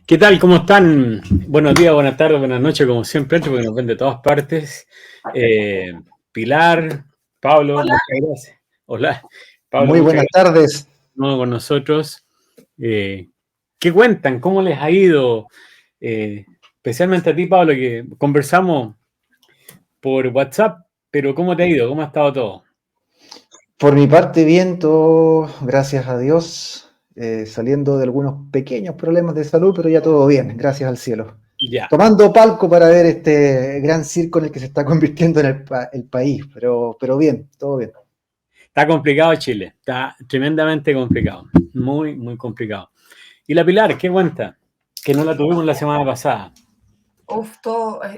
¿Qué tal? ¿Cómo están? Buenos días, buenas tardes, buenas noches, como siempre, porque nos ven de todas partes. Pilar, Pablo, Hola. muchas gracias. Hola, Pablo, Muy muchas buenas gracias tardes. de nuevo con nosotros. ¿Qué cuentan? ¿Cómo les ha ido? Especialmente a ti, Pablo, que conversamos por WhatsApp, pero ¿cómo te ha ido? ¿Cómo ha estado todo? Por mi parte, bien, todo, gracias a Dios, saliendo de algunos pequeños problemas de salud, pero ya todo bien, gracias al cielo. Ya, Tomando palco para ver este gran circo en el que se está convirtiendo en el país, pero bien, todo bien. está complicado Chile, está tremendamente complicado, muy, muy complicado. ¿Y la Pilar, qué cuenta? Que no la tuvimos la semana pasada.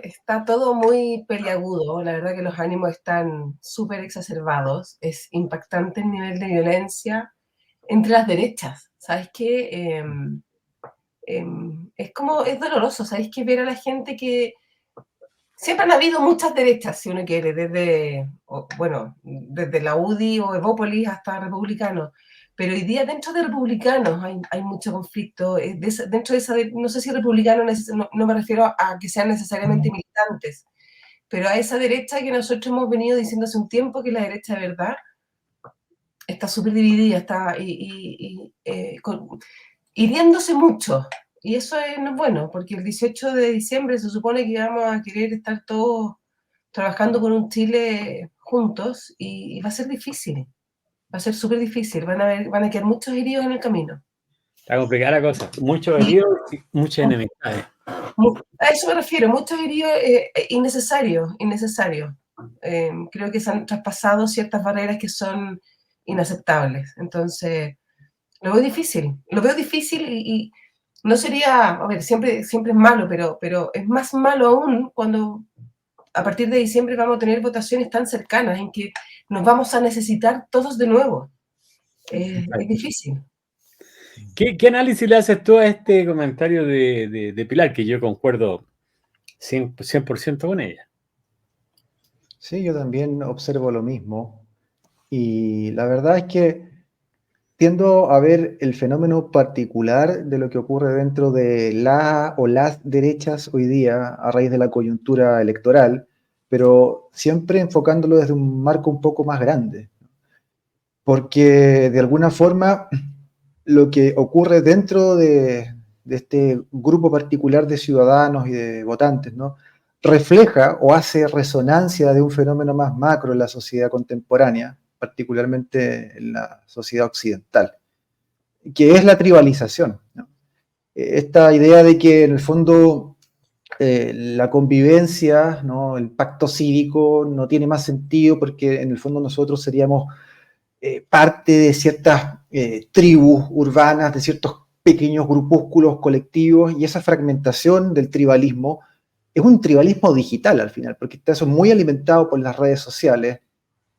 Está todo muy peliagudo. La verdad que los ánimos están súper exacerbados. Es impactante el nivel de violencia entre las derechas. ¿Sabes qué? Es doloroso. ¿Sabes qué? Ver a la gente que siempre han habido muchas derechas, si uno quiere, desde la UDI o Evópolis hasta republicanos. Pero hoy día dentro de republicanos hay mucho conflicto. Dentro de esa, no sé si republicanos, no me refiero a que sean necesariamente militantes, pero a esa derecha que nosotros hemos venido diciendo hace un tiempo que la derecha de verdad está súper dividida, hiriéndose mucho. Y eso no es bueno, porque el 18 de diciembre se supone que vamos a querer estar todos trabajando con un Chile juntos y va a ser difícil, va a ser súper difícil, van a quedar muchos heridos en el camino. Está complicada la cosa. Muchos heridos y muchas enemistades. A eso me refiero, muchos heridos innecesarios. Creo que se han traspasado ciertas barreras que son inaceptables. Entonces, lo veo difícil y no sería, a ver, siempre es malo, pero es más malo aún cuando a partir de diciembre vamos a tener votaciones tan cercanas en que nos vamos a necesitar todos de nuevo. Es difícil. ¿Qué análisis le haces tú a este comentario de Pilar? Que yo concuerdo 100% con ella. Sí, yo también observo lo mismo y la verdad es que tiendo a ver el fenómeno particular de lo que ocurre dentro de la o las derechas hoy día a raíz de la coyuntura electoral, pero siempre enfocándolo desde un marco un poco más grande, porque de alguna forma lo que ocurre dentro de este grupo particular de ciudadanos y de votantes, ¿no? Refleja o hace resonancia de un fenómeno más macro en la sociedad contemporánea, particularmente en la sociedad occidental, que es la tribalización, ¿no? Esta idea de que en el fondo la convivencia, ¿no? El pacto cívico no tiene más sentido porque en el fondo nosotros seríamos parte de ciertas tribus urbanas, de ciertos pequeños grupúsculos colectivos, y esa fragmentación del tribalismo es un tribalismo digital al final, porque está eso muy alimentado por las redes sociales,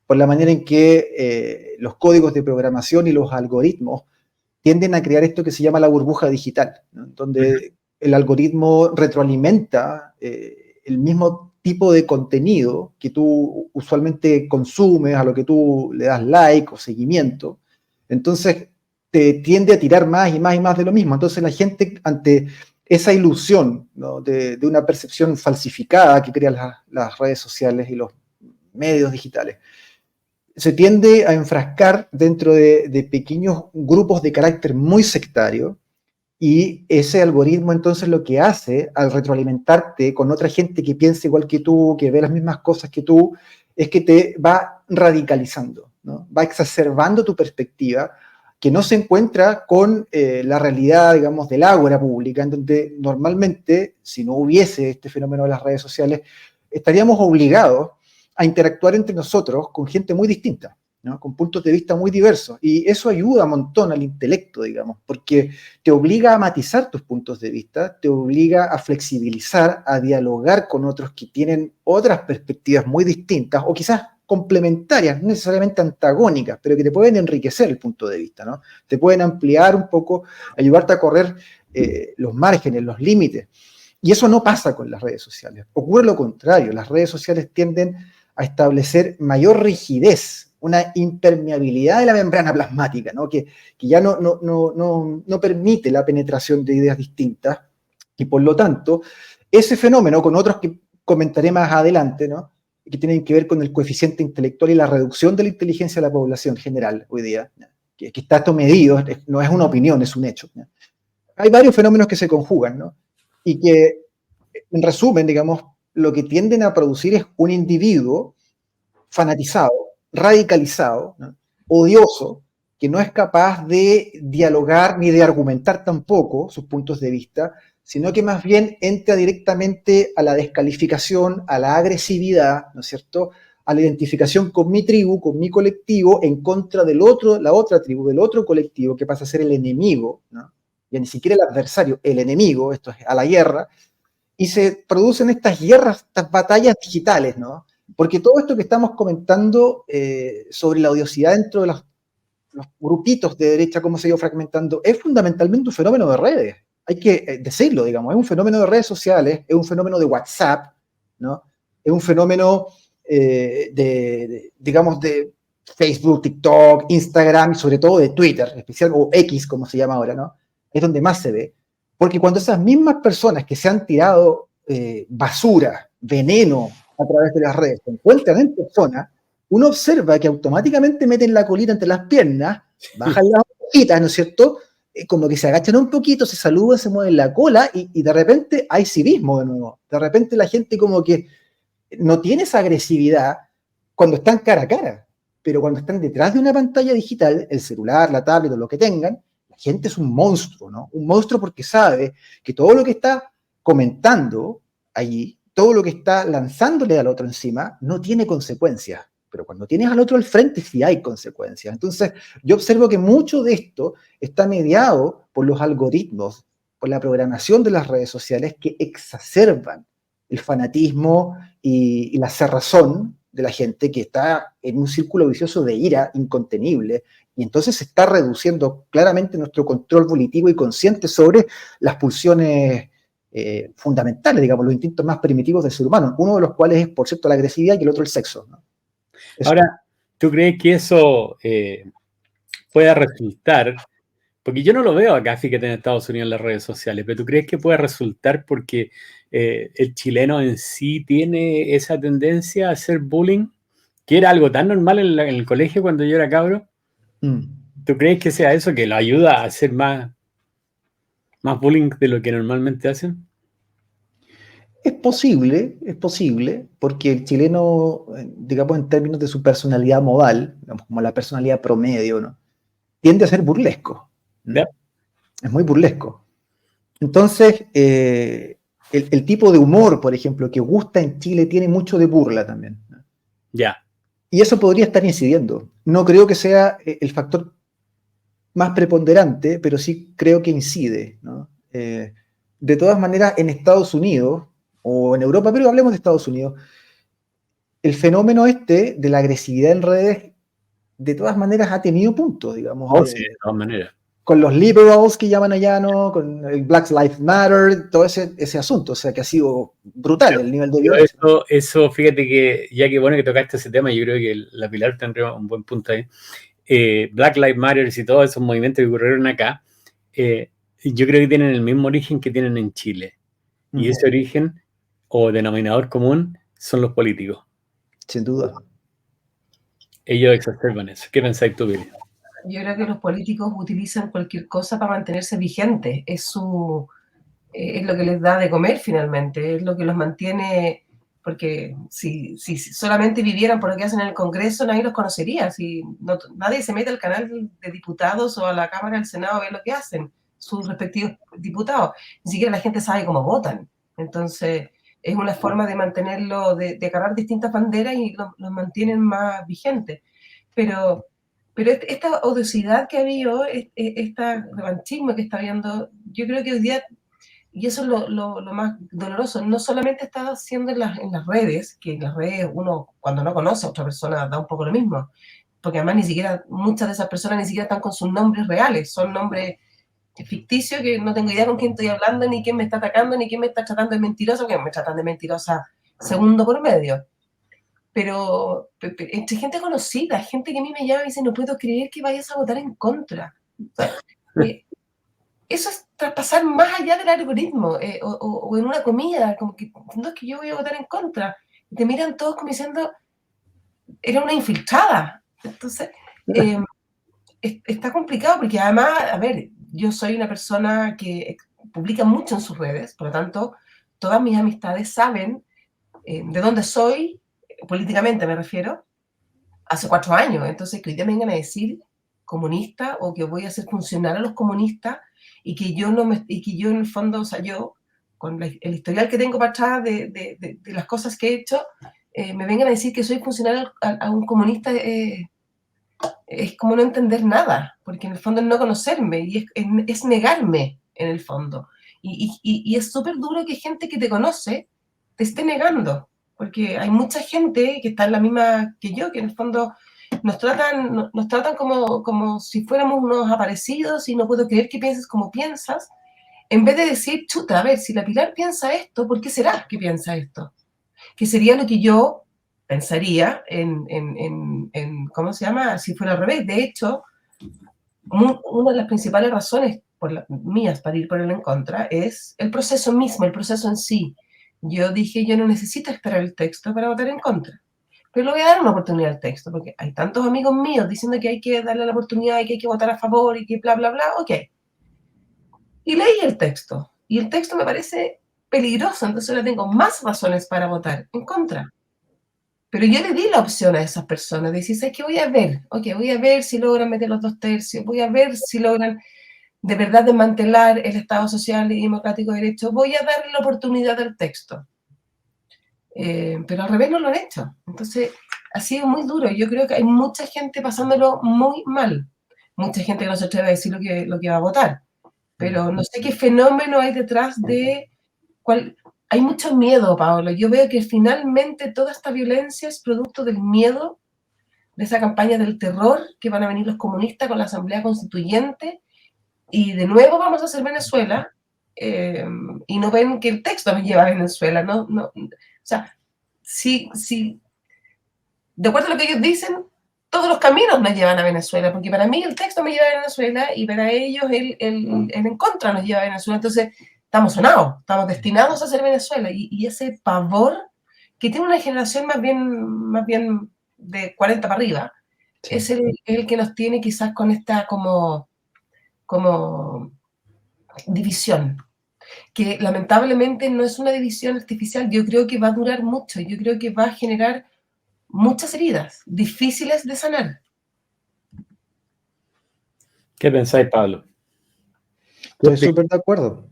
por la manera en que los códigos de programación y los algoritmos tienden a crear esto que se llama la burbuja digital, ¿no? Donde el algoritmo retroalimenta el mismo tipo de contenido que tú usualmente consumes, a lo que tú le das like o seguimiento. Entonces te tiende a tirar más y más y más de lo mismo. Entonces la gente ante esa ilusión, ¿no? de una percepción falsificada que crean las redes sociales y los medios digitales, se tiende a enfrascar dentro de pequeños grupos de carácter muy sectario, y ese algoritmo entonces lo que hace al retroalimentarte con otra gente que piensa igual que tú, que ve las mismas cosas que tú, es que te va radicalizando, ¿no? Va exacerbando tu perspectiva, que no se encuentra con la realidad, digamos, del ágora pública, en donde normalmente, si no hubiese este fenómeno de las redes sociales, estaríamos obligados a interactuar entre nosotros con gente muy distinta, ¿no? Con puntos de vista muy diversos. Y eso ayuda un montón al intelecto, digamos, porque te obliga a matizar tus puntos de vista, te obliga a flexibilizar, a dialogar con otros que tienen otras perspectivas muy distintas o quizás complementarias, no necesariamente antagónicas, pero que te pueden enriquecer el punto de vista, ¿no? Te pueden ampliar un poco, ayudarte a correr los márgenes, los límites. Y eso no pasa con las redes sociales. Ocurre lo contrario, las redes sociales tienden a establecer mayor rigidez, una impermeabilidad de la membrana plasmática, ¿no? Que ya no permite la penetración de ideas distintas, Y por lo tanto, ese fenómeno, con otros que comentaré más adelante, ¿no?, que tienen que ver con el coeficiente intelectual y la reducción de la inteligencia de la población general hoy día, que está esto medido, no es una opinión, es un hecho, ¿no? Hay varios fenómenos que se conjugan, ¿no?, y que, en resumen, digamos, lo que tienden a producir es un individuo fanatizado, radicalizado, ¿no?, odioso, que no es capaz de dialogar ni de argumentar tampoco sus puntos de vista, sino que más bien entra directamente a la descalificación, a la agresividad, ¿no es cierto?, a la identificación con mi tribu, con mi colectivo, en contra del otro, la otra tribu, del otro colectivo, que pasa a ser el enemigo, ¿no?, ya ni siquiera el adversario, el enemigo, esto es a la guerra, y se producen estas guerras, estas batallas digitales, ¿no? Porque todo esto que estamos comentando sobre la odiosidad dentro de los grupitos de derecha, cómo se ha ido fragmentando, es fundamentalmente un fenómeno de redes. Hay que decirlo, digamos, es un fenómeno de redes sociales, es un fenómeno de WhatsApp, ¿no? Es un fenómeno digamos, de Facebook, TikTok, Instagram, y sobre todo de Twitter, especial, o X, como se llama ahora, ¿no? Es donde más se ve. Porque cuando esas mismas personas que se han tirado basura, veneno a través de las redes, se encuentran en persona, uno observa que automáticamente meten la colita entre las piernas, bajan las hojitas, ¿no es cierto?, como que se agachan un poquito, se saludan, se mueven la cola, y de repente hay civismo de nuevo. De repente la gente como que no tiene esa agresividad cuando están cara a cara, pero cuando están detrás de una pantalla digital, el celular, la tablet o lo que tengan, la gente es un monstruo, ¿no? Un monstruo porque sabe que todo lo que está comentando allí, todo lo que está lanzándole al otro encima, no tiene consecuencias. Pero cuando tienes al otro al frente, sí hay consecuencias. Entonces, yo observo que mucho de esto está mediado por los algoritmos, por la programación de las redes sociales que exacerban el fanatismo y la cerrazón de la gente que está en un círculo vicioso de ira incontenible, y entonces se está reduciendo claramente nuestro control volitivo y consciente sobre las pulsiones fundamentales, digamos, los instintos más primitivos del ser humano, uno de los cuales es, por cierto, la agresividad y el otro el sexo, ¿no? Ahora, ¿tú crees que eso pueda resultar? Porque yo no lo veo acá, fíjate, en Estados Unidos en las redes sociales, pero ¿tú crees que puede resultar porque el chileno en sí tiene esa tendencia a hacer bullying, que era algo tan normal en el colegio cuando yo era cabro? ¿Tú crees que sea eso que lo ayuda a hacer más bullying de lo que normalmente hacen? Es posible, porque el chileno, digamos, en términos de su personalidad modal, digamos, como la personalidad promedio, ¿no?, tiende a ser burlesco. ¿Ya? Es muy burlesco. Entonces, el tipo de humor, por ejemplo, que gusta en Chile tiene mucho de burla también, ¿no? Ya. Y eso podría estar incidiendo. No creo que sea el factor más preponderante, pero sí creo que incide, ¿no? De todas maneras, en Estados Unidos, o en Europa, pero hablemos de Estados Unidos, el fenómeno este de la agresividad en redes, de todas maneras, ha tenido puntos, digamos. Oh, sí, de todas maneras. Con los liberals que llaman allá, ¿no?, con el Black Lives Matter, todo ese asunto, o sea, que ha sido brutal el nivel de violencia. Eso, fíjate que, ya que bueno que tocaste ese tema, yo creo que la Pilar tendría un buen punto ahí. Black Lives Matter y todos esos movimientos que ocurrieron acá, yo creo que tienen el mismo origen que tienen en Chile. Y ese origen, o denominador común, son los políticos. Sin duda. Ellos exacerban eso. ¿Qué pensáis tú, Billy? Yo creo que los políticos utilizan cualquier cosa para mantenerse vigentes. Es lo que les da de comer finalmente, es lo que los mantiene, porque si solamente vivieran por lo que hacen en el Congreso, nadie los conocería. Nadie se mete al canal de diputados o a la Cámara del Senado a ver lo que hacen sus respectivos diputados. Ni siquiera la gente sabe cómo votan. Entonces, es una forma de mantenerlo, de agarrar distintas banderas y los mantienen más vigentes. Pero esta odiosidad que ha habido, este revanchismo que está habiendo, yo creo que hoy día, y eso es lo más doloroso, no solamente está haciendo en las redes, que en las redes uno cuando no conoce a otra persona da un poco lo mismo, porque además muchas de esas personas ni siquiera están con sus nombres reales, son nombres ficticios que no tengo idea con quién estoy hablando, ni quién me está atacando, ni quién me está tratando de mentirosa, porque me tratan de mentirosa segundo por medio. Pero entre gente conocida, gente que a mí me llama y dice, no puedo creer que vayas a votar en contra. O sea, eso es traspasar más allá del algoritmo, o en una comida, como que no es que yo voy a votar en contra. Y te miran todos como diciendo, era una infiltrada. Entonces, está complicado porque además, a ver, yo soy una persona que publica mucho en sus redes, por lo tanto, todas mis amistades saben de dónde soy, políticamente me refiero, hace 4 años. Entonces, que hoy día me vengan a decir comunista o que voy a hacer funcionar a los comunistas y que yo no me, y que yo en el fondo, o sea, yo con el historial que tengo para atrás de las cosas que he hecho, me vengan a decir que soy funcional a un comunista, es como no entender nada, porque en el fondo es no conocerme y es negarme en el fondo. Y es súper duro que gente que te conoce te esté negando, porque hay mucha gente que está en la misma que yo, que en el fondo nos tratan como si fuéramos unos aparecidos y no puedo creer que pienses como piensas, en vez de decir, chuta, a ver, si la Pilar piensa esto, ¿por qué será que piensa esto? Que sería lo que yo pensaría ¿cómo se llama? Si fuera al revés. De hecho, una de las principales razones mías para ir por el en contra es el proceso mismo, el proceso en sí. Yo dije, yo no necesito esperar el texto para votar en contra, pero le voy a dar una oportunidad al texto, porque hay tantos amigos míos diciendo que hay que darle la oportunidad y que hay que votar a favor y que bla, bla, bla, ok. Y leí el texto, y el texto me parece peligroso, entonces ahora tengo más razones para votar en contra. Pero yo le di la opción a esas personas, de decir, ¿sabes qué? Voy a ver, ok, voy a ver si logran meter los 2/3, voy a ver si logran de verdad desmantelar el Estado social y democrático de derecho, voy a darle la oportunidad al texto. Pero al revés no lo han hecho. Entonces, ha sido muy duro. Yo creo que hay mucha gente pasándolo muy mal. Mucha gente que no se atreve a decir lo que va a votar. Pero no sé qué fenómeno hay detrás de hay mucho miedo, Paolo. Yo veo que finalmente toda esta violencia es producto del miedo, de esa campaña del terror, que van a venir los comunistas con la Asamblea Constituyente, y de nuevo vamos a hacer Venezuela, y no ven que el texto nos lleva a Venezuela, ¿no? O sea, si, de acuerdo a lo que ellos dicen, todos los caminos nos llevan a Venezuela, porque para mí el texto me lleva a Venezuela y para ellos el en contra nos lleva a Venezuela. Entonces, estamos sonados, estamos destinados a ser Venezuela. Y ese pavor que tiene una generación más bien de 40 para arriba, sí, es el que nos tiene quizás con esta como división, que lamentablemente no es una división artificial. Yo creo que va a durar mucho, yo creo que va a generar muchas heridas difíciles de sanar. ¿Qué pensáis, Pablo? Estoy súper de acuerdo.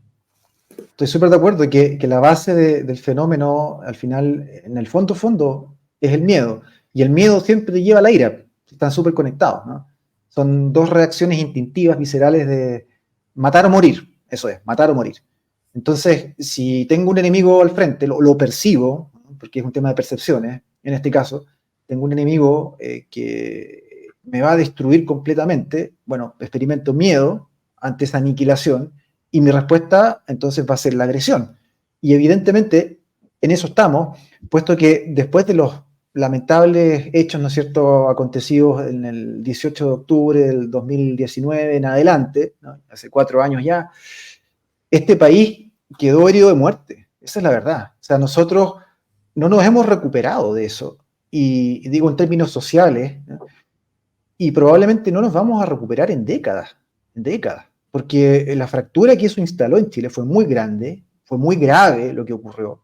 Estoy súper de acuerdo que la base del fenómeno, al final, en el fondo, es el miedo. Y el miedo siempre lleva a la ira. Están súper conectados, ¿no? Son dos reacciones instintivas, viscerales de matar o morir. Eso es, matar o morir. Entonces, si tengo un enemigo al frente, lo percibo, ¿no? Porque es un tema de percepciones, en este caso, tengo un enemigo que me va a destruir completamente, bueno, experimento miedo ante esa aniquilación, y mi respuesta entonces va a ser la agresión. Y evidentemente en eso estamos, puesto que después de los lamentables hechos, ¿no es cierto?, acontecidos en el 18 de octubre del 2019 en adelante, ¿no?, hace 4 años ya, este país quedó herido de muerte. Esa es la verdad. O sea, nosotros no nos hemos recuperado de eso. Y digo en términos sociales, ¿no?, y probablemente no nos vamos a recuperar en décadas, porque la fractura que eso instaló en Chile fue muy grande, fue muy grave lo que ocurrió.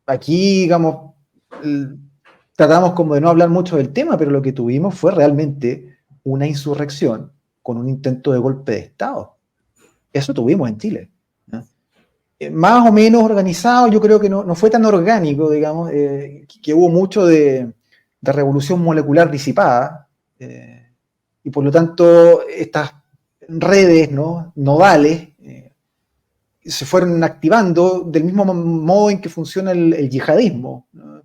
Aquí, digamos, tratamos como de no hablar mucho del tema, pero lo que tuvimos fue realmente una insurrección con un intento de golpe de Estado. Eso tuvimos en Chile, ¿no? Más o menos organizado, yo creo que no fue tan orgánico, digamos, que hubo mucho de revolución molecular disipada, y por lo tanto estas redes, ¿no?, nodales se fueron activando del mismo modo en que funciona el yihadismo, ¿no?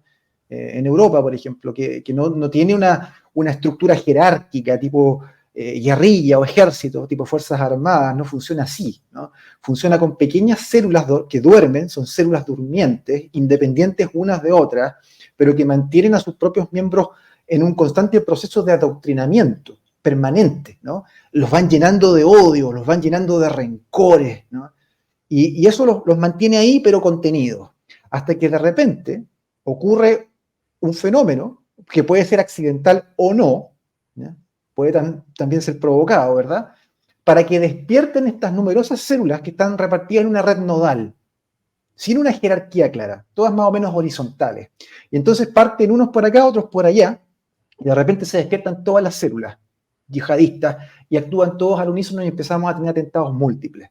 En Europa, por ejemplo, que no tiene una estructura jerárquica tipo guerrilla o ejército, tipo fuerzas armadas, no funciona así, ¿no? Funciona con pequeñas células que duermen, son células durmientes, independientes unas de otras, pero que mantienen a sus propios miembros en un constante proceso de adoctrinamiento. permanente, ¿no? Los van llenando de odio, los van llenando de rencores, ¿no? Y eso los mantiene ahí, pero contenidos. Hasta que de repente ocurre un fenómeno que puede ser accidental o no, ¿ya? Puede también ser provocado, ¿verdad? Para que despierten estas numerosas células que están repartidas en una red nodal, sin una jerarquía clara, todas más o menos horizontales. Y entonces parten unos por acá, otros por allá, y de repente se despiertan todas las células yihadistas y actúan todos al unísono y empezamos a tener atentados múltiples.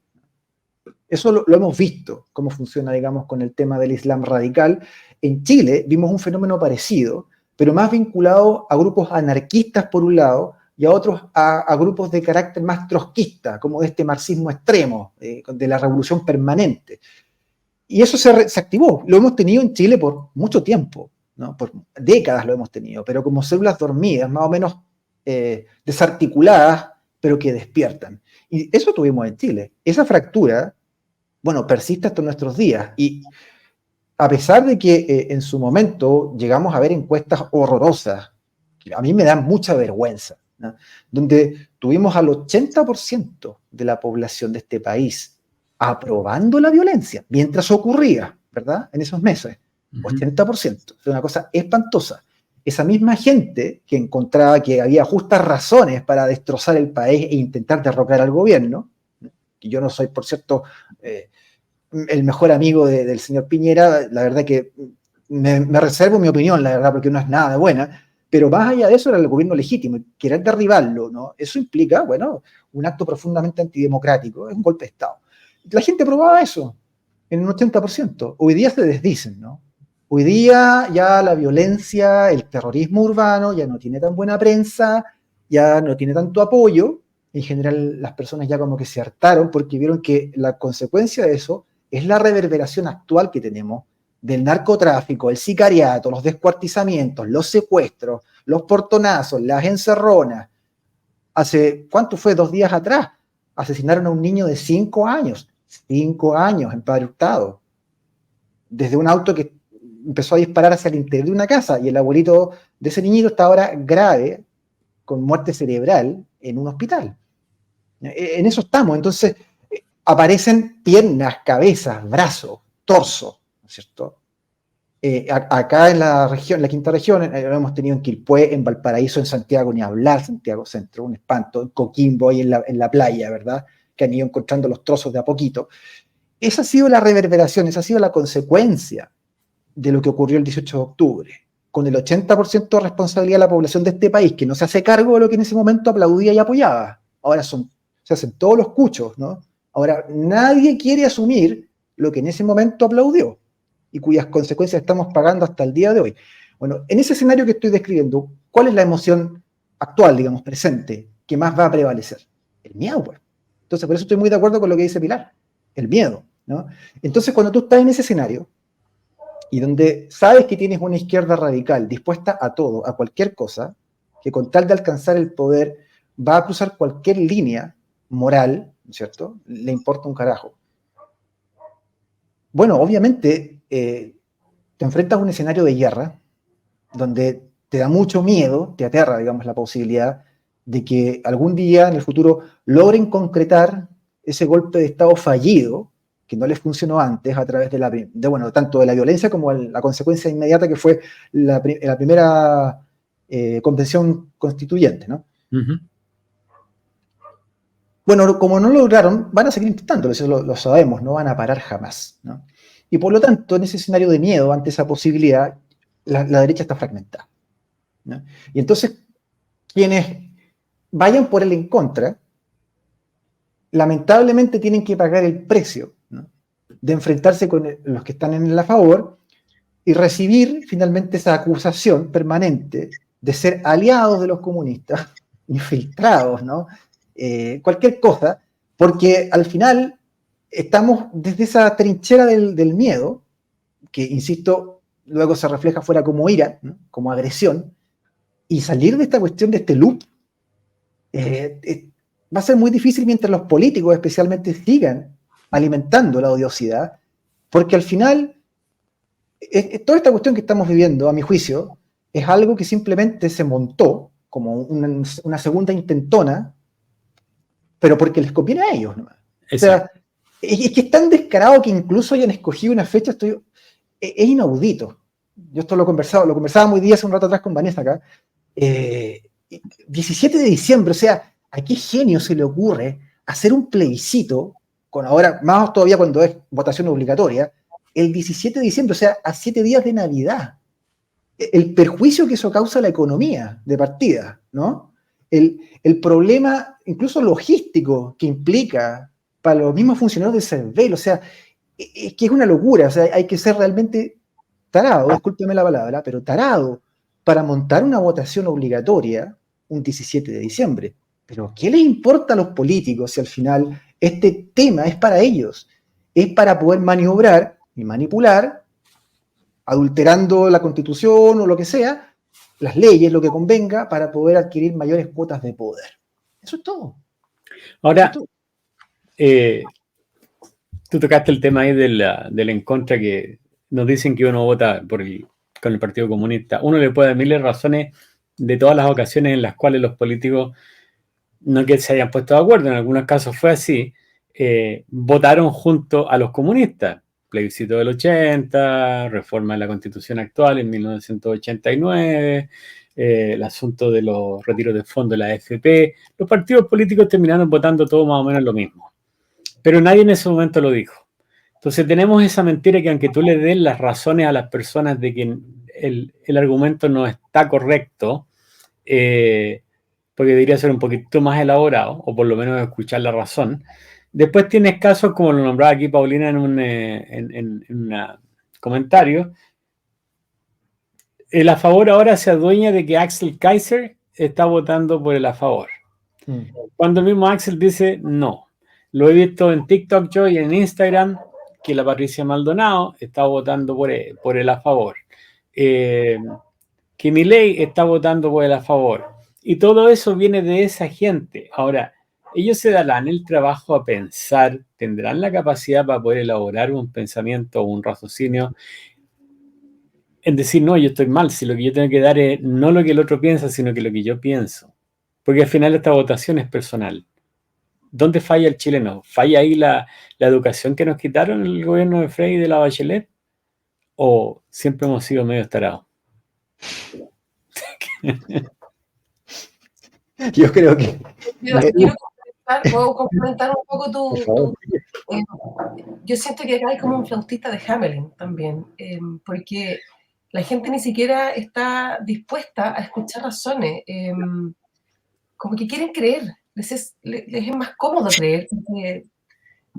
Eso lo hemos visto, cómo funciona, digamos, con el tema del Islam radical. En Chile vimos un fenómeno parecido, pero más vinculado a grupos anarquistas por un lado, y a otros a grupos de carácter más trotskista, como de este marxismo extremo, de la revolución permanente. Y eso se activó. Lo hemos tenido en Chile por mucho tiempo, ¿no? Por décadas lo hemos tenido, pero como células dormidas, más o menos desarticuladas, pero que despiertan. Y eso tuvimos en Chile. Esa fractura, bueno, persiste hasta nuestros días. Y a pesar de que en su momento llegamos a ver encuestas horrorosas, que a mí me dan mucha vergüenza, ¿no? Donde tuvimos al 80% de la población de este país aprobando la violencia, mientras ocurría, ¿verdad? En esos meses, 80%. Es una cosa espantosa. Esa misma gente que encontraba que había justas razones para destrozar el país e intentar derrocar al gobierno, y yo no soy, por cierto, el mejor amigo del señor Piñera, la verdad que me reservo mi opinión, la verdad, porque no es nada de buena, pero más allá de eso era el gobierno legítimo, y querer derribarlo, ¿no? Eso implica, bueno, un acto profundamente antidemocrático, es un golpe de Estado. La gente probaba eso en un 80%. Hoy día se desdicen, ¿no? Hoy día ya la violencia, el terrorismo urbano ya no tiene tan buena prensa, ya no tiene tanto apoyo. En general las personas ya como que se hartaron porque vieron que la consecuencia de eso es la reverberación actual que tenemos del narcotráfico, el sicariato, los descuartizamientos, los secuestros, los portonazos, las encerronas. Hace, ¿cuánto fue? 2 días atrás, asesinaron a un niño de 5 años. 5 años en Padre Hurtado. Desde un auto que empezó a disparar hacia el interior de una casa y el abuelito de ese niñito está ahora grave, con muerte cerebral, en un hospital. En eso estamos. Entonces, aparecen piernas, cabezas, brazos, torso, ¿no es cierto? Acá en la región, la quinta región, lo hemos tenido en Quilpué, en Valparaíso, en Santiago, ni hablar, Santiago Centro, un espanto, en Coquimbo, ahí en la playa, ¿verdad? Que han ido encontrando los trozos de a poquito. Esa ha sido la reverberación, esa ha sido la consecuencia de lo que ocurrió el 18 de octubre, con el 80% de responsabilidad de la población de este país, que no se hace cargo de lo que en ese momento aplaudía y apoyaba. Ahora se hacen todos los cuchos, ¿no? Ahora nadie quiere asumir lo que en ese momento aplaudió y cuyas consecuencias estamos pagando hasta el día de hoy. Bueno, en ese escenario que estoy describiendo, ¿cuál es la emoción actual, digamos, presente, que más va a prevalecer? El miedo, pues. Entonces, por eso estoy muy de acuerdo con lo que dice Pilar, el miedo, ¿no? Entonces, cuando tú estás en ese escenario, y donde sabes que tienes una izquierda radical dispuesta a todo, a cualquier cosa, que con tal de alcanzar el poder va a cruzar cualquier línea moral, ¿no es cierto? Le importa un carajo. Bueno, obviamente te enfrentas a un escenario de guerra donde te da mucho miedo, te aterra, digamos, la posibilidad de que algún día en el futuro logren concretar ese golpe de Estado fallido que no les funcionó antes a través bueno, tanto de la violencia como la consecuencia inmediata que fue la primera convención constituyente, ¿no? Bueno, como no lo lograron, van a seguir intentándolo, eso lo sabemos, no van a parar jamás, ¿no? Y por lo tanto, en ese escenario de miedo ante esa posibilidad, la derecha está fragmentada, ¿no? Y entonces, quienes vayan por él en contra, lamentablemente tienen que pagar el precio, ¿no? De enfrentarse con los que están en la favor y recibir finalmente esa acusación permanente de ser aliados de los comunistas, infiltrados, ¿no? Cualquier cosa, porque al final estamos desde esa trinchera del miedo, que, insisto, luego se refleja fuera como ira, ¿no? Como agresión, y salir de esta cuestión, de este loop, va a ser muy difícil mientras los políticos especialmente sigan alimentando la odiosidad, porque al final toda esta cuestión que estamos viviendo, a mi juicio, es algo que simplemente se montó como una segunda intentona, pero porque les conviene a ellos, ¿no? O sea, es que es tan descarado que incluso hayan escogido una fecha, es inaudito. Yo esto lo conversaba muy día hace un rato atrás con Vanessa acá. 17 de diciembre, o sea, ¿a qué genio se le ocurre hacer un plebiscito, con ahora, más todavía cuando es votación obligatoria, el 17 de diciembre, o sea, a 7 días de Navidad? El perjuicio que eso causa a la economía de partida, ¿no? El problema, incluso logístico, que implica para los mismos funcionarios del CERVEL, o sea, es que es una locura, o sea, hay que ser realmente tarado, discúlpeme la palabra, pero tarado para montar una votación obligatoria un 17 de diciembre. Pero ¿qué les importa a los políticos si al final este tema es para ellos? Es para poder maniobrar y manipular, adulterando la Constitución o lo que sea, las leyes, lo que convenga, para poder adquirir mayores cuotas de poder. Eso es todo. Ahora, tú tocaste el tema ahí del en contra, que nos dicen que uno vota con el Partido Comunista. Uno le puede dar miles de razones de todas las ocasiones en las cuales los políticos, no que se hayan puesto de acuerdo, en algunos casos fue así, votaron junto a los comunistas. Plebiscito del 80, reforma de la Constitución actual en 1989, el asunto de los retiros de fondos de la AFP. Los partidos políticos terminaron votando todo más o menos lo mismo. Pero nadie en ese momento lo dijo. Entonces tenemos esa mentira que aunque tú le des las razones a las personas de que el argumento no está correcto, porque debería ser un poquito más elaborado, o por lo menos escuchar la razón. Después tienes casos, como lo nombraba aquí Paulina en un comentario, el a favor ahora se adueña de que Axel Kaiser está votando por el a favor. Cuando el mismo Axel dice no. Lo he visto en TikTok yo y en Instagram, que la Patricia Maldonado está votando por el a favor. Que Milei está votando por el a favor. Y todo eso viene de esa gente. Ahora, ellos se darán el trabajo a pensar, tendrán la capacidad para poder elaborar un pensamiento o un raciocinio en decir, no, yo estoy mal, si lo que yo tengo que dar es no lo que el otro piensa, sino que lo que yo pienso. Porque al final esta votación es personal. ¿Dónde falla el chileno? ¿Falla ahí la educación que nos quitaron el gobierno de Frey y de la Bachelet? ¿O siempre hemos sido medio tarados? Yo creo que... Puedo complementar un poco yo siento que acá hay como un flautista de Hamelin también, porque la gente ni siquiera está dispuesta a escuchar razones, como que quieren creer, les es más cómodo creer,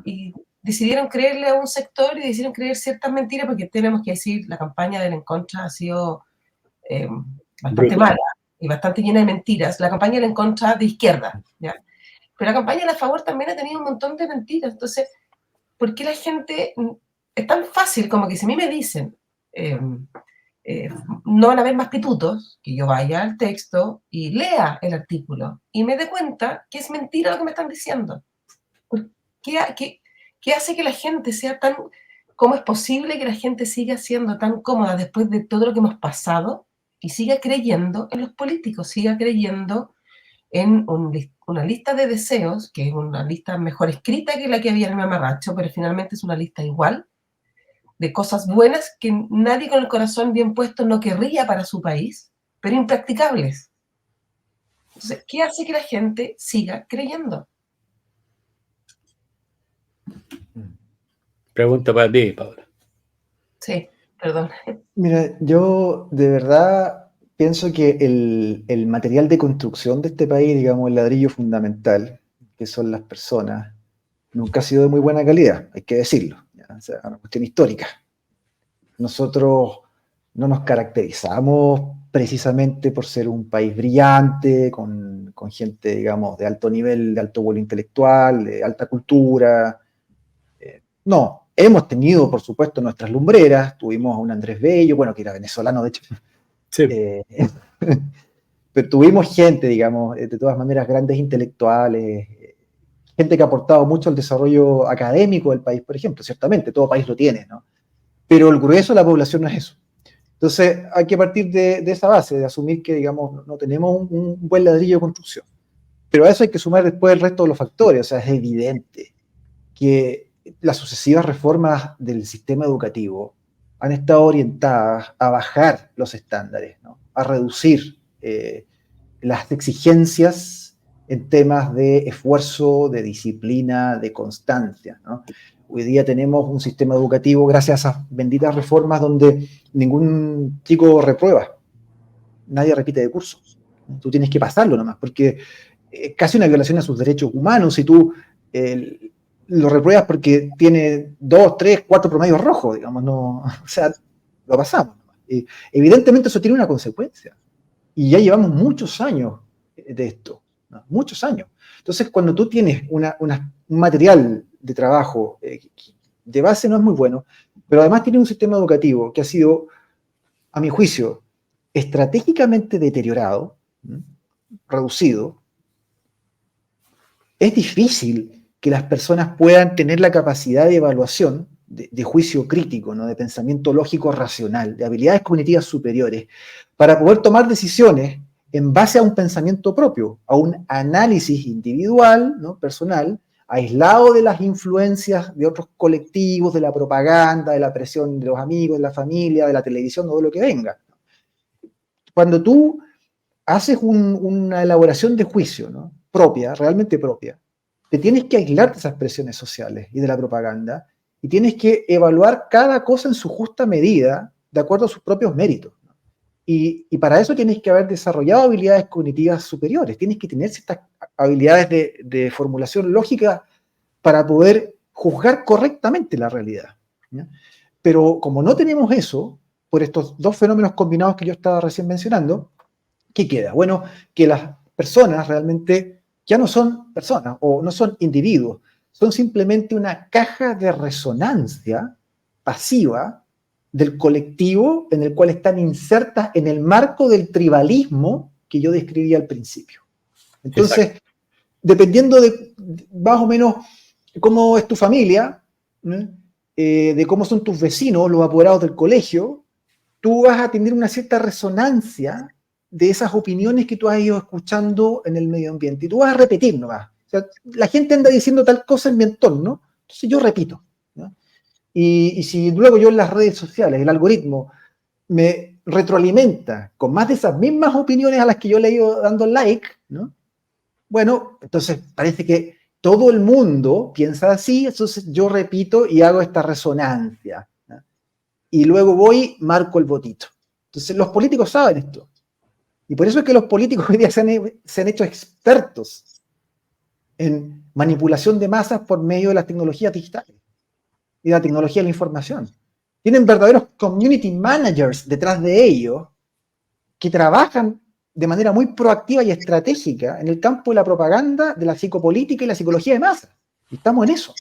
y decidieron creerle a un sector y decidieron creer ciertas mentiras, porque tenemos que decir, la campaña del en contra ha sido bastante mala y bastante llena de mentiras, la campaña del en contra de izquierda, ¿ya? Pero la campaña a favor también ha tenido un montón de mentiras. Entonces, ¿por qué la gente es tan fácil como que si a mí me dicen no van a haber más pitutos, que yo vaya al texto y lea el artículo y me dé cuenta que es mentira lo que me están diciendo? ¿Qué hace que la gente sea tan... ¿Cómo es posible que la gente siga siendo tan cómoda después de todo lo que hemos pasado y siga creyendo en los políticos, siga creyendo en una lista de deseos, que es una lista mejor escrita que la que había en el mamarracho, pero finalmente es una lista igual, de cosas buenas que nadie con el corazón bien puesto no querría para su país, pero impracticables? Entonces, ¿qué hace que la gente siga creyendo? Pregunta para ti, Pablo. Sí, perdón. Mira, yo de verdad pienso que el material de construcción de este país, digamos, el ladrillo fundamental, que son las personas, nunca ha sido de muy buena calidad, hay que decirlo. ¿Ya? O sea, una cuestión histórica. Nosotros no nos caracterizamos precisamente por ser un país brillante, con gente, digamos, de alto nivel, de alto vuelo intelectual, de alta cultura. No, hemos tenido, por supuesto, nuestras lumbreras. Tuvimos a un Andrés Bello, bueno, que era venezolano, de hecho. Sí. Pero tuvimos gente, digamos, de todas maneras, grandes intelectuales, gente que ha aportado mucho al desarrollo académico del país, por ejemplo. Ciertamente, todo país lo tiene, ¿no? Pero el grueso de la población no es eso. Entonces, hay que partir de esa base, de asumir que, digamos, no tenemos un buen ladrillo de construcción. Pero a eso hay que sumar después el resto de los factores. O sea, es evidente que las sucesivas reformas del sistema educativo han estado orientadas a bajar los estándares, ¿no? A reducir las exigencias en temas de esfuerzo, de disciplina, de constancia, ¿no? Hoy día tenemos un sistema educativo, gracias a esas benditas reformas, donde ningún chico reprueba, nadie repite de curso. Tú tienes que pasarlo nomás, porque es casi una violación a sus derechos humanos si tú lo repruebas porque tiene 2, 3, 4 promedios rojos, digamos, no, o sea, lo pasamos. Evidentemente eso tiene una consecuencia, y ya llevamos muchos años de esto, ¿no? Muchos años. Entonces, cuando tú tienes un material de trabajo de base no es muy bueno, pero además tiene un sistema educativo que ha sido, a mi juicio, estratégicamente deteriorado, ¿no? Reducido, es difícil que las personas puedan tener la capacidad de evaluación, de juicio crítico, ¿no? De pensamiento lógico racional, de habilidades cognitivas superiores, para poder tomar decisiones en base a un pensamiento propio, a un análisis individual, ¿no? Personal, aislado de las influencias de otros colectivos, de la propaganda, de la presión de los amigos, de la familia, de la televisión o de lo que venga. Cuando tú haces una elaboración de juicio, ¿no? Propia, realmente propia, te tienes que aislar de esas presiones sociales y de la propaganda, y tienes que evaluar cada cosa en su justa medida, de acuerdo a sus propios méritos. Y para eso tienes que haber desarrollado habilidades cognitivas superiores, tienes que tener ciertas habilidades de formulación lógica para poder juzgar correctamente la realidad, ¿ya? Pero como no tenemos eso, por estos dos fenómenos combinados que yo estaba recién mencionando, ¿qué queda? Bueno, que las personas realmente ya no son personas o no son individuos, son simplemente una caja de resonancia pasiva del colectivo en el cual están insertas en el marco del tribalismo que yo describí al principio. Entonces, exacto, dependiendo de más o menos cómo es tu familia, ¿no? De cómo son tus vecinos, los apoderados del colegio, tú vas a tener una cierta resonancia de esas opiniones que tú has ido escuchando en el medio ambiente. Y tú vas a repetir nomás. O sea, la gente anda diciendo tal cosa en mi entorno, entonces yo repito, ¿no? Y si luego yo en las redes sociales, el algoritmo, me retroalimenta con más de esas mismas opiniones a las que yo le he ido dando like, ¿no? Bueno, entonces parece que todo el mundo piensa así, entonces yo repito y hago esta resonancia, ¿no? Y luego voy, marco el votito. Entonces los políticos saben esto. Y por eso es que los políticos hoy día se han hecho expertos en manipulación de masas por medio de las tecnologías digitales y de la tecnología de la información. Tienen verdaderos community managers detrás de ellos que trabajan de manera muy proactiva y estratégica en el campo de la propaganda, de la psicopolítica y la psicología de masas. Y estamos en eso.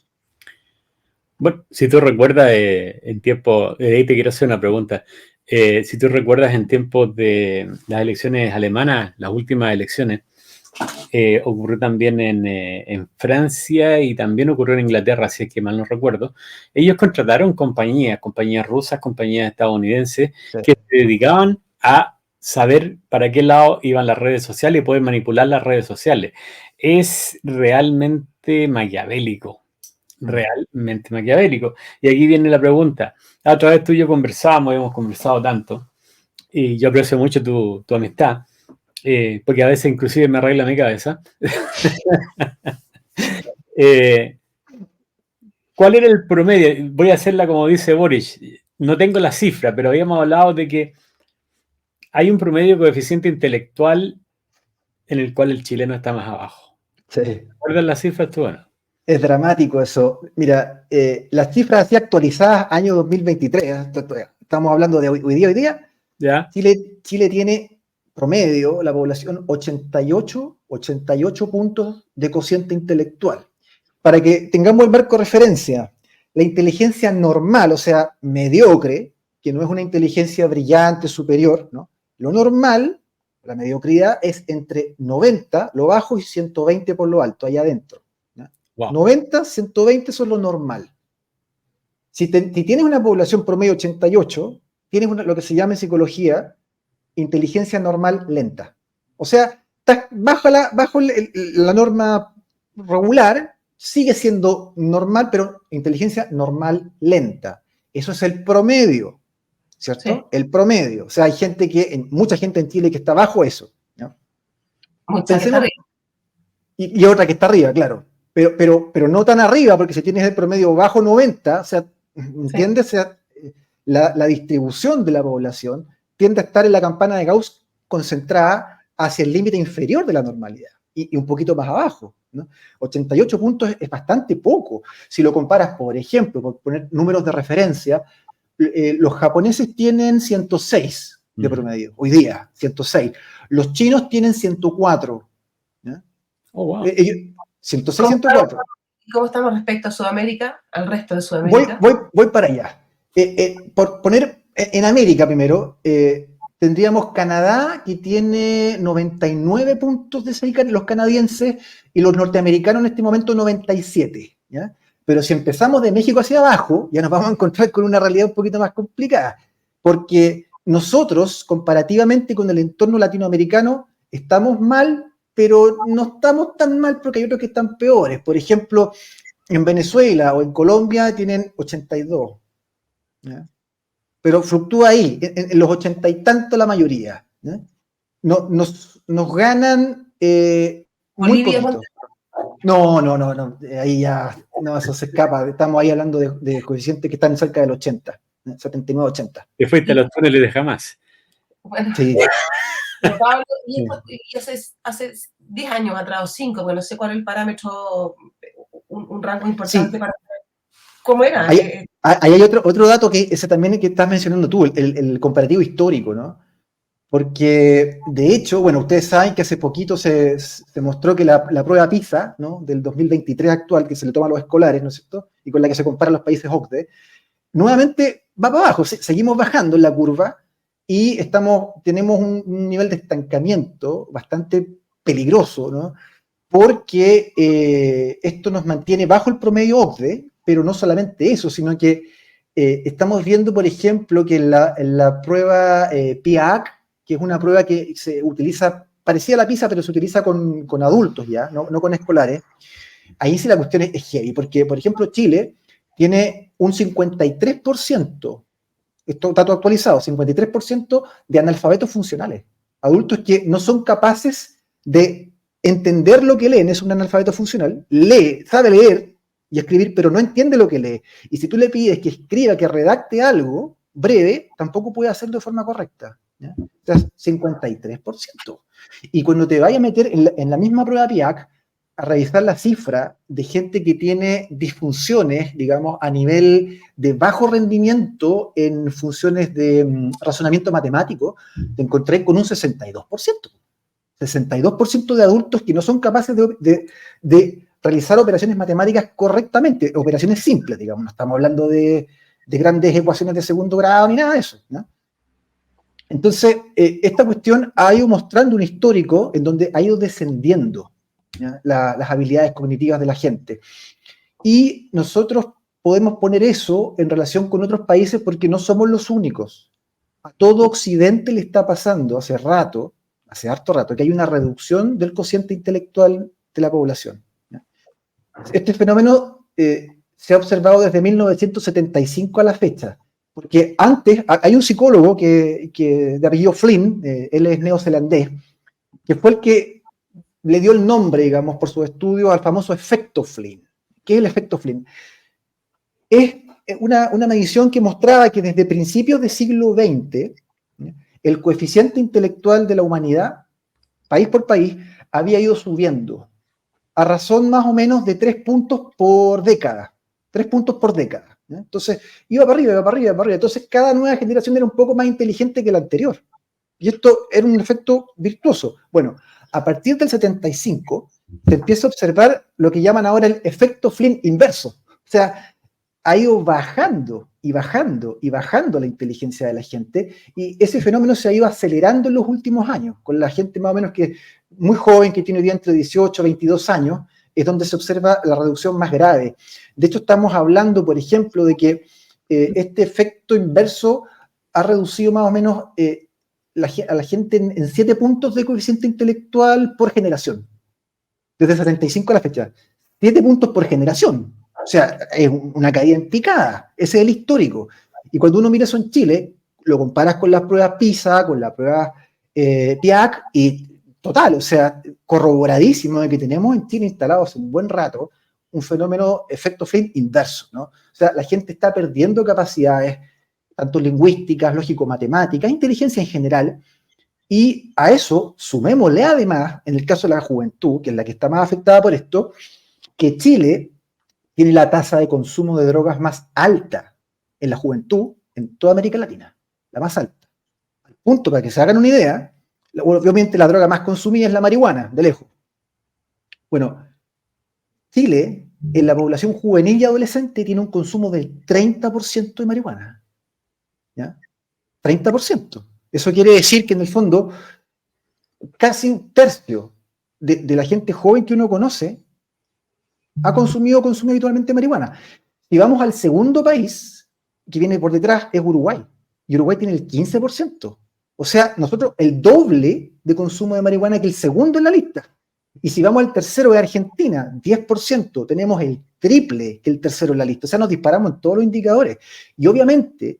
Bueno, si tú recuerdas en tiempo, ahí te quiero hacer una pregunta. Si tú recuerdas en tiempos de las elecciones alemanas, las últimas elecciones, ocurrió también en Francia y también ocurrió en Inglaterra, si es que mal no recuerdo. Ellos contrataron compañías rusas, compañías estadounidenses, sí, que se dedicaban a saber para qué lado iban las redes sociales y poder manipular las redes sociales. Es realmente maquiavélico. Realmente maquiavélico. Y aquí viene la pregunta. A través de tú y yo hemos conversado tanto, y yo aprecio mucho tu amistad, porque a veces inclusive me arregla mi cabeza. ¿Cuál era el promedio? Voy a hacerla como dice Boris. No tengo la cifra, pero habíamos hablado de que hay un promedio coeficiente intelectual en el cual el chileno está más abajo. Sí. ¿Recuerdas las cifras tú? Bueno. Es dramático eso. Mira, las cifras así actualizadas año 2023, estamos hablando de hoy día, ¿ya? Chile tiene promedio, la población, 88 puntos de cociente intelectual. Para que tengamos el marco de referencia, la inteligencia normal, o sea, mediocre, que no es una inteligencia brillante, superior, ¿no? Lo normal, la mediocridad, es entre 90, lo bajo, y 120 por lo alto, allá adentro. Wow. 90, 120 son lo normal. Si tienes una población promedio 88, tienes lo que se llama en psicología inteligencia normal lenta. O sea, estás bajo la norma regular, sigue siendo normal, pero inteligencia normal lenta. Eso es el promedio, ¿cierto? Sí. El promedio. O sea, hay mucha gente en Chile que está bajo eso, ¿no? Mucha que está arriba. Y otra que está arriba, claro. Pero no tan arriba, porque si tienes el promedio bajo 90, o sea, ¿entiendes? Sí. O sea, la distribución de la población tiende a estar en la campana de Gauss concentrada hacia el límite inferior de la normalidad y un poquito más abajo, ¿no? 88 puntos es bastante poco. Si lo comparas, por ejemplo, por poner números de referencia, los japoneses tienen 106 de promedio, hoy día, 106. Los chinos tienen 104. ¿Ya? Oh, wow. 106, 104. ¿Cómo estamos respecto a Sudamérica, al resto de Sudamérica? Voy para allá. Por poner en América primero, tendríamos Canadá, que tiene 99 puntos de SAICA, los canadienses, y los norteamericanos en este momento 97. ¿Ya? Pero si empezamos de México hacia abajo, ya nos vamos a encontrar con una realidad un poquito más complicada, porque nosotros, comparativamente con el entorno latinoamericano, estamos mal, pero no estamos tan mal porque hay otros que están peores. Por ejemplo, en Venezuela o en Colombia tienen 82. ¿Ya? Pero fluctúa ahí, en los 80 y tanto la mayoría. ¿Ya? Nos ganan muy poquito. No, ahí ya, no, eso se escapa. Estamos ahí hablando de coeficientes que están cerca del 80, 79, 80. Te fuiste a los túneles de jamás. Bueno, sí. Pablo, y hace 10 años atrás, o 5, porque no sé cuál es el parámetro, un rango importante para... ¿Cómo era? Ahí hay otro dato que ese también que estás mencionando tú, el comparativo histórico, ¿no? Porque, de hecho, bueno, ustedes saben que hace poquito se mostró que la prueba PISA, ¿no? Del 2023 actual, que se le toma a los escolares, ¿no es cierto? Y con la que se comparan los países OCDE, nuevamente va para abajo, seguimos bajando en la curva y tenemos un nivel de estancamiento bastante peligroso, ¿no? Porque esto nos mantiene bajo el promedio OCDE, pero no solamente eso, sino que estamos viendo, por ejemplo, que en la prueba PIAAC, que es una prueba que se utiliza, parecida a la PISA, pero se utiliza con adultos ya, no con escolares, ahí sí la cuestión es heavy, porque, por ejemplo, Chile tiene un 53%, esto dato actualizado, 53% de analfabetos funcionales, adultos que no son capaces de entender lo que leen, es un analfabeto funcional, sabe leer y escribir, pero no entiende lo que lee. Y si tú le pides que escriba, que redacte algo breve, tampoco puede hacerlo de forma correcta. ¿Ya? O sea, 53%. Y cuando te vayas a meter en la misma prueba PIAAC, a revisar la cifra de gente que tiene disfunciones, digamos, a nivel de bajo rendimiento en funciones de razonamiento matemático, te encontré con un 62%. 62% de adultos que no son capaces de realizar operaciones matemáticas correctamente, operaciones simples, digamos, no estamos hablando de grandes ecuaciones de segundo grado ni nada de eso, ¿no? Entonces, esta cuestión ha ido mostrando un histórico en donde ha ido descendiendo las habilidades cognitivas de la gente. Y nosotros podemos poner eso en relación con otros países porque no somos los únicos. A todo Occidente le está pasando hace harto rato, que hay una reducción del cociente intelectual de la población. Este fenómeno se ha observado desde 1975 a la fecha, porque antes, hay un psicólogo que de apellido Flynn, él es neozelandés, que fue el que le dio el nombre, digamos, por su estudio al famoso efecto Flynn. ¿Qué es el efecto Flynn? Es una medición que mostraba que desde principios del siglo XX, el coeficiente intelectual de la humanidad, país por país, había ido subiendo a razón más o menos de 3 puntos por década. 3 puntos por década. ¿Ya? Entonces, iba para arriba, iba para arriba, iba para arriba. Entonces, cada nueva generación era un poco más inteligente que la anterior. Y esto era un efecto virtuoso. Bueno, a partir del 75, se empieza a observar lo que llaman ahora el efecto Flynn inverso. O sea, ha ido bajando y bajando y bajando la inteligencia de la gente, y ese fenómeno se ha ido acelerando en los últimos años, con la gente más o menos que muy joven, que tiene hoy día entre 18 y 22 años, es donde se observa la reducción más grave. De hecho, estamos hablando, por ejemplo, de que este efecto inverso ha reducido más o menos a la gente en 7 puntos de coeficiente intelectual por generación, desde el 75 a la fecha. 7 puntos por generación. O sea, es una caída en picada. Ese es el histórico. Y cuando uno mira eso en Chile, lo comparas con las pruebas PISA, con las pruebas PIAAC, y total, o sea, corroboradísimo de que tenemos en Chile instalado hace un buen rato un fenómeno efecto Flynn inverso, ¿no? O sea, la gente está perdiendo capacidades, tanto lingüísticas, lógico-matemáticas, inteligencia en general, y a eso sumémosle además, en el caso de la juventud, que es la que está más afectada por esto, que Chile tiene la tasa de consumo de drogas más alta en la juventud en toda América Latina, la más alta. Al punto, para que se hagan una idea, obviamente la droga más consumida es la marihuana, de lejos. Bueno, Chile, en la población juvenil y adolescente, tiene un consumo del 30% de marihuana. ¿Ya? 30%. Eso quiere decir que en el fondo casi un tercio de la gente joven que uno conoce ha consumido habitualmente marihuana. Si vamos al segundo país que viene por detrás es Uruguay. Y Uruguay tiene el 15%. O sea, nosotros el doble de consumo de marihuana que el segundo en la lista. Y si vamos al tercero de Argentina, 10%, tenemos el triple que el tercero en la lista. O sea, nos disparamos en todos los indicadores. Y obviamente,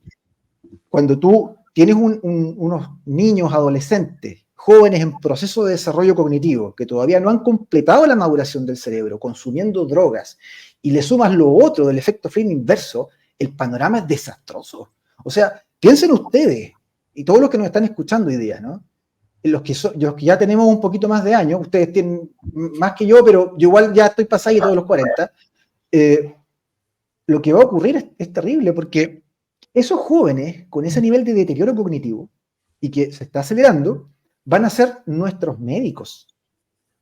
cuando tú tienes unos niños, adolescentes, jóvenes en proceso de desarrollo cognitivo, que todavía no han completado la maduración del cerebro, consumiendo drogas, y le sumas lo otro del efecto Flynn inverso, el panorama es desastroso. O sea, piensen ustedes, y todos los que nos están escuchando hoy día, ¿no? Los que ya tenemos un poquito más de años, ustedes tienen más que yo, pero yo igual ya estoy pasado y todos los 40, lo que va a ocurrir es terrible, porque esos jóvenes con ese nivel de deterioro cognitivo, y que se está acelerando, van a ser nuestros médicos,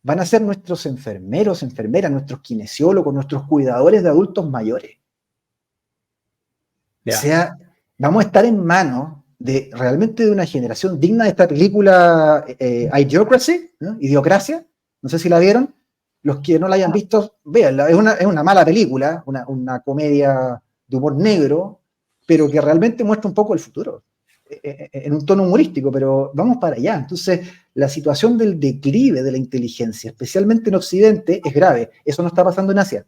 van a ser nuestros enfermeros, enfermeras, nuestros kinesiólogos, nuestros cuidadores de adultos mayores. Yeah. O sea, vamos a estar en manos realmente de una generación digna de esta película Idiocracy, ¿no? Idiocracia, no sé si la vieron, los que no la hayan visto, véanla, es una mala película, una comedia de humor negro, pero que realmente muestra un poco el futuro, en un tono humorístico, pero vamos para allá. Entonces, la situación del declive de la inteligencia, especialmente en Occidente, es grave. Eso no está pasando en Asia,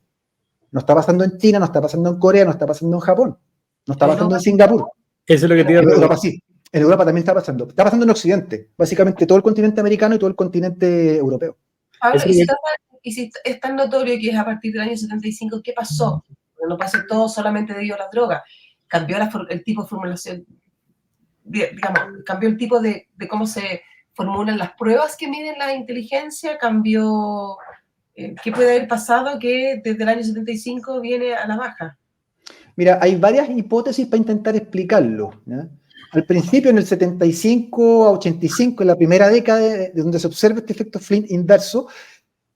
no está pasando en China, no está pasando en Corea, no está pasando en Japón, no está pasando en Singapur. Eso es lo que te iba a decir. En Europa sí, en Europa también está pasando en Occidente, básicamente todo el continente americano y todo el continente europeo. Pablo, y si es tan notorio que es a partir del año 75, ¿qué pasó? No pasó todo solamente debido a las drogas. Cambió el tipo de formulación, digamos, cambió el tipo de cómo se formulan las pruebas que miden la inteligencia, cambió, ¿qué puede haber pasado que desde el año 75 viene a la baja? Mira, hay varias hipótesis para intentar explicarlo, ¿ya? Al principio, en el 75 a 85, en la primera década de donde se observa este efecto Flynn inverso,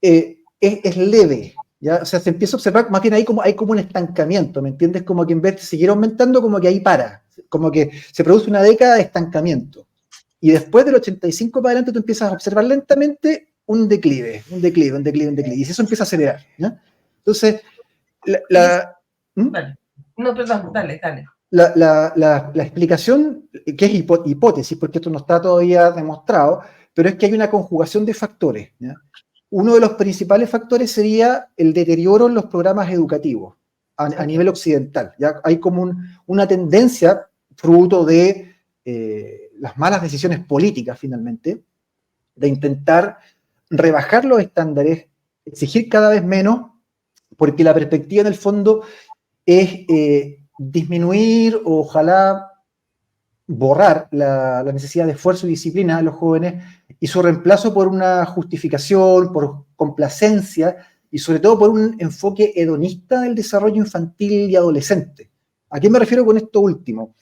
es leve, ¿ya? O sea, se empieza a observar, más bien hay como un estancamiento, ¿me entiendes? Como que en vez de seguir aumentando, como que ahí para, como que se produce una década de estancamiento. Y después del 85 para adelante tú empiezas a observar lentamente un declive, y eso empieza a acelerar, ¿ya? Entonces, Vale. No, perdón, dale. La explicación, que es hipótesis, porque esto no está todavía demostrado, pero es que hay una conjugación de factores, ¿ya? Uno de los principales factores sería el deterioro en los programas educativos a nivel occidental, ¿ya? Hay como una tendencia, fruto de las malas decisiones políticas finalmente, de intentar rebajar los estándares, exigir cada vez menos, porque la perspectiva en el fondo es disminuir o ojalá borrar la necesidad de esfuerzo y disciplina de los jóvenes y su reemplazo por una justificación, por complacencia y sobre todo por un enfoque hedonista del desarrollo infantil y adolescente. ¿A qué me refiero con esto último?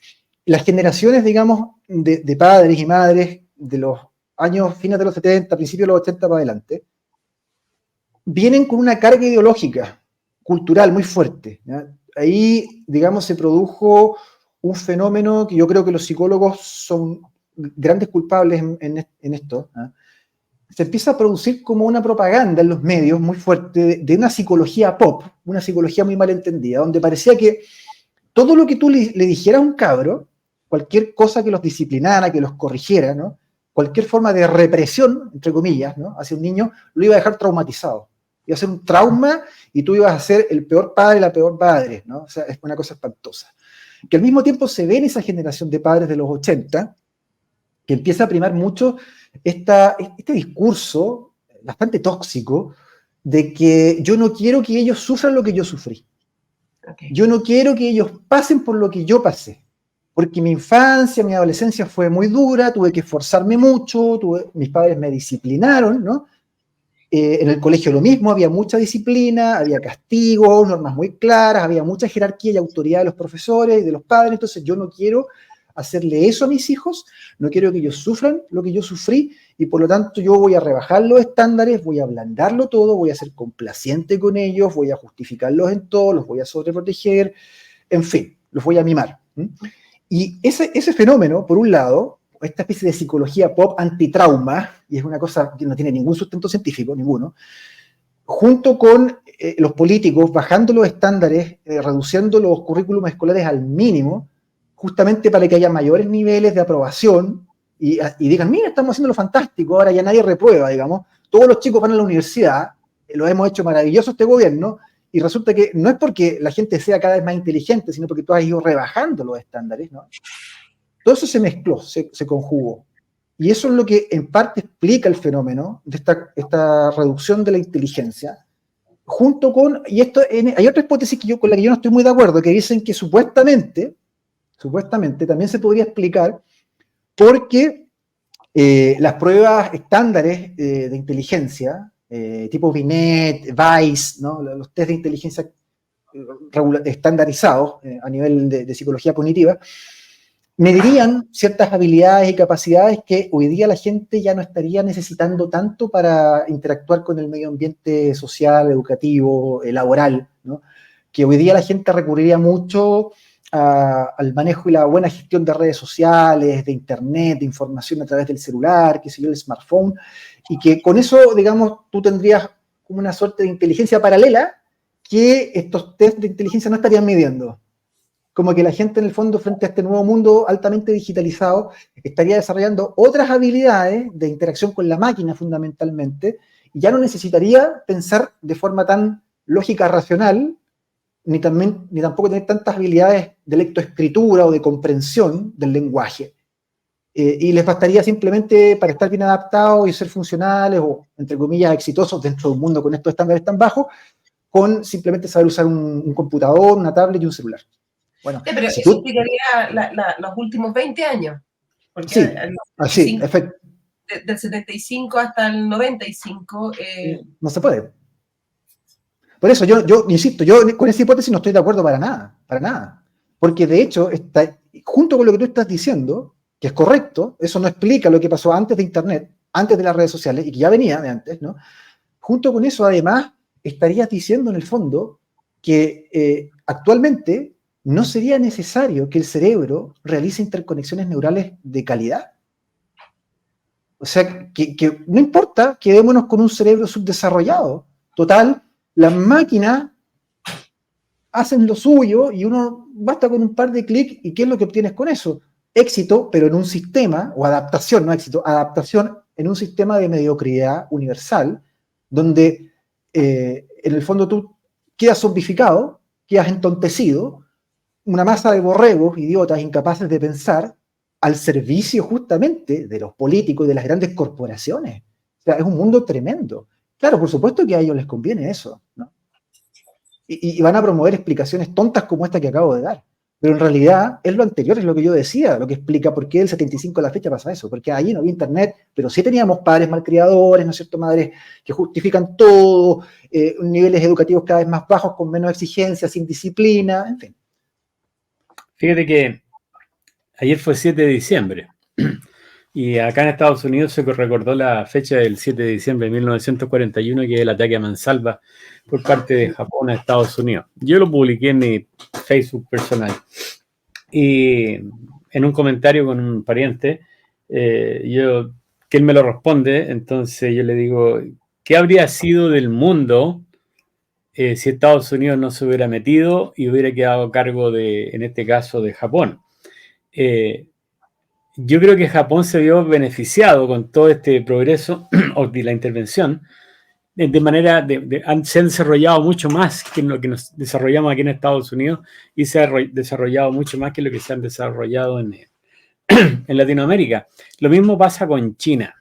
Las generaciones, digamos, de padres y madres de los años fines de los 70, principios de los 80 para adelante, vienen con una carga ideológica, cultural muy fuerte, ¿ya? Ahí, digamos, se produjo un fenómeno que yo creo que los psicólogos son grandes culpables en esto, ¿eh? Se empieza a producir como una propaganda en los medios muy fuerte de una psicología pop, una psicología muy mal entendida, donde parecía que todo lo que tú le dijeras a un cabro cualquier cosa que los disciplinara, que los corrigiera, ¿no? Cualquier forma de represión, entre comillas, ¿no? Hacia un niño, lo iba a dejar traumatizado. Iba a ser un trauma y tú ibas a ser el peor padre, la peor madre, ¿no? O sea, es una cosa espantosa. Que al mismo tiempo se ve en esa generación de padres de los 80, que empieza a primar mucho este discurso bastante tóxico de que yo no quiero que ellos sufran lo que yo sufrí. Okay. Yo no quiero que ellos pasen por lo que yo pasé. Porque mi infancia, mi adolescencia fue muy dura, tuve que esforzarme mucho, mis padres me disciplinaron, ¿no? En el colegio lo mismo, había mucha disciplina, había castigos, normas muy claras, había mucha jerarquía y autoridad de los profesores y de los padres, entonces yo no quiero hacerle eso a mis hijos, no quiero que ellos sufran lo que yo sufrí, y por lo tanto yo voy a rebajar los estándares, voy a ablandarlo todo, voy a ser complaciente con ellos, voy a justificarlos en todo, los voy a sobreproteger, en fin, los voy a mimar. Y ese fenómeno, por un lado, esta especie de psicología pop antitrauma, y es una cosa que no tiene ningún sustento científico, ninguno, junto con los políticos bajando los estándares, reduciendo los currículums escolares al mínimo, justamente para que haya mayores niveles de aprobación y digan, mira, estamos haciendo lo fantástico, ahora ya nadie reprueba, digamos, todos los chicos van a la universidad, lo hemos hecho maravilloso este gobierno, y resulta que no es porque la gente sea cada vez más inteligente, sino porque tú has ido rebajando los estándares, ¿no? Todo eso se mezcló, se conjugó. Y eso es lo que en parte explica el fenómeno de esta reducción de la inteligencia, junto con, y esto hay otra hipótesis con la que yo no estoy muy de acuerdo, que dicen que supuestamente también se podría explicar porque las pruebas estándares de inteligencia, tipo Binet, Weiss, ¿no? Los test de inteligencia estandarizados a nivel de psicología cognitiva, medirían ciertas habilidades y capacidades que hoy día la gente ya no estaría necesitando tanto para interactuar con el medio ambiente social, educativo, laboral, ¿no? Que hoy día la gente recurriría mucho al manejo y la buena gestión de redes sociales, de internet, de información a través del celular, qué sé yo, el smartphone, y que con eso, digamos, tú tendrías como una suerte de inteligencia paralela que estos test de inteligencia no estarían midiendo. Como que la gente en el fondo, frente a este nuevo mundo altamente digitalizado, estaría desarrollando otras habilidades de interacción con la máquina fundamentalmente, y ya no necesitaría pensar de forma tan lógica, racional, ni tampoco tener tantas habilidades de lectoescritura o de comprensión del lenguaje. Y les bastaría simplemente, para estar bien adaptados y ser funcionales o, entre comillas, exitosos dentro de un mundo con estos estándares tan bajos, con simplemente saber usar un computador, una tablet y un celular. Bueno, pero eso explicaría los últimos 20 años. Porque sí, así, del 75 hasta el 95... no se puede. Por eso yo insisto, yo con esa hipótesis no estoy de acuerdo para nada. Porque de hecho, junto con lo que tú estás diciendo, que es correcto, eso no explica lo que pasó antes de Internet, antes de las redes sociales, y que ya venía de antes, ¿no? Junto con eso, además, estarías diciendo en el fondo que actualmente no sería necesario que el cerebro realice interconexiones neurales de calidad. O sea, que no importa, quedémonos con un cerebro subdesarrollado. Total, las máquinas hacen lo suyo y uno basta con un par de clics y ¿qué es lo que obtienes con eso? Éxito, pero en un sistema, o adaptación, no éxito, adaptación en un sistema de mediocridad universal, donde en el fondo tú quedas zombificado, quedas entontecido, una masa de borregos, idiotas, incapaces de pensar, al servicio justamente de los políticos y de las grandes corporaciones. O sea, es un mundo tremendo. Claro, por supuesto que a ellos les conviene eso, ¿no? Y van a promover explicaciones tontas como esta que acabo de dar. Pero en realidad es lo anterior, es lo que yo decía, lo que explica por qué del 75 a la fecha pasa eso. Porque allí no había internet, pero sí teníamos padres malcriadores, ¿no es cierto? Madres que justifican todo, niveles educativos cada vez más bajos, con menos exigencias, sin disciplina, en fin. Fíjate que ayer fue 7 de diciembre. Y acá en Estados Unidos se recordó la fecha del 7 de diciembre de 1941, que es el ataque a mansalva por parte de Japón a Estados Unidos. Yo lo publiqué en mi Facebook personal. Y en un comentario con un pariente, que él me lo responde, entonces yo le digo, ¿qué habría sido del mundo si Estados Unidos no se hubiera metido y hubiera quedado a cargo de, en este caso, de Japón? yo creo que Japón se vio beneficiado con todo este progreso o de la intervención, de manera, se han desarrollado mucho más que lo que nos desarrollamos aquí en Estados Unidos y se ha desarrollado mucho más que lo que se han desarrollado en Latinoamérica. Lo mismo pasa con China.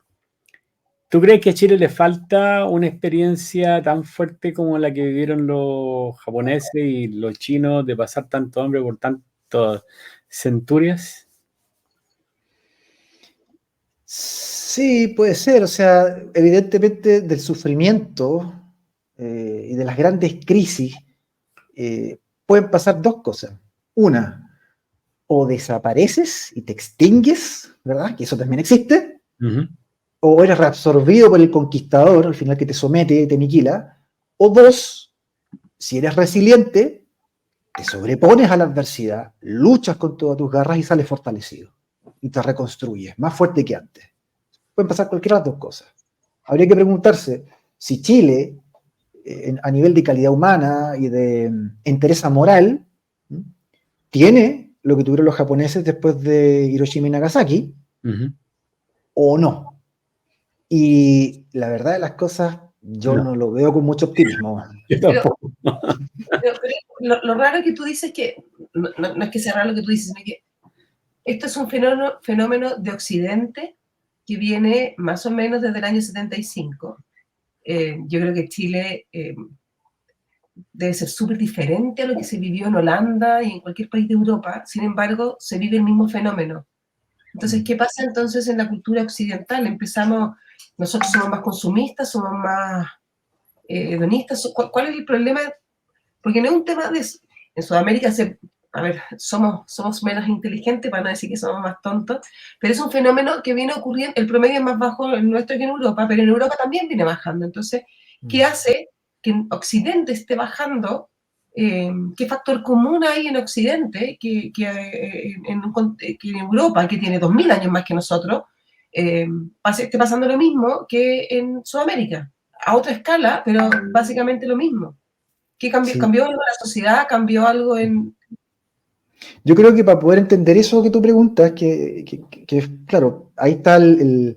¿Tú crees que a Chile le falta una experiencia tan fuerte como la que vivieron los japoneses y los chinos de pasar tanto hambre por tantas centurias? Sí, puede ser. O sea, evidentemente del sufrimiento y de las grandes crisis pueden pasar dos cosas. Una, o desapareces y te extingues, ¿verdad? Que eso también existe. Uh-huh. O eres reabsorbido por el conquistador, al final que te somete y te aniquila. O dos, si eres resiliente, te sobrepones a la adversidad, luchas con todas tus garras y sales fortalecido. Y te reconstruyes, más fuerte que antes. Pueden pasar cualquiera de las dos cosas. Habría que preguntarse si Chile, a nivel de calidad humana y de entereza moral, tiene lo que tuvieron los japoneses después de Hiroshima y Nagasaki, Uh-huh. o no. Y la verdad de las cosas, yo no lo veo con mucho optimismo. Yo tampoco. Pero lo raro que tú dices que, no es que sea raro lo que tú dices, sino que esto es un fenómeno de Occidente que viene más o menos desde el año 75. Yo creo que Chile debe ser súper diferente a lo que se vivió en Holanda y en cualquier país de Europa. Sin embargo, se vive el mismo fenómeno. Entonces, ¿qué pasa entonces en la cultura occidental? Nosotros somos más consumistas, somos más hedonistas. ¿Cuál es el problema? Porque no es un tema de... En Sudamérica somos menos inteligentes, para no decir que somos más tontos, pero es un fenómeno que viene ocurriendo, el promedio es más bajo en nuestro que en Europa, pero en Europa también viene bajando. Entonces, ¿qué hace que en Occidente esté bajando? ¿Qué factor común hay en Occidente que en Europa, que tiene 2000 años más que nosotros, esté pasando lo mismo que en Sudamérica? A otra escala, pero básicamente lo mismo. ¿Qué cambió? Sí. ¿Cambió algo en la sociedad? ¿Cambió algo en...? Yo creo que para poder entender eso que tú preguntas, claro, ahí está el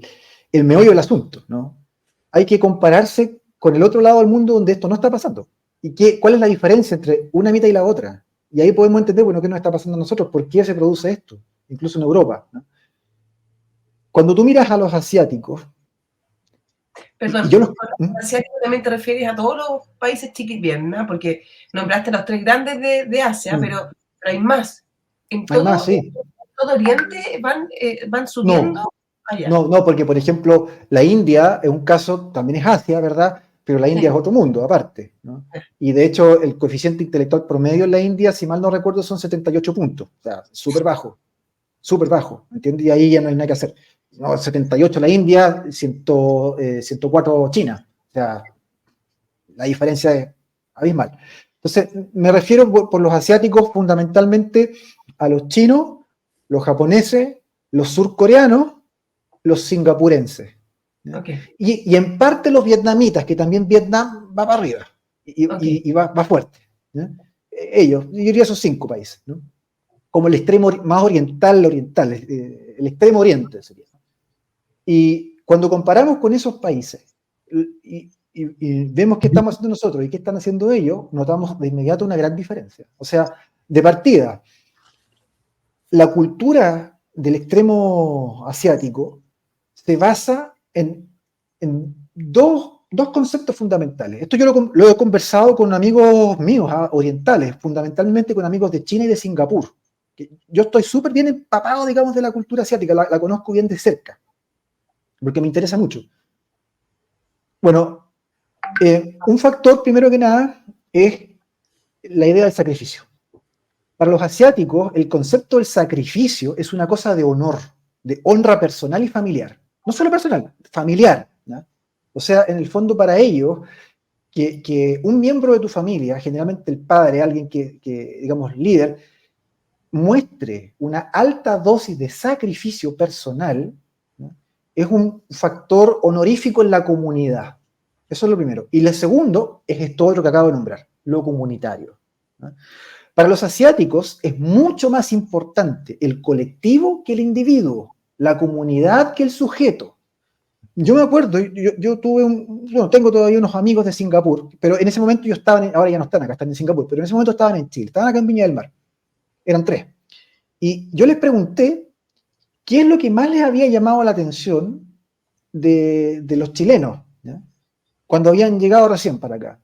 meollo del asunto, ¿no? Hay que compararse con el otro lado del mundo donde esto no está pasando. ¿Y cuál es la diferencia entre una mitad y la otra? Y ahí podemos entender, bueno, qué nos está pasando a nosotros, por qué se produce esto, incluso en Europa, ¿no? Cuando tú miras a los asiáticos... Perdón, los asiáticos también te refieres a todos los países chiquitos, ¿no? Porque nombraste los 3 grandes de Asia, pero hay más. En todo, sí. en todo Oriente van subiendo allá. No, porque por ejemplo, la India es un caso, también es Asia, ¿verdad? Pero la India es otro mundo, aparte, ¿no? Y de hecho, el coeficiente intelectual promedio en la India, si mal no recuerdo, son 78 puntos. O sea, súper bajo, ¿entiendes? Y ahí ya no hay nada que hacer. No, 78 la India, 104 China. O sea, la diferencia es abismal. Entonces, me refiero por los asiáticos fundamentalmente a los chinos, los japoneses, los surcoreanos, los singapurenses. Okay. Y en parte los vietnamitas, que también Vietnam va para arriba y va fuerte. ¿No? Ellos, yo diría esos 5 países, ¿no? Como el extremo más oriental, el extremo oriente sería. Y cuando comparamos con esos países y vemos qué estamos haciendo nosotros y qué están haciendo ellos, notamos de inmediato una gran diferencia. O sea, de partida, la cultura del extremo asiático se basa en dos conceptos fundamentales. Esto yo lo he conversado con amigos míos orientales, fundamentalmente con amigos de China y de Singapur. Yo estoy súper bien empapado, digamos, de la cultura asiática, la conozco bien de cerca, porque me interesa mucho. Bueno, un factor, primero que nada, es la idea del sacrificio. Para los asiáticos, el concepto del sacrificio es una cosa de honor, de honra personal y familiar. No solo personal, familiar, ¿no? O sea, en el fondo para ellos, que un miembro de tu familia, generalmente el padre, alguien que digamos, líder, muestre una alta dosis de sacrificio personal, ¿no? Es un factor honorífico en la comunidad. Eso es lo primero. Y lo segundo es esto otro que acabo de nombrar, lo comunitario, ¿no? Para los asiáticos es mucho más importante el colectivo que el individuo, la comunidad que el sujeto. Yo me acuerdo, yo tuve bueno, tengo todavía unos amigos de Singapur, pero en ese momento yo estaba, ahora ya no están acá, están en Singapur, pero en ese momento estaban en Chile, estaban acá en Viña del Mar, eran 3. Y yo les pregunté qué es lo que más les había llamado la atención de los chilenos, ¿ya? Cuando habían llegado recién para acá.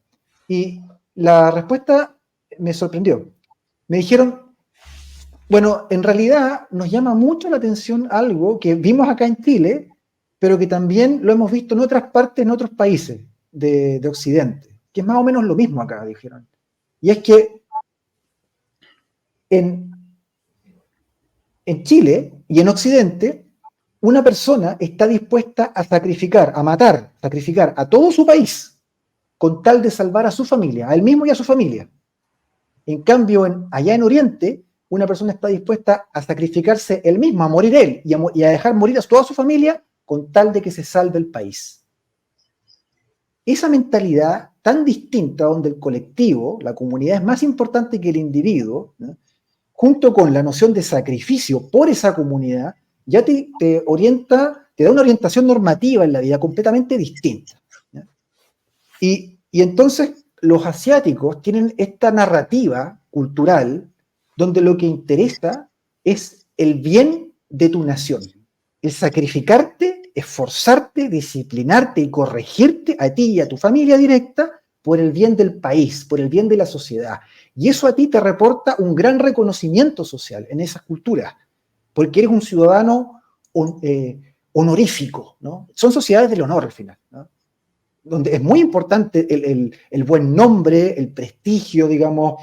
Y la respuesta me sorprendió. Me dijeron, bueno, en realidad nos llama mucho la atención algo que vimos acá en Chile, pero que también lo hemos visto en otras partes, en otros países de Occidente, que es más o menos lo mismo acá, dijeron. Y es que en Chile y en Occidente, una persona está dispuesta a sacrificar, a matar, sacrificar a todo su país con tal de salvar a su familia, a él mismo y a su familia. En cambio, allá en Oriente, una persona está dispuesta a sacrificarse él mismo, a morir él y a dejar morir a toda su familia con tal de que se salve el país. Esa mentalidad tan distinta, donde el colectivo, la comunidad es más importante que el individuo, ¿no?, junto con la noción de sacrificio por esa comunidad, ya te orienta, te da una orientación normativa en la vida completamente distinta, ¿no? Y entonces los asiáticos tienen esta narrativa cultural donde lo que interesa es el bien de tu nación, el sacrificarte, esforzarte, disciplinarte y corregirte a ti y a tu familia directa por el bien del país, por el bien de la sociedad. Y eso a ti te reporta un gran reconocimiento social en esas culturas, porque eres un ciudadano honorífico, ¿no? Son sociedades del honor al final, ¿no?, donde es muy importante el buen nombre, el prestigio, digamos,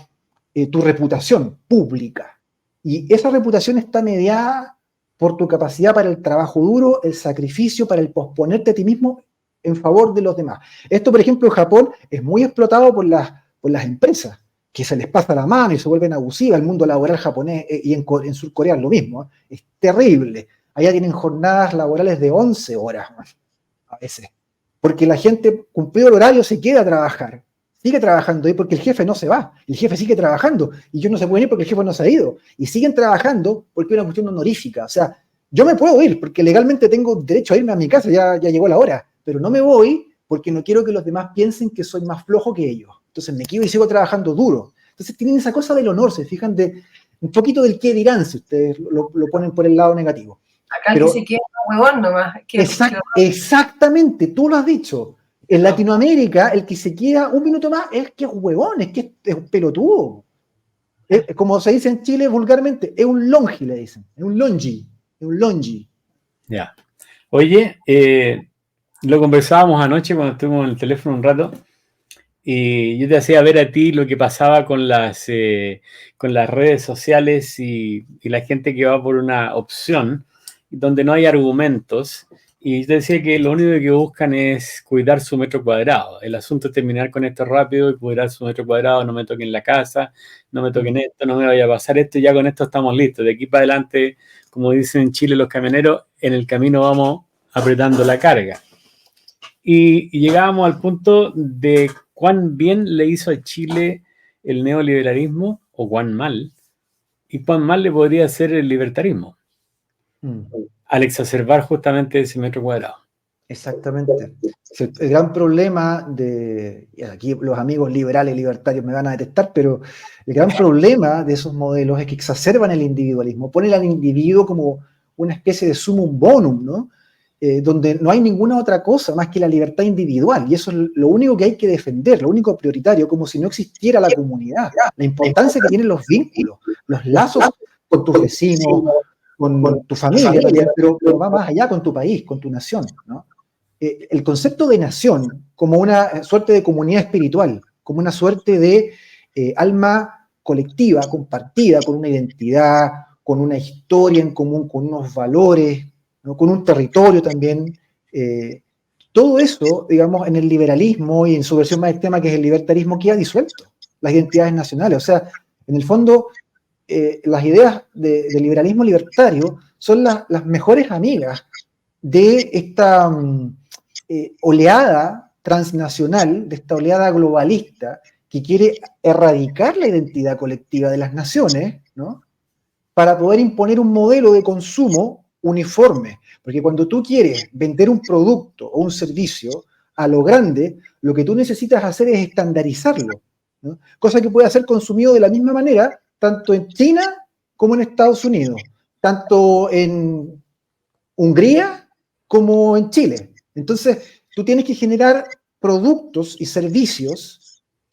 tu reputación pública. Y esa reputación está mediada por tu capacidad para el trabajo duro, el sacrificio, para el posponerte a ti mismo en favor de los demás. Esto, por ejemplo, en Japón es muy explotado por las empresas, que se les pasa la mano y se vuelven abusivas. El mundo laboral japonés y en Surcorea es lo mismo, ¿eh? Es terrible. Allá tienen jornadas laborales de 11 horas, a veces. Porque la gente, cumplido el horario, se queda a trabajar. Sigue trabajando ahí porque el jefe no se va. El jefe sigue trabajando. Y ellos no se pueden ir porque el jefe no se ha ido. Y siguen trabajando porque es una cuestión honorífica. O sea, yo me puedo ir porque legalmente tengo derecho a irme a mi casa, ya llegó la hora. Pero no me voy porque no quiero que los demás piensen que soy más flojo que ellos. Entonces me quedo y sigo trabajando duro. Entonces tienen esa cosa del honor, se fijan, de un poquito del qué dirán si ustedes lo ponen por el lado negativo. Acá que se queda huevón nomás. Exactamente, tú lo has dicho. En Latinoamérica, el que se queda un minuto más es que es huevón, es que es un pelotudo. Como se dice en Chile vulgarmente, es un longi, le dicen. Es un longi. Ya. Oye, lo conversábamos anoche cuando estuvimos en el teléfono un rato, y yo te hacía ver a ti lo que pasaba con las redes sociales y la gente que va por una opción donde no hay argumentos, y yo te decía que lo único que buscan es cuidar su metro cuadrado. El asunto es terminar con esto rápido y cuidar su metro cuadrado, no me toquen la casa, no me toquen esto, no me vaya a pasar esto, y ya con esto estamos listos. De aquí para adelante, como dicen en Chile los camioneros, en el camino vamos apretando la carga. Y llegábamos al punto de cuán bien le hizo a Chile el neoliberalismo, o cuán mal, y cuán mal le podría hacer el libertarismo, al exacerbar justamente ese metro cuadrado. Exactamente. El gran problema aquí los amigos liberales, libertarios me van a detestar, pero el gran problema de esos modelos es que exacerban el individualismo, ponen al individuo como una especie de sumum bonum, ¿no? Donde no hay ninguna otra cosa más que la libertad individual, y eso es lo único que hay que defender, lo único prioritario, como si no existiera la comunidad, la importancia que tienen los vínculos, los lazos con tus vecinos, con tu familia también, pero va más allá, con tu país, con tu nación, ¿no? El concepto de nación como una suerte de comunidad espiritual, como una suerte de alma colectiva, compartida, con una identidad, con una historia en común, con unos valores, ¿no?, con un territorio también. Todo eso, digamos, en el liberalismo y en su versión más extrema, que es el libertarismo, queda disuelto, las identidades nacionales. O sea, en el fondo, las ideas de liberalismo libertario son las mejores amigas de esta oleada transnacional, de esta oleada globalista que quiere erradicar la identidad colectiva de las naciones, ¿no? Para poder imponer un modelo de consumo uniforme. Porque cuando tú quieres vender un producto o un servicio a lo grande, lo que tú necesitas hacer es estandarizarlo, ¿no? Cosa que puede ser consumido de la misma manera, tanto en China como en Estados Unidos, tanto en Hungría como en Chile. Entonces, tú tienes que generar productos y servicios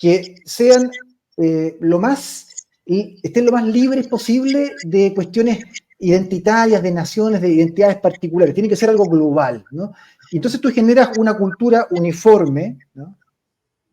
que sean estén lo más libres posible de cuestiones identitarias, de naciones, de identidades particulares. Tiene que ser algo global, ¿no? Y entonces tú generas una cultura uniforme, ¿no?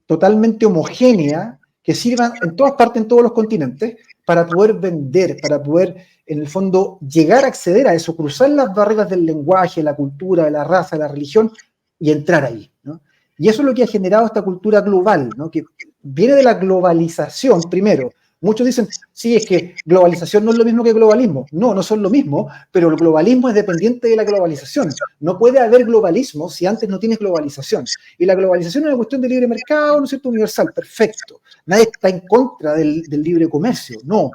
Totalmente homogénea, que sirva en todas partes, en todos los continentes, para poder vender, para poder, en el fondo, llegar a acceder a eso, cruzar las barreras del lenguaje, la cultura, de la raza, de la religión, y entrar ahí, ¿no? Y eso es lo que ha generado esta cultura global, ¿no? Que viene de la globalización, primero. Muchos dicen, sí, es que globalización no es lo mismo que globalismo. No, no son lo mismo, pero el globalismo es dependiente de la globalización. No puede haber globalismo si antes no tienes globalización. Y la globalización es una cuestión de libre mercado, ¿no es cierto? Universal, perfecto. Nadie está en contra del libre comercio, no.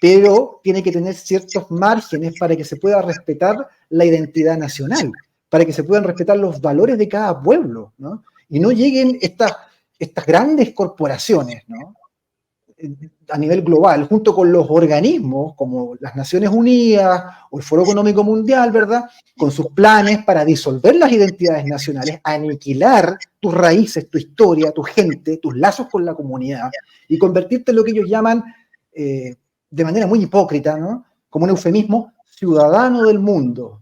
Pero tiene que tener ciertos márgenes para que se pueda respetar la identidad nacional, para que se puedan respetar los valores de cada pueblo, ¿no? Y no lleguen estas grandes corporaciones, ¿no? A nivel global, junto con los organismos como las Naciones Unidas o el Foro Económico Mundial, ¿verdad? Con sus planes para disolver las identidades nacionales, aniquilar tus raíces, tu historia, tu gente, tus lazos con la comunidad y convertirte en lo que ellos llaman, de manera muy hipócrita, ¿no? Como un eufemismo, ciudadano del mundo.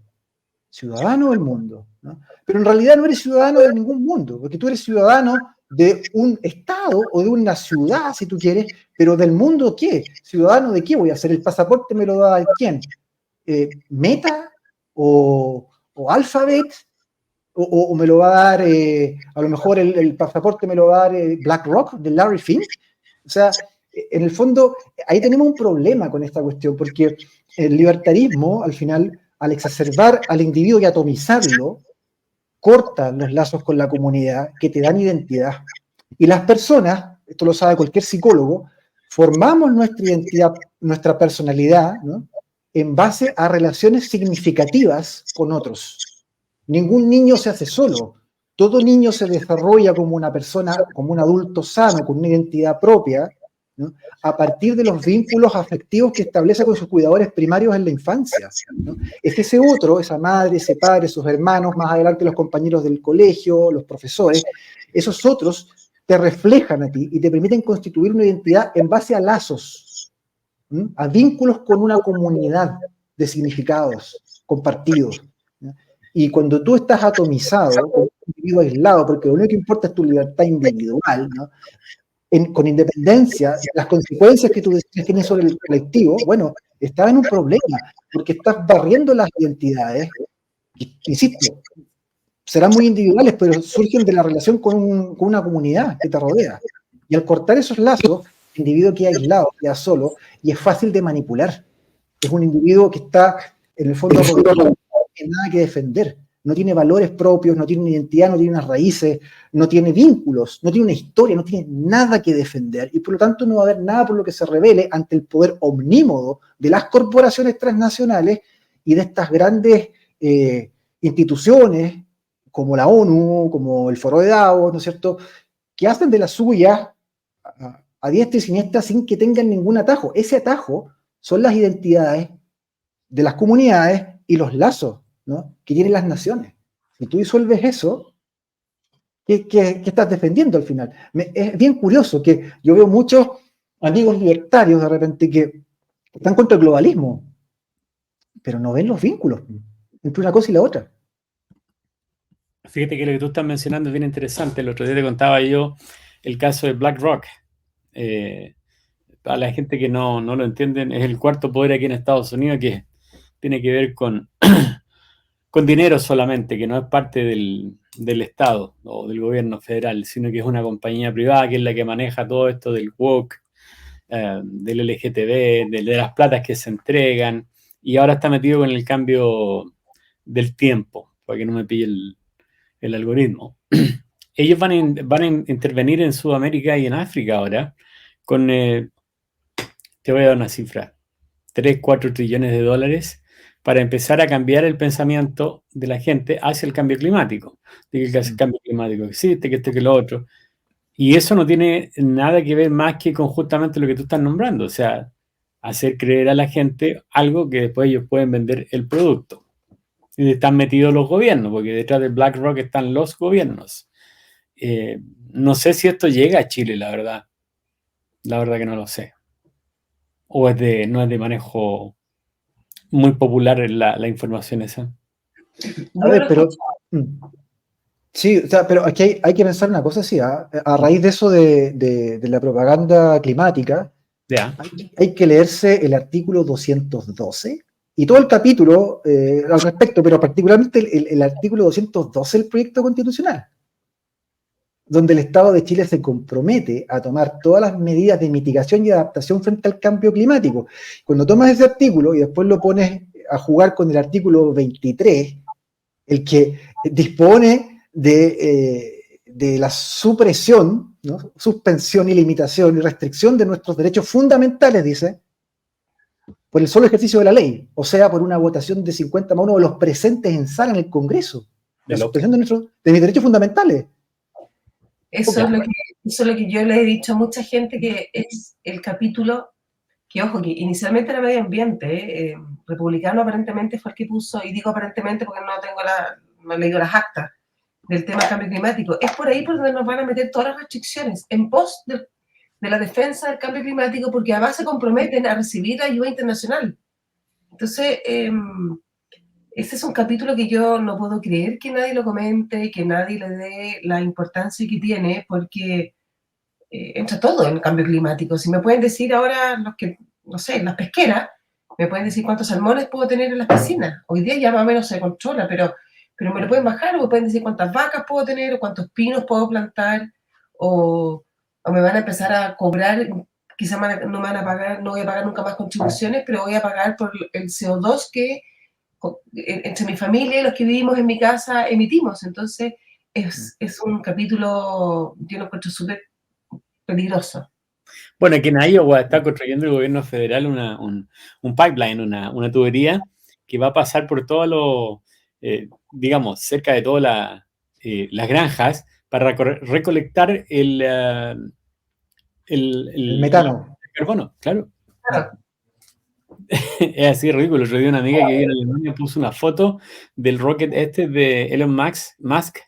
Ciudadano del mundo, ¿no? Pero en realidad no eres ciudadano de ningún mundo, porque tú eres ciudadano de un estado o de una ciudad, si tú quieres, pero del mundo, ¿qué? ¿Ciudadano de qué voy a ser? ¿El pasaporte me lo da quién? ¿Meta? ¿O Alphabet? ¿O me lo va a dar, a lo mejor el pasaporte me lo va a dar BlackRock, de Larry Fink? O sea, en el fondo, ahí tenemos un problema con esta cuestión, porque el libertarismo, al final, al exacerbar al individuo y atomizarlo, corta los lazos con la comunidad que te dan identidad. Y las personas, esto lo sabe cualquier psicólogo, formamos nuestra identidad, nuestra personalidad, ¿no? En base a relaciones significativas con otros. Ningún niño se hace solo. Todo niño se desarrolla como una persona, como un adulto sano, con una identidad propia, ¿no? A partir de los vínculos afectivos que establece con sus cuidadores primarios en la infancia, ¿no? Es que ese otro, esa madre, ese padre, sus hermanos, más adelante los compañeros del colegio, los profesores, esos otros te reflejan a ti y te permiten constituir una identidad en base a lazos, ¿sí? A vínculos con una comunidad de significados compartidos, ¿no? Y cuando tú estás atomizado, como un individuo aislado, porque lo único que importa es tu libertad individual, ¿no? Con independencia de las consecuencias que tú decisiones tienes sobre el colectivo, bueno, estás en un problema, porque estás barriendo las identidades, que, insisto, serán muy individuales, pero surgen de la relación con una comunidad que te rodea. Y al cortar esos lazos, el individuo queda aislado, queda solo, y es fácil de manipular. Es un individuo que está, en el fondo, no tiene nada que defender. No tiene valores propios, no tiene una identidad, no tiene unas raíces, no tiene vínculos, no tiene una historia, no tiene nada que defender. Y por lo tanto no va a haber nada por lo que se revele ante el poder omnímodo de las corporaciones transnacionales y de estas grandes instituciones como la ONU, como el Foro de Davos, ¿no es cierto?, que hacen de la suya a diestra y siniestra sin que tengan ningún atajo. Ese atajo son las identidades de las comunidades y los lazos, ¿no?, que tienen las naciones. Si tú disuelves eso, ¿qué estás defendiendo al final? Es bien curioso que yo veo muchos amigos libertarios de repente que están contra el globalismo, pero no ven los vínculos entre una cosa y la otra. Fíjate que lo que tú estás mencionando es bien interesante. El otro día te contaba yo el caso de BlackRock. Para la gente que no lo entienden, es el cuarto poder aquí en Estados Unidos, que tiene que ver con dinero solamente, que no es parte del Estado o del gobierno federal, sino que es una compañía privada que es la que maneja todo esto del woke, del LGTB, de las platas que se entregan, y ahora está metido con el cambio del tiempo, para que no me pille el algoritmo. ellos van a intervenir en Sudamérica y en África ahora con, te voy a dar una cifra, 3, 4 trillones de dólares para empezar a cambiar el pensamiento de la gente hacia el cambio climático. De que el cambio climático existe, que que lo otro. Y eso no tiene nada que ver más que con justamente lo que tú estás nombrando, o sea, hacer creer a la gente algo que después ellos pueden vender el producto. Y están metidos los gobiernos, porque detrás de BlackRock están los gobiernos. No sé si esto llega a Chile, la verdad. La verdad que no lo sé. O no es de manejo muy popular la información esa. A ver, pero... Sí, o sea, pero aquí hay que pensar una cosa así, a raíz de eso de la propaganda climática, Ya. hay que leerse el artículo 212 y todo el capítulo al respecto, pero particularmente el artículo 212 del proyecto constitucional, donde el Estado de Chile se compromete a tomar todas las medidas de mitigación y adaptación frente al cambio climático. Cuando tomas ese artículo y después lo pones a jugar con el artículo 23, el que dispone de la supresión, ¿no? Suspensión y limitación y restricción de nuestros derechos fundamentales, dice, por el solo ejercicio de la ley, o sea, por una votación de 50-1 de los presentes en sala en el Congreso. La suspensión de mis derechos fundamentales. Eso es lo que yo le he dicho a mucha gente, que es el capítulo que, ojo, que inicialmente era medio ambiente, republicano aparentemente fue el que puso, y digo aparentemente porque no he leído las actas del tema del cambio climático. Es por ahí por donde nos van a meter todas las restricciones, en pos de la defensa del cambio climático, porque además se comprometen a recibir ayuda internacional. Entonces, ese es un capítulo que yo no puedo creer que nadie lo comente, que nadie le dé la importancia que tiene, porque entra todo en el cambio climático. Si me pueden decir ahora, los que, no sé, las pesqueras, me pueden decir cuántos salmones puedo tener en las piscinas. Hoy día ya más o menos se controla, pero me lo pueden bajar, o me pueden decir cuántas vacas puedo tener, o cuántos pinos puedo plantar, o me van a empezar a cobrar, quizá no me van a pagar, no voy a pagar nunca más contribuciones, pero voy a pagar por el CO2 que entre mi familia y los que vivimos en mi casa emitimos. Entonces, es un capítulo, yo lo encuentro súper peligroso. Bueno, aquí en Iowa está construyendo el gobierno federal un pipeline, una tubería que va a pasar por todos los, digamos, cerca de todas las granjas para recolectar el metano. El carbono, claro. Es así ridículo. Yo vi una amiga que vive en Alemania, puso una foto del rocket de Elon Musk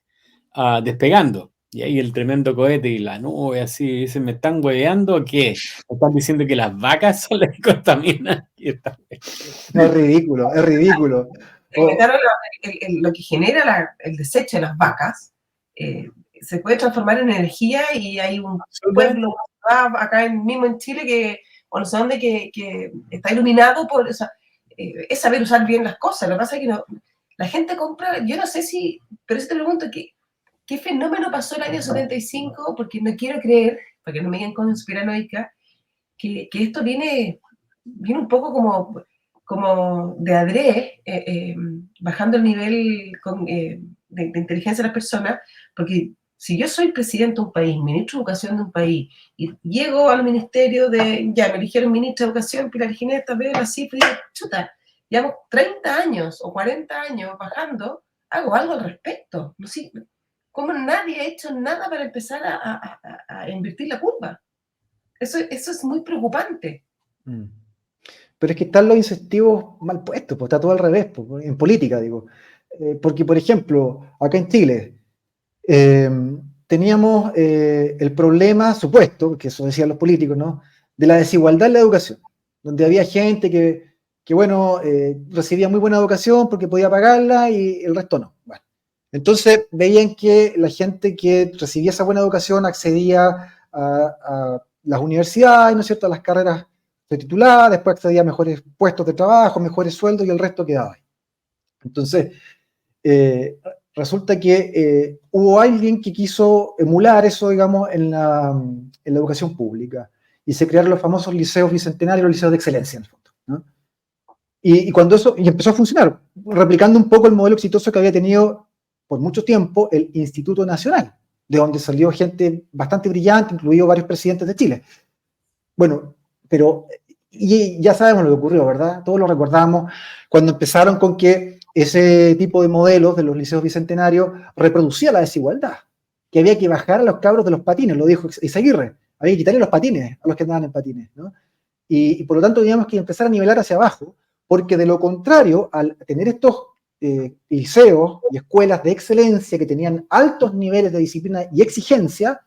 despegando. Y ahí el tremendo cohete y la nube así, dicen, ¿me están hueveando o qué? ¿Me están diciendo que las vacas son las que contaminan? No, es ridículo, es ridículo. Lo que genera el desecho de las vacas se puede transformar en energía, y hay un pueblo acá mismo en Chile o no sé dónde, que está iluminado por, o sea, es saber usar bien las cosas. Lo que pasa es que la gente compra, yo no sé si, pero eso te pregunto, ¿qué fenómeno pasó el año 75? Porque no quiero creer, para que no me digan conspiranoica, que esto viene un poco como de adrede, bajando el nivel de inteligencia de las personas, porque si yo soy presidente de un país, ministro de Educación de un país, y llego al ministerio ya me eligieron ministra de Educación, Pilar Ginesta, veo la cifra y digo, chuta, llevamos 30 años o 40 años bajando, hago algo al respecto. No sé, ¿cómo nadie ha hecho nada para empezar a invertir la curva? Eso es muy preocupante. Pero es que están los incentivos mal puestos, pues está todo al revés, pues, en política, digo. Porque, por ejemplo, acá en Chile, teníamos el problema supuesto, que eso decían los políticos, ¿no?, de la desigualdad en la educación, donde había gente que bueno, recibía muy buena educación porque podía pagarla y el resto no. Bueno, entonces veían que la gente que recibía esa buena educación accedía a las universidades, ¿no es cierto?, a las carreras de titulada, después accedía a mejores puestos de trabajo, mejores sueldos, y el resto quedaba ahí. Entonces, resulta que hubo alguien que quiso emular eso, digamos, en la educación pública, y se crearon los famosos liceos bicentenarios, los liceos de excelencia, en el fondo, ¿no? Y empezó a funcionar, replicando un poco el modelo exitoso que había tenido por mucho tiempo el Instituto Nacional de donde salió gente bastante brillante, incluido varios presidentes de Chile. Bueno, pero y ya sabemos lo que ocurrió, ¿verdad? Todos lo recordamos cuando empezaron con que ese tipo de modelos de los liceos bicentenarios reproducía la desigualdad, que había que bajar a los cabros de los patines, lo dijo Izaguirre, había que quitarle los patines a los que andaban en patines, ¿no? Y por lo tanto teníamos que empezar a nivelar hacia abajo, porque de lo contrario, al tener estos liceos y escuelas de excelencia que tenían altos niveles de disciplina y exigencia,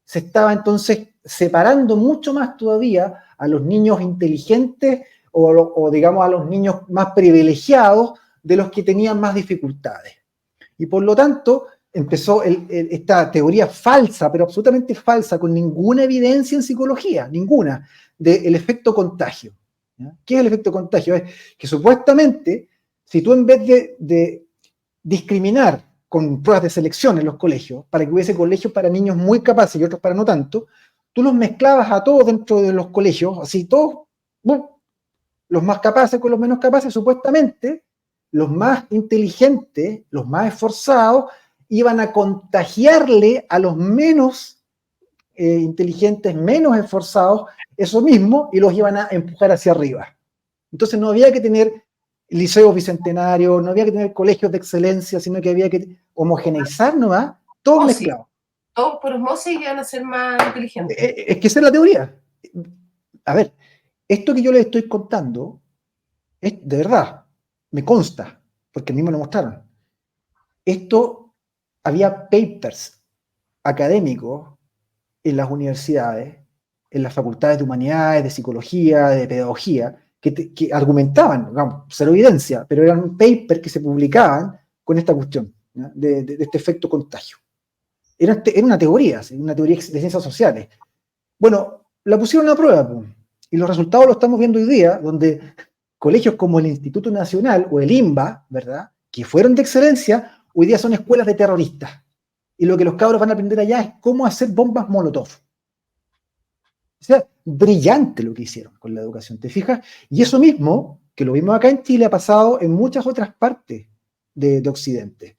se estaba entonces separando mucho más todavía a los niños inteligentes o digamos a los niños más privilegiados de los que tenían más dificultades. Y por lo tanto empezó esta teoría falsa, pero absolutamente falsa, con ninguna evidencia en psicología, ninguna, del efecto contagio. ¿Ya? ¿Qué es el efecto contagio? Es que supuestamente, si tú en vez de discriminar con pruebas de selección en los colegios, para que hubiese colegios para niños muy capaces y otros para no tanto, tú los mezclabas a todos dentro de los colegios, así todos, los más capaces con los menos capaces, supuestamente, los más inteligentes, los más esforzados, iban a contagiarle a los menos inteligentes, menos esforzados, eso mismo, y los iban a empujar hacia arriba. Entonces no había que tener liceos bicentenarios, no había que tener colegios de excelencia, sino que había que homogeneizar nomás, todo mezclado. Todos por osmosis iban a ser más inteligentes. Es que esa es la teoría. A ver, esto que yo les estoy contando, es de verdad, me consta, porque a mí me lo mostraron. Esto, había papers académicos en las universidades, en las facultades de humanidades, de psicología, de pedagogía, que argumentaban, digamos, cero evidencia, pero eran papers que se publicaban con esta cuestión, ¿no? de este efecto contagio. Era una teoría de ciencias sociales. Bueno, la pusieron a prueba, pues, y los resultados los estamos viendo hoy día, donde colegios como el Instituto Nacional o el INBA, ¿verdad?, que fueron de excelencia, hoy día son escuelas de terroristas. Y lo que los cabros van a aprender allá es cómo hacer bombas Molotov. O sea, brillante lo que hicieron con la educación, ¿te fijas? Y eso mismo, que lo vimos acá en Chile, ha pasado en muchas otras partes de Occidente.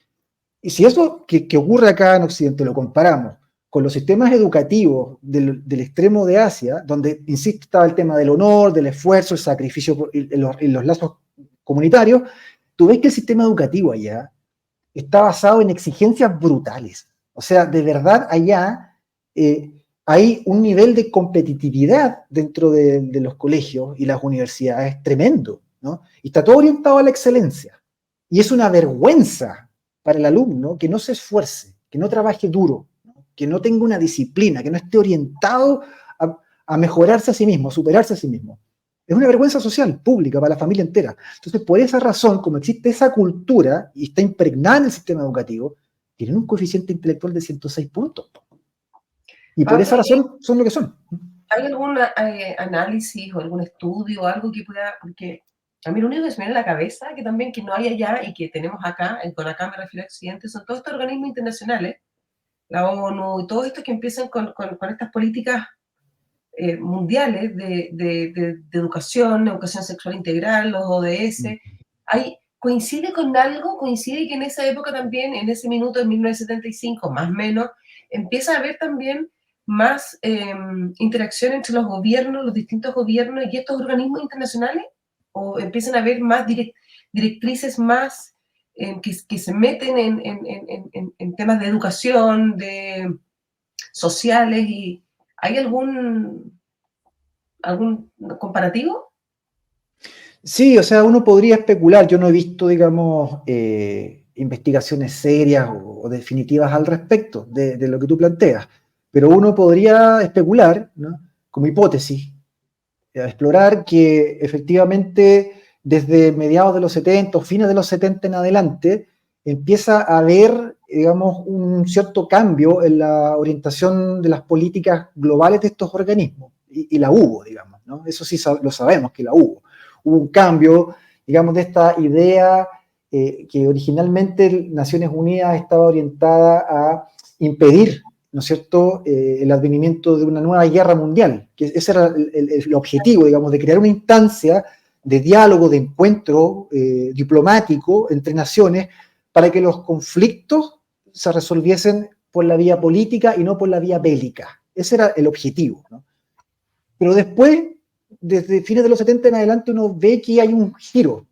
Y si eso que ocurre acá en Occidente lo comparamos con los sistemas educativos del extremo de Asia, donde, insisto, estaba el tema del honor, del esfuerzo, el sacrificio y los lazos comunitarios, tú ves que el sistema educativo allá está basado en exigencias brutales. O sea, de verdad allá hay un nivel de competitividad dentro de los colegios y las universidades tremendo, ¿no? Y está todo orientado a la excelencia. Y es una vergüenza para el alumno que no se esfuerce, que no trabaje duro, ¿no? Que no tenga una disciplina, que no esté orientado a mejorarse a sí mismo, a superarse a sí mismo. Es una vergüenza social, pública, para la familia entera. Entonces, por esa razón, como existe esa cultura y está impregnada en el sistema educativo, tienen un coeficiente intelectual de 106 puntos. Y por esa razón son lo que son. ¿Hay algún análisis o algún estudio o algo que pueda...? Porque a mí lo único que se me viene a la cabeza, que también que no hay allá y que tenemos acá, con acá me refiero a Occidente, son todos estos organismos internacionales, la ONU y todos estos que empiezan con estas políticas mundiales de educación sexual integral, los ODS. ¿Coincide con algo? ¿Coincide que en esa época también, en ese minuto de 1975, más o menos, empieza a haber también más interacción entre los gobiernos, los distintos gobiernos y estos organismos internacionales? ¿O empiezan a haber más directrices más que se meten en temas de educación, de sociales? Y ¿hay algún comparativo? Sí, o sea, uno podría especular. Yo no he visto, digamos, investigaciones serias o definitivas al respecto de lo que tú planteas, pero uno podría especular, ¿no?, como hipótesis, explorar que efectivamente desde mediados de los 70 o fines de los 70 en adelante empieza a haber, digamos, un cierto cambio en la orientación de las políticas globales de estos organismos, y la hubo, digamos, ¿no? Eso sí lo sabemos que la hubo. Hubo un cambio, digamos, de esta idea que originalmente Naciones Unidas estaba orientada a impedir, ¿no es cierto?, el advenimiento de una nueva guerra mundial, que ese era el objetivo, digamos, de crear una instancia de diálogo, de encuentro diplomático entre naciones para que los conflictos se resolviesen por la vía política y no por la vía bélica. Ese era el objetivo, ¿no? Pero después, desde fines de los 70 en adelante, uno ve que hay un giro,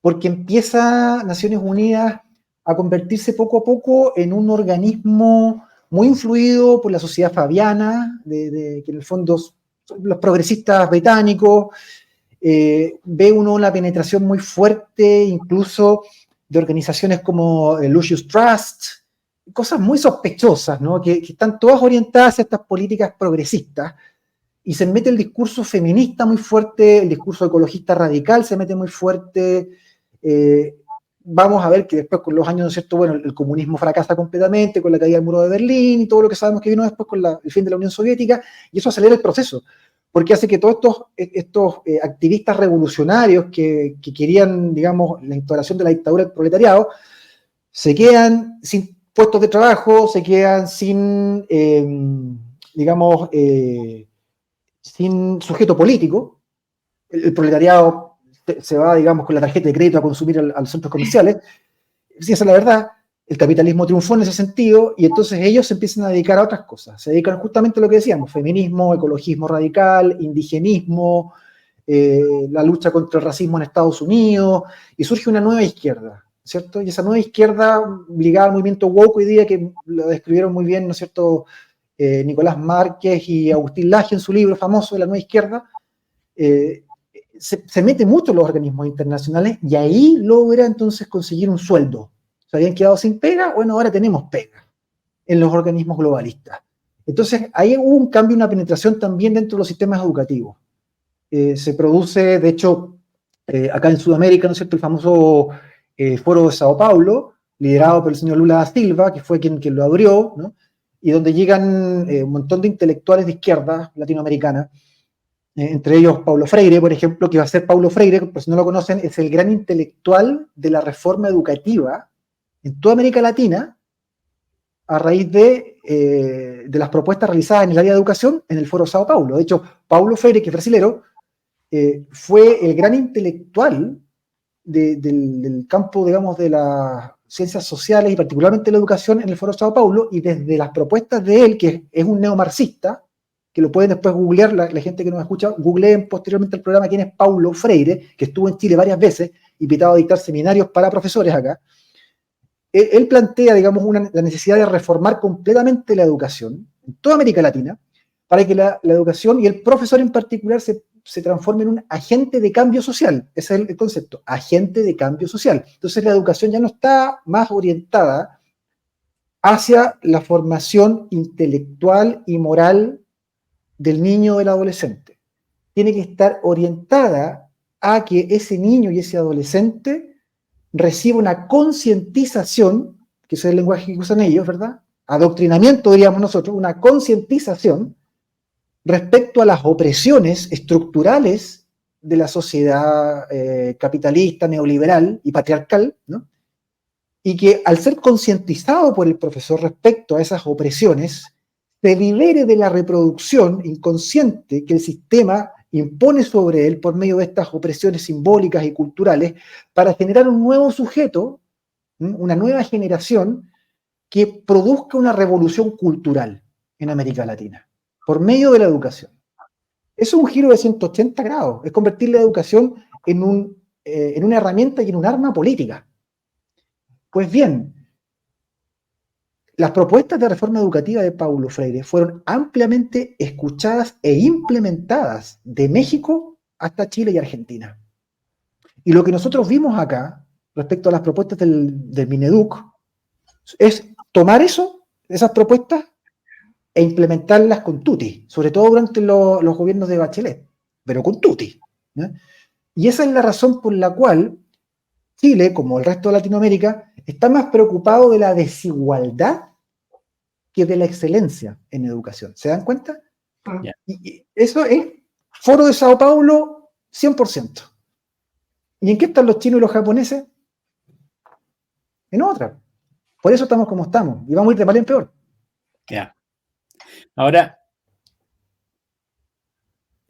porque empieza Naciones Unidas a convertirse poco a poco en un organismo muy influido por la sociedad fabiana, que en el fondo son los progresistas británicos. Ve uno una penetración muy fuerte, incluso de organizaciones como el Lucius Trust, cosas muy sospechosas, ¿no? que están todas orientadas a estas políticas progresistas, y se mete el discurso feminista muy fuerte, el discurso ecologista radical se mete muy fuerte. Vamos a ver que después con los años, ¿no es cierto? Bueno, el comunismo fracasa completamente con la caída del muro de Berlín y todo lo que sabemos que vino después con el fin de la Unión Soviética, y eso acelera el proceso, porque hace que todos estos activistas revolucionarios que querían, digamos, la instauración de la dictadura del proletariado, se quedan sin puestos de trabajo, se quedan sin, digamos, sin sujeto político. El proletariado se va, digamos, con la tarjeta de crédito a consumir a los centros comerciales. Si esa es la verdad, el capitalismo triunfó en ese sentido, y entonces ellos se empiezan a dedicar a otras cosas. Se dedican justamente a lo que decíamos: feminismo, ecologismo radical, indigenismo, la lucha contra el racismo en Estados Unidos, y surge una nueva izquierda, ¿cierto? Y esa nueva izquierda, ligada al movimiento woke hoy día, que lo describieron muy bien, ¿no es cierto?, Nicolás Márquez y Agustín Laje en su libro famoso de la nueva izquierda, se mete mucho en los organismos internacionales, y ahí logra entonces conseguir un sueldo. Se habían quedado sin pega, bueno, ahora tenemos pega en los organismos globalistas. Entonces ahí hubo un cambio, una penetración también dentro de los sistemas educativos. Se produce, de hecho, acá en Sudamérica, ¿no es cierto?, el famoso Foro de Sao Paulo, liderado por el señor Lula da Silva, que fue quien lo abrió, ¿no? Y donde llegan un montón de intelectuales de izquierda latinoamericana, entre ellos Paulo Freire, por ejemplo, que va a ser Paulo Freire, por si no lo conocen, es el gran intelectual de la reforma educativa en toda América Latina, a raíz de las propuestas realizadas en el área de educación en el Foro Sao Paulo. De hecho, Paulo Freire, que es brasilero, fue el gran intelectual del campo, digamos, de las ciencias sociales y particularmente la educación en el Foro Sao Paulo, y desde las propuestas de él, que es un neomarxista, que lo pueden después googlear, la gente que nos escucha, googleen posteriormente el programa quién es Paulo Freire, que estuvo en Chile varias veces, invitado a dictar seminarios para profesores acá. Él plantea, digamos, la necesidad de reformar completamente la educación en toda América Latina, para que la educación y el profesor en particular se transforme en un agente de cambio social. Ese es el concepto, agente de cambio social. Entonces la educación ya no está más orientada hacia la formación intelectual y moral del niño o del adolescente. Tiene que estar orientada a que ese niño y ese adolescente reciba una concientización, que es el lenguaje que usan ellos, ¿verdad? Adoctrinamiento, diríamos nosotros, una concientización respecto a las opresiones estructurales de la sociedad capitalista, neoliberal y patriarcal, ¿no? Y que al ser concientizado por el profesor respecto a esas opresiones, se libere de la reproducción inconsciente que el sistema impone sobre él por medio de estas opresiones simbólicas y culturales, para generar un nuevo sujeto, una nueva generación que produzca una revolución cultural en América Latina, por medio de la educación. Eso es un giro de 180 grados, es convertir la educación en una herramienta y en un arma política. Pues bien, las propuestas de reforma educativa de Paulo Freire fueron ampliamente escuchadas e implementadas de México hasta Chile y Argentina. Y lo que nosotros vimos acá, respecto a las propuestas del Mineduc, es tomar esas propuestas, e implementarlas con tutti, sobre todo durante los gobiernos de Bachelet, pero con tutti, ¿no? Y esa es la razón por la cual Chile, como el resto de Latinoamérica, está más preocupado de la desigualdad que de la excelencia en educación. ¿Se dan cuenta? Yeah. Y eso es Foro de Sao Paulo 100%. ¿Y en qué están los chinos y los japoneses? En otra. Por eso estamos como estamos, y vamos a ir de mal en peor. Yeah. Ahora,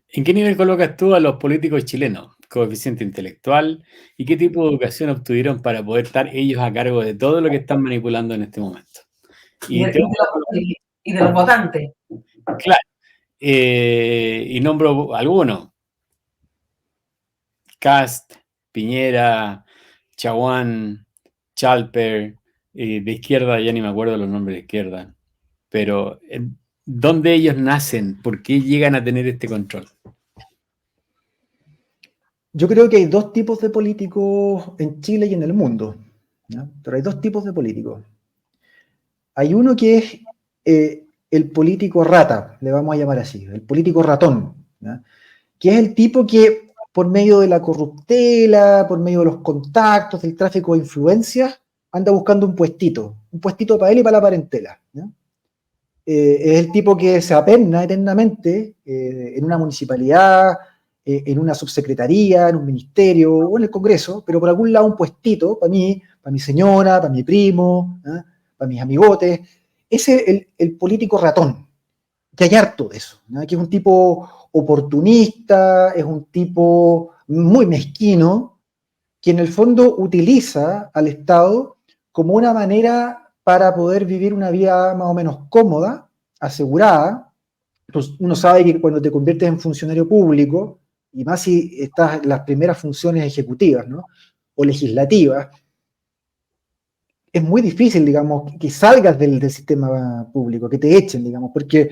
¿en qué nivel colocas tú a los políticos chilenos? Coeficiente intelectual, ¿y qué tipo de educación obtuvieron para poder estar ellos a cargo de todo lo que están manipulando en este momento? Y, y de los votantes. claro, y nombro algunos. Kast, Piñera, Chaguán, Chalper, de izquierda ya ni me acuerdo los nombres de izquierda, pero ¿dónde ellos nacen? ¿Por qué llegan a tener este control? Yo creo que hay dos tipos de políticos en Chile y en el mundo, ¿ya? Pero hay dos tipos de políticos. Hay uno que es el político rata, le vamos a llamar así, el político ratón, ¿ya? Que es el tipo que por medio de la corruptela, por medio de los contactos, del tráfico de influencias, anda buscando un puestito para él y para la parentela, ¿ya? Es el tipo que se aperna eternamente en una municipalidad, en una subsecretaría, en un ministerio o en el Congreso, pero por algún lado un puestito para mí, para mi señora, para mi primo, ¿eh? Para mis amigotes. Ese es el político ratón, que hay harto de eso, ¿no? Que es un tipo oportunista, es un tipo muy mezquino, que en el fondo utiliza al Estado como una manera para poder vivir una vida más o menos cómoda, asegurada. Pues uno sabe que cuando te conviertes en funcionario público, y más si estás en las primeras funciones ejecutivas, ¿no? O legislativas, es muy difícil, digamos, que salgas del sistema público, que te echen, digamos, porque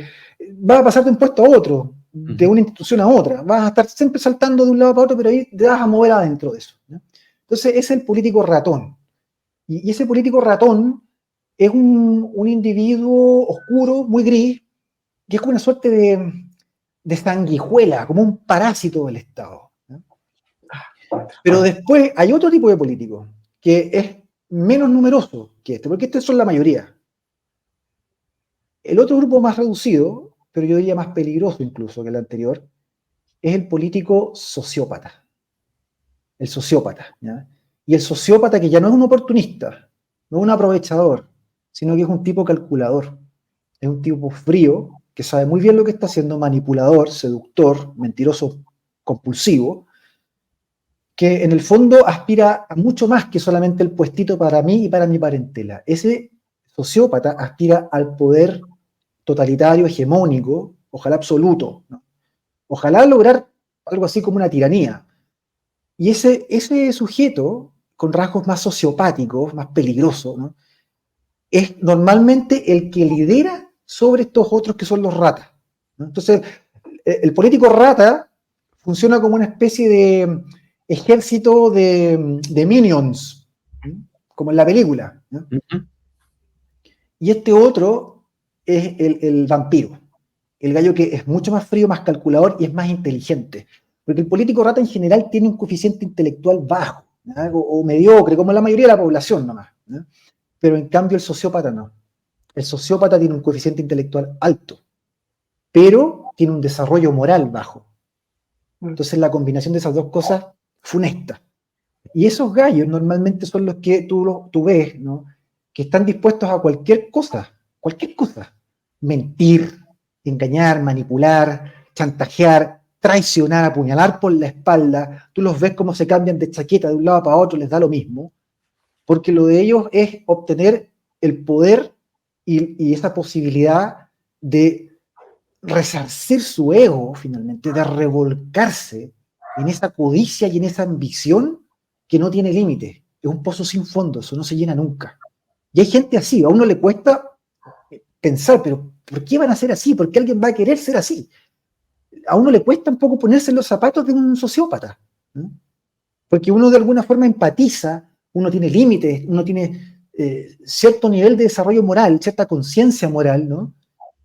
vas a pasar de un puesto a otro, de una institución a otra, vas a estar siempre saltando de un lado para otro, pero ahí te vas a mover adentro de eso, ¿no? Entonces es el político ratón. Y ese político ratón es un individuo oscuro, muy gris, que es como una suerte de sanguijuela, como un parásito del Estado, ¿no? Pero después hay otro tipo de político, que es menos numeroso que este, porque estos son la mayoría. El otro grupo más reducido, pero yo diría más peligroso incluso que el anterior, es el político sociópata. El sociópata, ¿ya? Y el sociópata que ya no es un oportunista, no es un aprovechador, sino que es un tipo calculador. Es un tipo frío, que sabe muy bien lo que está haciendo, manipulador, seductor, mentiroso, compulsivo, que en el fondo aspira a mucho más que solamente el puestito para mí y para mi parentela. Ese sociópata aspira al poder totalitario, hegemónico, ojalá absoluto, ¿no? Ojalá lograr algo así como una tiranía. Y ese sujeto, con rasgos más sociopáticos, más peligrosos, ¿no? Es normalmente el que lidera sobre estos otros que son los ratas, ¿no? Entonces, el político rata funciona como una especie de ejército de minions, ¿no? Como en la película, ¿no? Y este otro es el vampiro, el gallo que es mucho más frío, más calculador y es más inteligente. Porque el político rata en general tiene un coeficiente intelectual bajo, ¿no? O mediocre, como la mayoría de la población nomás, ¿no? Pero en cambio el sociópata no. El sociópata tiene un coeficiente intelectual alto, pero tiene un desarrollo moral bajo. Entonces la combinación de esas dos cosas funesta. Y esos gallos normalmente son los que tú ves, ¿no? Que están dispuestos a cualquier cosa. Mentir, engañar, manipular, chantajear, traicionar, apuñalar por la espalda. Tú los ves cómo se cambian de chaqueta de un lado para otro, les da lo mismo, porque lo de ellos es obtener el poder y esa posibilidad de resarcir su ego, finalmente, de revolcarse en esa codicia y en esa ambición que no tiene límite. Es un pozo sin fondo, eso no se llena nunca. Y hay gente así, a uno le cuesta pensar, pero ¿por qué van a ser así? ¿Por qué alguien va a querer ser así? A uno le cuesta un poco ponerse en los zapatos de un sociópata, ¿no? Porque uno de alguna forma empatiza, uno tiene límites, uno tiene cierto nivel de desarrollo moral, cierta conciencia moral, ¿no?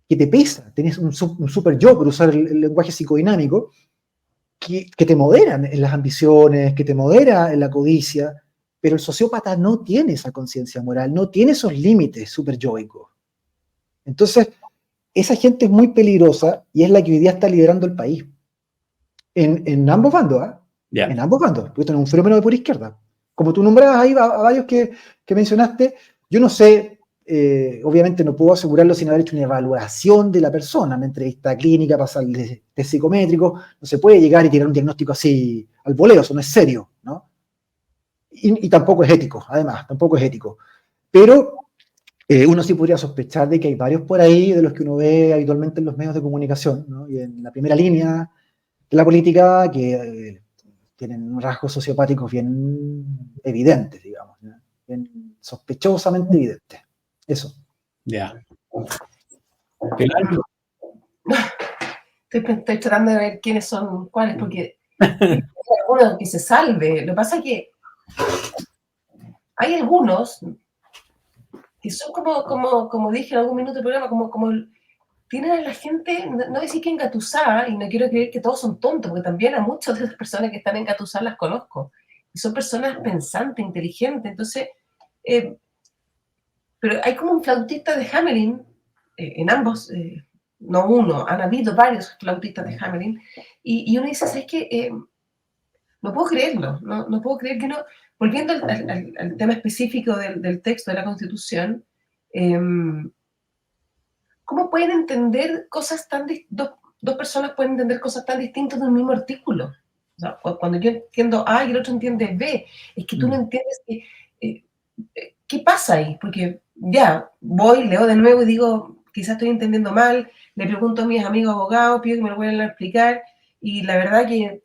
Que te pesa, tenés un super yo, por usar el lenguaje psicodinámico, que te moderan en las ambiciones, que te modera en la codicia, pero el sociópata no tiene esa conciencia moral, no tiene esos límites super yoicos. Entonces, esa gente es muy peligrosa y es la que hoy día está liderando el país. En ambos bandos, ¿eh? Yeah. En ambos bandos, porque esto no es un fenómeno de pura izquierda. Como tú nombrabas ahí a varios que mencionaste, yo no sé, obviamente no puedo asegurarlo sin haber hecho una evaluación de la persona, una entrevista clínica, pasar el test psicométrico, no se puede llegar y tirar un diagnóstico así al voleo, eso no es serio, ¿no? Y tampoco es ético, además, tampoco es ético. Pero Uno sí podría sospechar de que hay varios por ahí de los que uno ve habitualmente en los medios de comunicación, ¿no? Y en la primera línea de la política que tienen rasgos sociopáticos bien evidentes, digamos, ¿no? Bien sospechosamente evidentes. Eso. Ya. Estoy tratando de ver quiénes son cuáles, porque hay algunos que se salve. Lo que pasa es que hay algunos que son como dije en algún minuto del programa, como tienen a la gente, no decir que engatusada, y no quiero creer que todos son tontos, porque también a muchas de las personas que están engatusadas las conozco, y son personas pensantes, inteligentes, entonces, pero hay como un flautista de Hamelin, en ambos, no uno, han habido varios flautistas de Hamelin, y uno dice, ¿sabes qué? No puedo creerlo, no puedo creer que no. Volviendo al tema específico del texto de la Constitución, ¿cómo pueden entender cosas dos personas pueden entender cosas tan distintas de un mismo artículo? O sea, cuando yo entiendo A y el otro entiende B, es que tú no entiendes qué pasa ahí, porque ya, voy, leo de nuevo y digo, quizás estoy entendiendo mal, le pregunto a mis amigos abogados, pido que me lo vuelvan a explicar, y la verdad que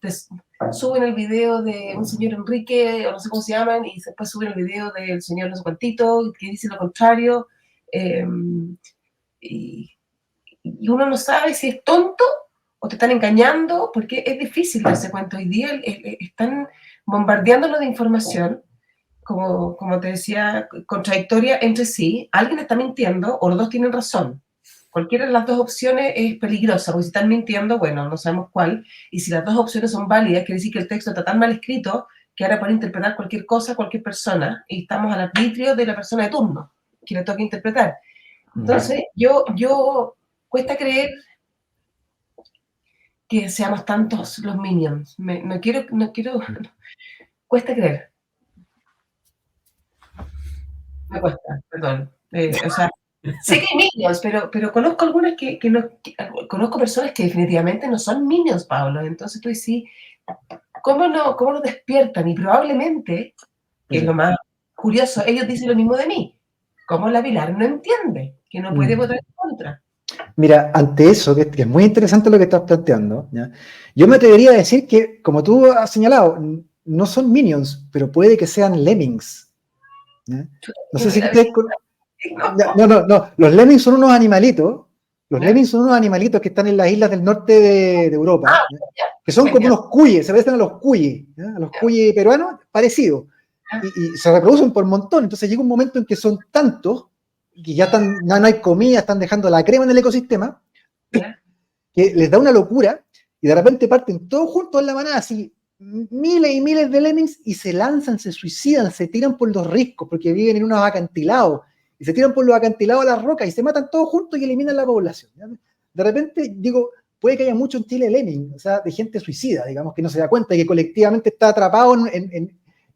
suben el video de un señor Enrique, o no sé cómo se llaman, y después suben el video del señor no sé cuantito, que dice lo contrario, y uno no sabe si es tonto o te están engañando, porque es difícil darse cuenta. Hoy día están bombardeándolo de información, como te decía, contradictoria entre sí. Alguien está mintiendo o los dos tienen razón. Cualquiera de las dos opciones es peligrosa, porque si están mintiendo, bueno, no sabemos cuál, y si las dos opciones son válidas, quiere decir que el texto está tan mal escrito que ahora puede interpretar cualquier cosa, cualquier persona, y estamos al arbitrio de la persona de turno, que le toca interpretar. Entonces, yo cuesta creer que seamos tantos los minions. No quiero, cuesta creer. Me cuesta, perdón. O sea, sé que hay minions, pero conozco algunas conozco personas que definitivamente no son minions, Pablo. Entonces tú decís, ¿cómo no despiertan? Y probablemente, que es lo más curioso, ellos dicen lo mismo de mí. ¿Cómo la Pilar no entiende que no puede votar en contra? Mira, ante eso, que es muy interesante lo que estás planteando, ¿ya? Yo me atrevería a decir que, como tú has señalado, no son minions, pero puede que sean lemmings, ¿ya? No sé si ustedes... No, los lemmings son unos animalitos, lemmings son unos animalitos que están en las islas del norte de Europa, que son como unos cuyes, se parecen a los cuyes, ¿ya? A los cuyes peruanos, parecidos, y se reproducen por montón. Entonces llega un momento en que son tantos que ya no hay comida, están dejando la crema en el ecosistema, que les da una locura, y de repente parten todos juntos en la manada, así, miles y miles de lemmings, y se lanzan, se suicidan, se tiran por los riscos, porque viven en unos acantilados, y se tiran por los acantilados a las rocas, y se matan todos juntos y eliminan la población, ¿ya? De repente, digo, puede que haya mucho en Chile lemming, o sea, de gente suicida, digamos, que no se da cuenta, y que colectivamente está atrapado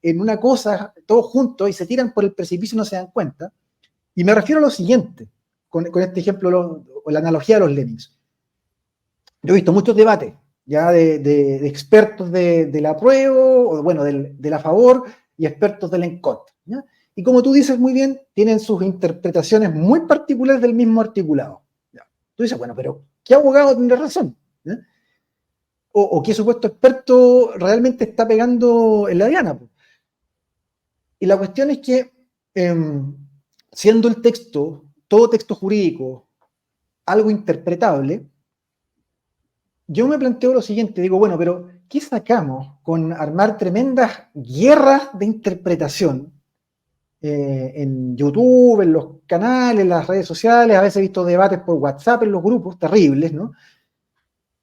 en una cosa, todos juntos, y se tiran por el precipicio y no se dan cuenta. Y me refiero a lo siguiente, con este ejemplo, o la analogía de los lemmings. Yo he visto muchos debates, ya de expertos del apruebo, o bueno, del a favor, y expertos del en contra, ¿ya? Y como tú dices muy bien, tienen sus interpretaciones muy particulares del mismo articulado, ¿ya? Tú dices, bueno, pero ¿qué abogado tiene razón? ¿Ya? O qué supuesto experto realmente está pegando en la diana. Y la cuestión es que, siendo el texto, todo texto jurídico, algo interpretable, yo me planteo lo siguiente, digo, bueno, pero ¿qué sacamos con armar tremendas guerras de interpretación en YouTube, en los canales, en las redes sociales? A veces he visto debates por WhatsApp en los grupos, terribles, ¿no?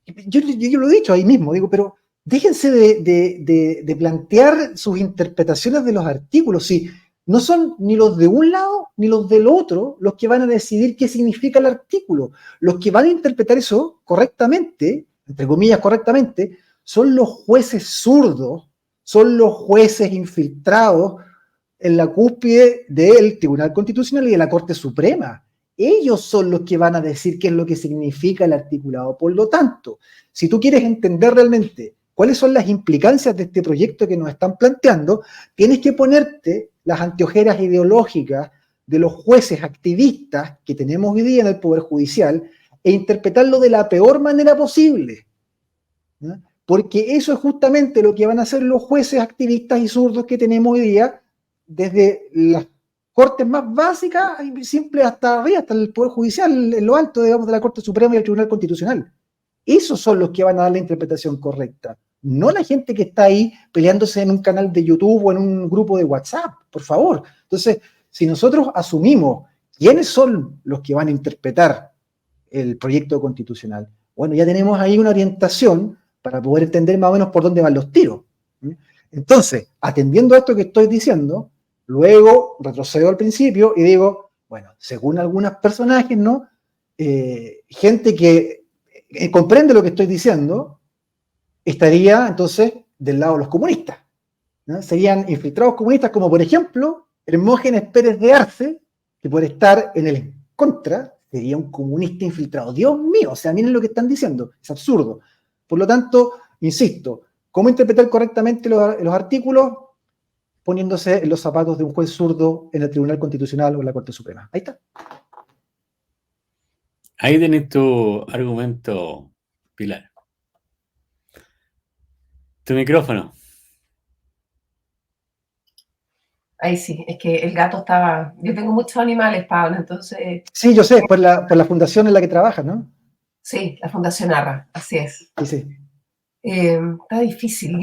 Yo lo he dicho ahí mismo, digo, pero déjense de plantear sus interpretaciones de los artículos, si no son ni los de un lado ni los del otro los que van a decidir qué significa el artículo. Los que van a interpretar eso correctamente, entre comillas correctamente, son los jueces zurdos, son los jueces infiltrados en la cúspide del Tribunal Constitucional y de la Corte Suprema. Ellos son los que van a decir qué es lo que significa el articulado. Por lo tanto, si tú quieres entender realmente cuáles son las implicancias de este proyecto que nos están planteando, tienes que ponerte las anteojeras ideológicas de los jueces activistas que tenemos hoy día en el Poder Judicial e interpretarlo de la peor manera posible, ¿no? Porque eso es justamente lo que van a hacer los jueces activistas y zurdos que tenemos hoy día, desde las cortes más básicas y simples hasta arriba, hasta el Poder Judicial, en lo alto, digamos, de la Corte Suprema y el Tribunal Constitucional. Esos son los que van a dar la interpretación correcta, no la gente que está ahí peleándose en un canal de YouTube o en un grupo de WhatsApp, por favor. Entonces, si nosotros asumimos quiénes son los que van a interpretar el proyecto constitucional, bueno, ya tenemos ahí una orientación para poder entender más o menos por dónde van los tiros. Entonces, atendiendo a esto que estoy diciendo, luego retrocedo al principio y digo, bueno, según algunos personajes, ¿no? Gente que comprende lo que estoy diciendo, estaría entonces del lado de los comunistas, ¿no? Serían infiltrados comunistas, como por ejemplo Hermógenes Pérez de Arce, que por estar en el en contra sería un comunista infiltrado. Dios mío, o sea, miren lo que están diciendo, es absurdo. Por lo tanto, insisto, ¿cómo interpretar correctamente los artículos? Poniéndose en los zapatos de un juez zurdo en el Tribunal Constitucional o en la Corte Suprema. Ahí está. Ahí tenés tu argumento, Pilar. Tu micrófono. Ahí sí, es que el gato estaba... Yo tengo muchos animales, Pablo, entonces... Sí, yo sé, por la fundación en la que trabajas, ¿no? Sí, la Fundación Arra, así es. Sí, sí. Está difícil.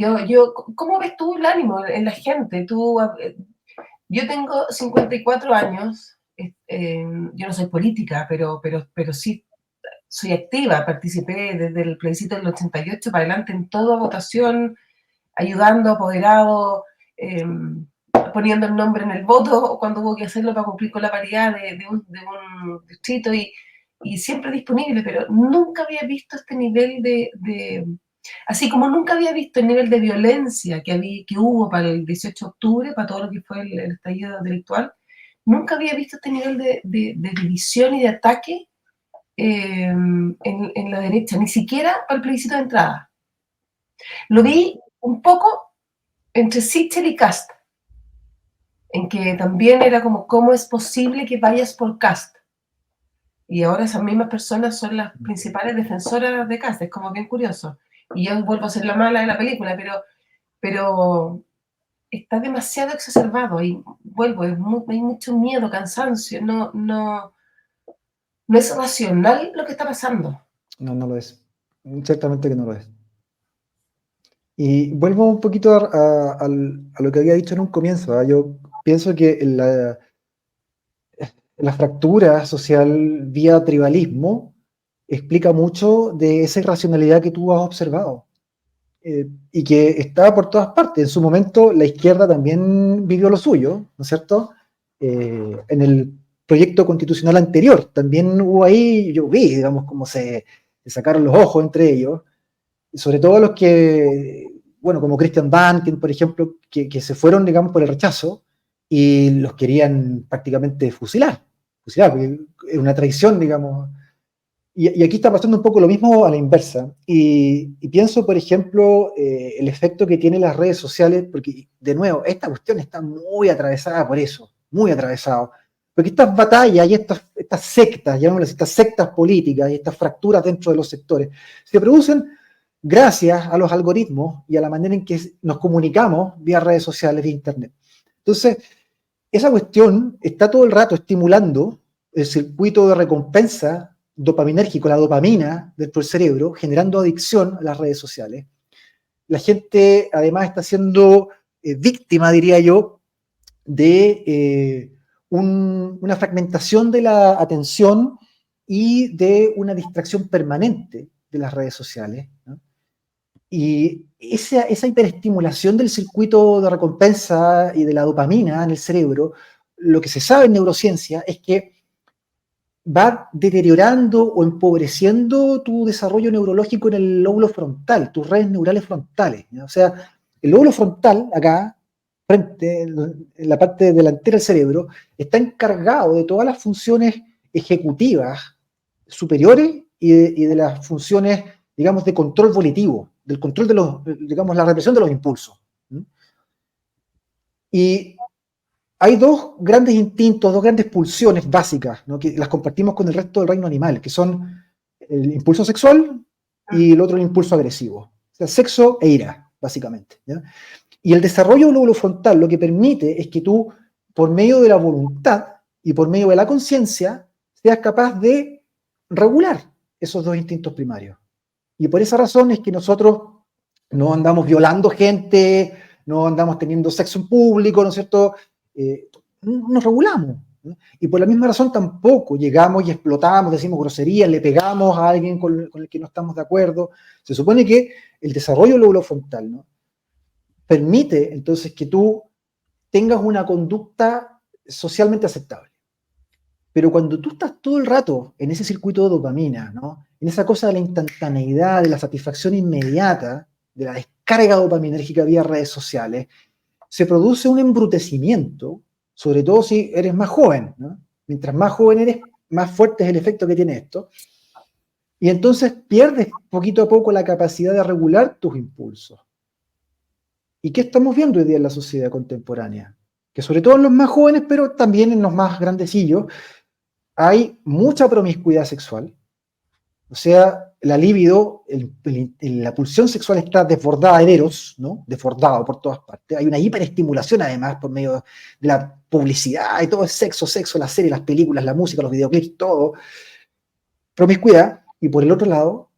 ¿Cómo ves tú el ánimo en la gente? Yo tengo 54 años, yo no soy política, pero sí soy activa, participé desde el plebiscito del 88 para adelante en toda votación, ayudando, apoderado, poniendo el nombre en el voto cuando hubo que hacerlo para cumplir con la paridad de un distrito y siempre disponible, pero nunca había visto este nivel así como nunca había visto el nivel de violencia que hubo para el 18 de octubre, para todo lo que fue el estallido delictual, nunca había visto este nivel de división y de ataque en la derecha, ni siquiera para el plebiscito de entrada. Lo vi un poco entre Sichel y Kast, en que también era como, ¿cómo es posible que vayas por Kast? Y ahora esas mismas personas son las principales defensoras de Kast, es como bien curioso. Y yo vuelvo a ser la mala de la película, pero está demasiado exacerbado y vuelvo, hay mucho miedo, cansancio, no es racional lo que está pasando. No, no lo es. Ciertamente que no lo es. Y vuelvo un poquito a lo que había dicho en un comienzo, ¿eh? Yo pienso que la fractura social vía tribalismo explica mucho de esa irracionalidad que tú has observado. Y que estaba por todas partes. En su momento la izquierda también vivió lo suyo, ¿no es cierto? En el proyecto constitucional anterior también hubo ahí, yo vi, digamos, cómo se sacaron los ojos entre ellos, y sobre todo los que, bueno, como Christian Banken, por ejemplo, que se fueron, digamos, por el rechazo y los querían prácticamente fusilar, porque es una traición, digamos. Y aquí está pasando un poco lo mismo a la inversa. Y pienso, por ejemplo, el efecto que tienen las redes sociales, porque, de nuevo, esta cuestión está muy atravesada por eso, muy atravesado. Porque estas batallas y estas sectas, llamémoslas, estas sectas políticas y estas fracturas dentro de los sectores, se producen gracias a los algoritmos y a la manera en que nos comunicamos vía redes sociales, vía Internet. Entonces, esa cuestión está todo el rato estimulando el circuito de recompensa dopaminérgico, la dopamina dentro del cerebro, generando adicción a las redes sociales. La gente además está siendo víctima, diría yo, de una fragmentación de la atención y de una distracción permanente de las redes sociales, ¿no? Y esa hiperestimulación del circuito de recompensa y de la dopamina en el cerebro, lo que se sabe en neurociencia es que va deteriorando o empobreciendo tu desarrollo neurológico en el lóbulo frontal, tus redes neurales frontales, ¿ya? O sea, el lóbulo frontal, acá, frente, en la parte delantera del cerebro, está encargado de todas las funciones ejecutivas superiores y de las funciones, digamos, de control volitivo, del control de la represión de los impulsos. Y hay dos grandes instintos, dos grandes pulsiones básicas, ¿no? Que las compartimos con el resto del reino animal, que son el impulso sexual y el otro el impulso agresivo. O sea, sexo e ira, básicamente, ¿ya? Y el desarrollo del lóbulo frontal lo que permite es que tú, por medio de la voluntad y por medio de la conciencia, seas capaz de regular esos dos instintos primarios. Y por esa razón es que nosotros no andamos violando gente, no andamos teniendo sexo en público, ¿no es cierto? Nos regulamos, ¿no? Y por la misma razón tampoco llegamos y explotamos, decimos groserías, le pegamos a alguien con el que no estamos de acuerdo. Se supone que el desarrollo del lóbulo frontal, ¿no?, permite entonces que tú tengas una conducta socialmente aceptable. Pero cuando tú estás todo el rato en ese circuito de dopamina, ¿no?, en esa cosa de la instantaneidad, de la satisfacción inmediata, de la descarga dopaminérgica vía redes sociales, se produce un embrutecimiento, sobre todo si eres más joven, ¿no? Mientras más joven eres, más fuerte es el efecto que tiene esto. Y entonces pierdes poquito a poco la capacidad de regular tus impulsos. ¿Y qué estamos viendo hoy día en la sociedad contemporánea? Que sobre todo en los más jóvenes, pero también en los más grandecillos, hay mucha promiscuidad sexual. O sea, la libido, la pulsión sexual está desbordada de eros, ¿no? Desbordado por todas partes. Hay una hiperestimulación además por medio de la publicidad y todo es sexo, sexo, las series, las películas, la música, los videoclips, todo. Promiscuidad. Y por el otro lado,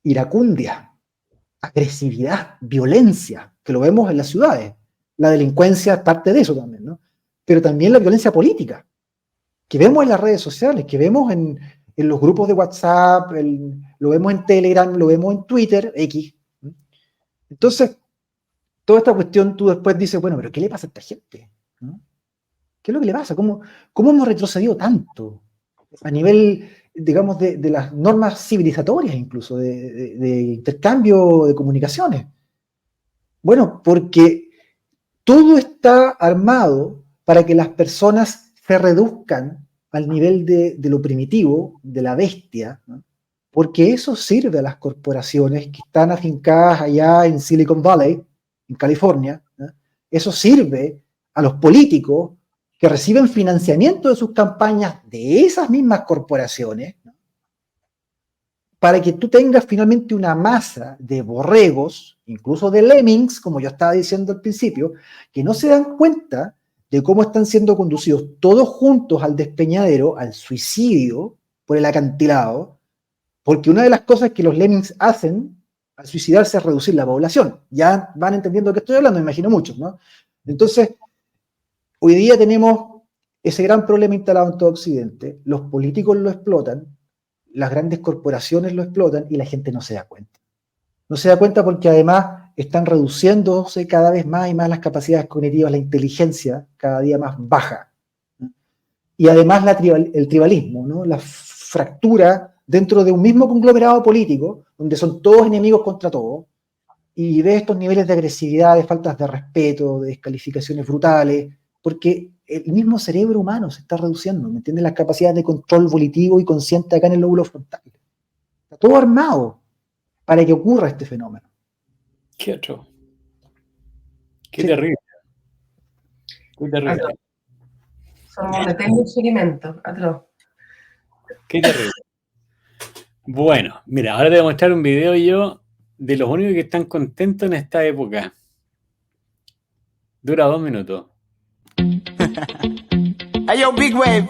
iracundia, agresividad, violencia, que lo vemos en las ciudades. La delincuencia es parte de eso también, ¿no? Pero también la violencia política, que vemos en las redes sociales, que vemos en los grupos de WhatsApp, lo vemos en Telegram, lo vemos en Twitter, X. Entonces, toda esta cuestión tú después dices, bueno, pero ¿qué le pasa a esta gente? ¿No? ¿Qué es lo que le pasa? ¿Cómo hemos retrocedido tanto? A nivel, digamos, de las normas civilizatorias incluso, de intercambio de comunicaciones. Bueno, porque todo está armado para que las personas se reduzcan al nivel de lo primitivo, de la bestia, ¿no? Porque eso sirve a las corporaciones que están afincadas allá en Silicon Valley, en California, ¿no? Eso sirve a los políticos que reciben financiamiento de sus campañas de esas mismas corporaciones, ¿no?, para que tú tengas finalmente una masa de borregos, incluso de lemmings, como yo estaba diciendo al principio, que no se dan cuenta de cómo están siendo conducidos todos juntos al despeñadero, al suicidio por el acantilado, porque una de las cosas que los lemmings hacen al suicidarse es reducir la población. Ya van entendiendo de qué estoy hablando, me imagino muchos, ¿no? Entonces, hoy día tenemos ese gran problema instalado en todo Occidente, los políticos lo explotan, las grandes corporaciones lo explotan y la gente no se da cuenta. No se da cuenta porque además están reduciéndose cada vez más y más las capacidades cognitivas, la inteligencia cada día más baja. Y además el tribalismo, ¿no?, la fractura dentro de un mismo conglomerado político, donde son todos enemigos contra todos, y ves estos niveles de agresividad, de faltas de respeto, de descalificaciones brutales, porque el mismo cerebro humano se está reduciendo, ¿me entiendes? Las capacidades de control volitivo y consciente acá en el lóbulo frontal. Está todo armado para que ocurra este fenómeno. Qué otro. Qué Sí. terrible. Qué terrible. Somos un eterno experimento, atroz. Qué terrible. Bueno, mira, ahora te voy a mostrar un video yo de los únicos que están contentos en esta época. Dura 2 minutos. Hey yo, Big Wave.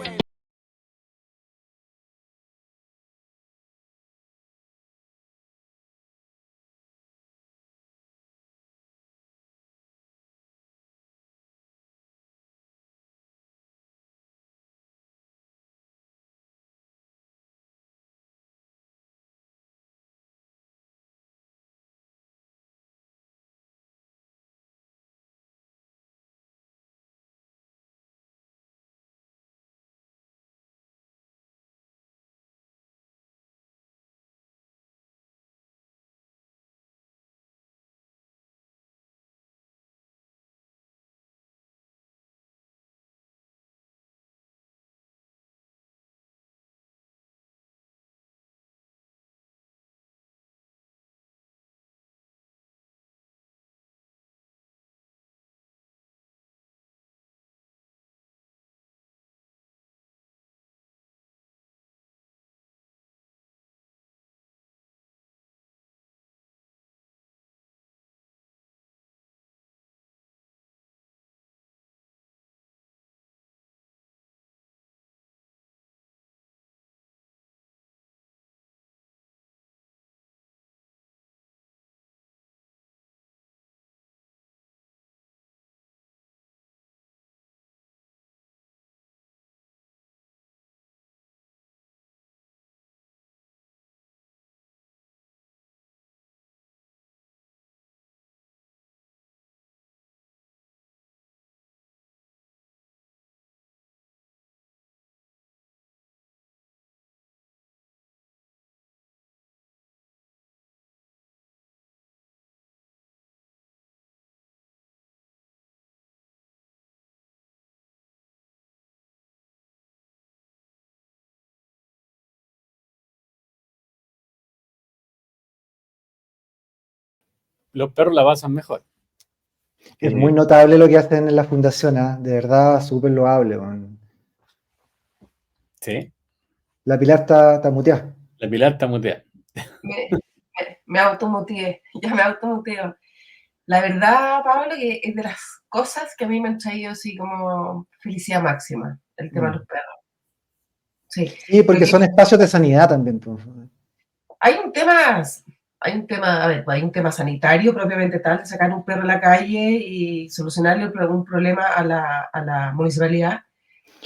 los perros la pasan mejor. Es muy notable lo que hacen en la fundación, de verdad, súper loable. Sí, La Pilar está muteada. la Pilar está muteada. Me automuteé, ya me automuteo. La verdad, Pablo, que es de las cosas que a mí me han traído así como felicidad máxima, el tema de los perros. Sí, Sí, porque son espacios de sanidad también. Pues. hay un tema, a ver, hay un tema sanitario propiamente tal, de sacar un perro a la calle y solucionarle algún problema a la municipalidad,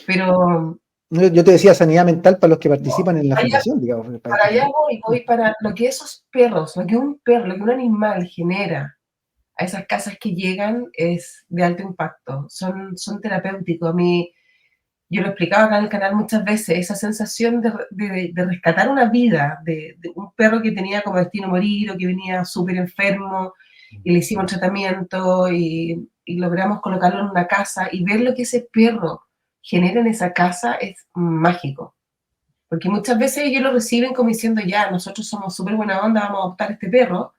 pero Yo te decía sanidad mental para los que participan en la fundación, digamos. para allá voy para lo que esos perros, lo que un perro, lo que un animal genera a esas casas que llegan es de alto impacto, son terapéuticos. A mí, yo lo explicaba acá en el canal muchas veces, esa sensación de rescatar una vida, de un perro que tenía como destino morir o que venía súper enfermo y le hicimos tratamiento y logramos colocarlo en una casa y ver lo que ese perro genera en esa casa es mágico. Porque muchas veces ellos lo reciben como diciendo, ya, nosotros somos súper buena onda, vamos a adoptar este perro,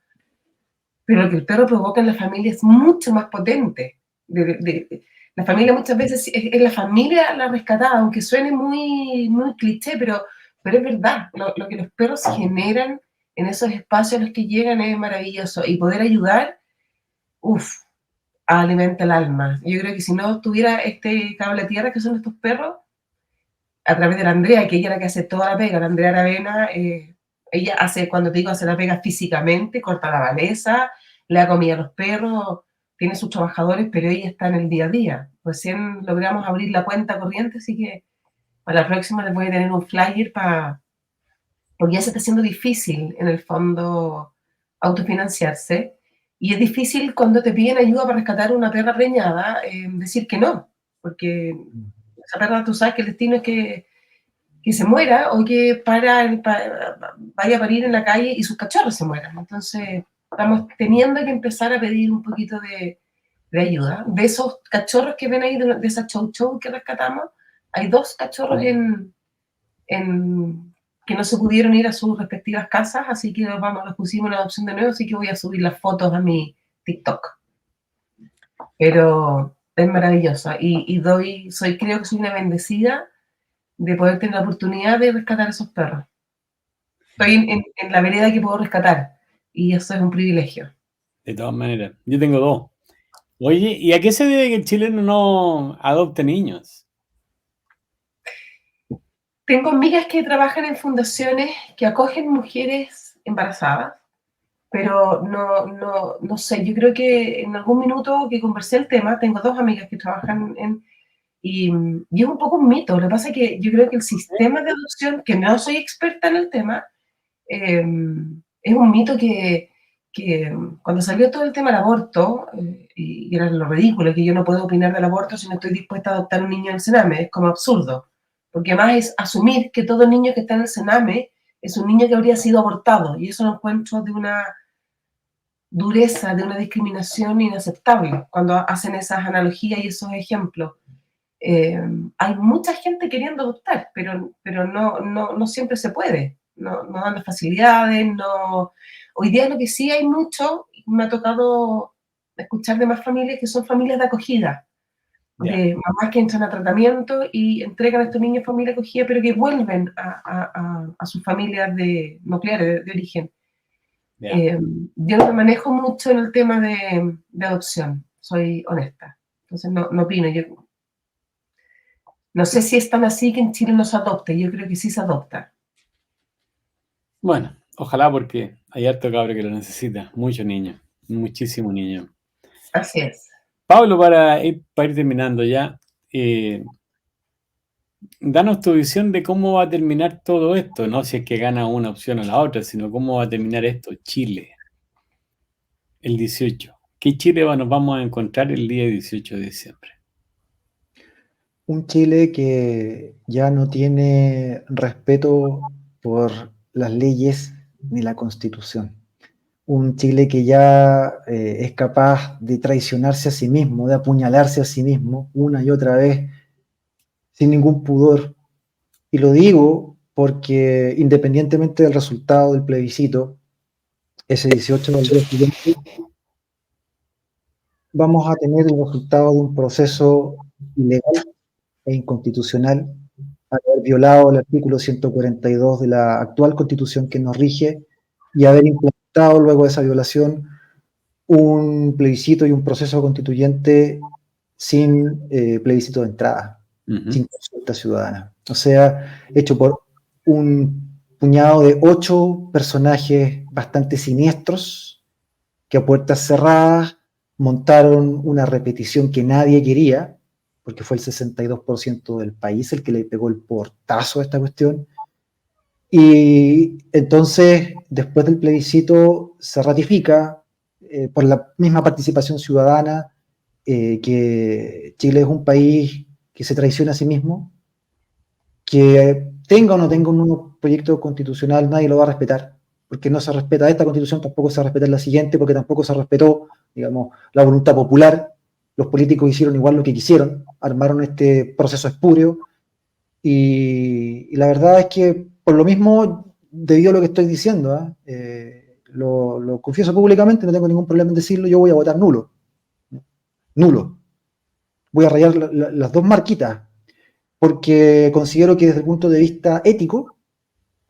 pero lo que el perro provoca en la familia es mucho más potente. La familia muchas veces es la familia la rescatada, aunque suene muy, muy cliché, pero es verdad, lo que los perros generan en esos espacios a los que llegan es maravilloso, y poder ayudar, alimenta el alma. Yo creo que si no tuviera este cable a tierra que son estos perros, a través de la Andrea, que ella es la que hace toda la pega, la Andrea Aravena, ella hace, cuando te digo hace la pega físicamente, corta la maleza, le da comida a los perros, tiene sus trabajadores, pero ella está en el día a día. Recién logramos abrir la cuenta corriente, así que para la próxima les voy a tener un flyer porque ya se está haciendo difícil, en el fondo, autofinanciarse, y es difícil cuando te piden ayuda para rescatar una perra preñada, decir que no, porque esa perra, tú sabes que el destino es que se muera o que vaya a parir en la calle y sus cachorros se mueran. Entonces, estamos teniendo que empezar a pedir un poquito de ayuda. De esos cachorros que ven ahí, de esa chow chow que rescatamos, hay 2 cachorros que no se pudieron ir a sus respectivas casas, así que los pusimos en adopción de nuevo, así que voy a subir las fotos a mi TikTok. Pero es maravillosa y creo que soy una bendecida de poder tener la oportunidad de rescatar a esos perros. Estoy en la vereda que puedo rescatar y eso es un privilegio. De todas maneras, yo tengo 2. Oye, ¿y a qué se debe que el chileno no adopte niños? Tengo amigas que trabajan en fundaciones que acogen mujeres embarazadas, pero no sé, yo creo que en algún minuto que conversé el tema, tengo 2 amigas que trabajan y es un poco un mito. Lo que pasa es que yo creo que el sistema de adopción, que no soy experta en el tema, es un mito que cuando salió todo el tema del aborto, y era lo ridículo, que yo no puedo opinar del aborto si no estoy dispuesta a adoptar un niño en el Sename, es como absurdo, porque además es asumir que todo niño que está en el Sename es un niño que habría sido abortado, y eso lo encuentro de una dureza, de una discriminación inaceptable, cuando hacen esas analogías y esos ejemplos. Hay mucha gente queriendo adoptar, pero no siempre se puede, no dan las facilidades, no. Hoy día lo que sí hay mucho, me ha tocado escuchar de más familias que son familias de acogida, de mamás que entran a tratamiento y entregan a estos niños familia acogida, pero que vuelven a sus familias nucleares, de origen. Yo no me manejo mucho en el tema de adopción, soy honesta, entonces no opino. No sé si es tan así que en Chile no se adopte, yo creo que sí se adopta. Bueno, ojalá, porque hay harto cabro que lo necesita, muchos niños, muchísimos niños. Así es. Pablo, para ir terminando ya, danos tu visión de cómo va a terminar todo esto, no si es que gana una opción o la otra, sino cómo va a terminar esto, Chile, el 18. ¿Qué Chile nos vamos a encontrar el día 18 de diciembre? Un Chile que ya no tiene respeto por las leyes ni la Constitución. Un Chile que ya es capaz de traicionarse a sí mismo, de apuñalarse a sí mismo una y otra vez, sin ningún pudor. Y lo digo porque independientemente del resultado del plebiscito, ese 18 al día siguiente, vamos a tener el resultado de un proceso ilegal e inconstitucional al haber violado el artículo 142 de la actual Constitución que nos rige y haber implementado luego de esa violación un plebiscito y un proceso constituyente sin plebiscito de entrada, sin consulta ciudadana. O sea, hecho por un puñado de 8 personajes bastante siniestros que a puertas cerradas montaron una repetición que nadie quería, porque fue el 62% del país el que le pegó el portazo a esta cuestión. Y entonces, después del plebiscito, se ratifica por la misma participación ciudadana que Chile es un país que se traiciona a sí mismo, que tenga o no tenga un nuevo proyecto constitucional, nadie lo va a respetar, porque no se respeta esta constitución, tampoco se respeta la siguiente, porque tampoco se respetó, digamos, la voluntad popular. Los políticos hicieron igual lo que quisieron, armaron este proceso espurio, y la verdad es que, por lo mismo, debido a lo que estoy diciendo, lo confieso públicamente, no tengo ningún problema en decirlo, yo voy a votar nulo. Nulo. Voy a rayar las 2 marquitas, porque considero que desde el punto de vista ético,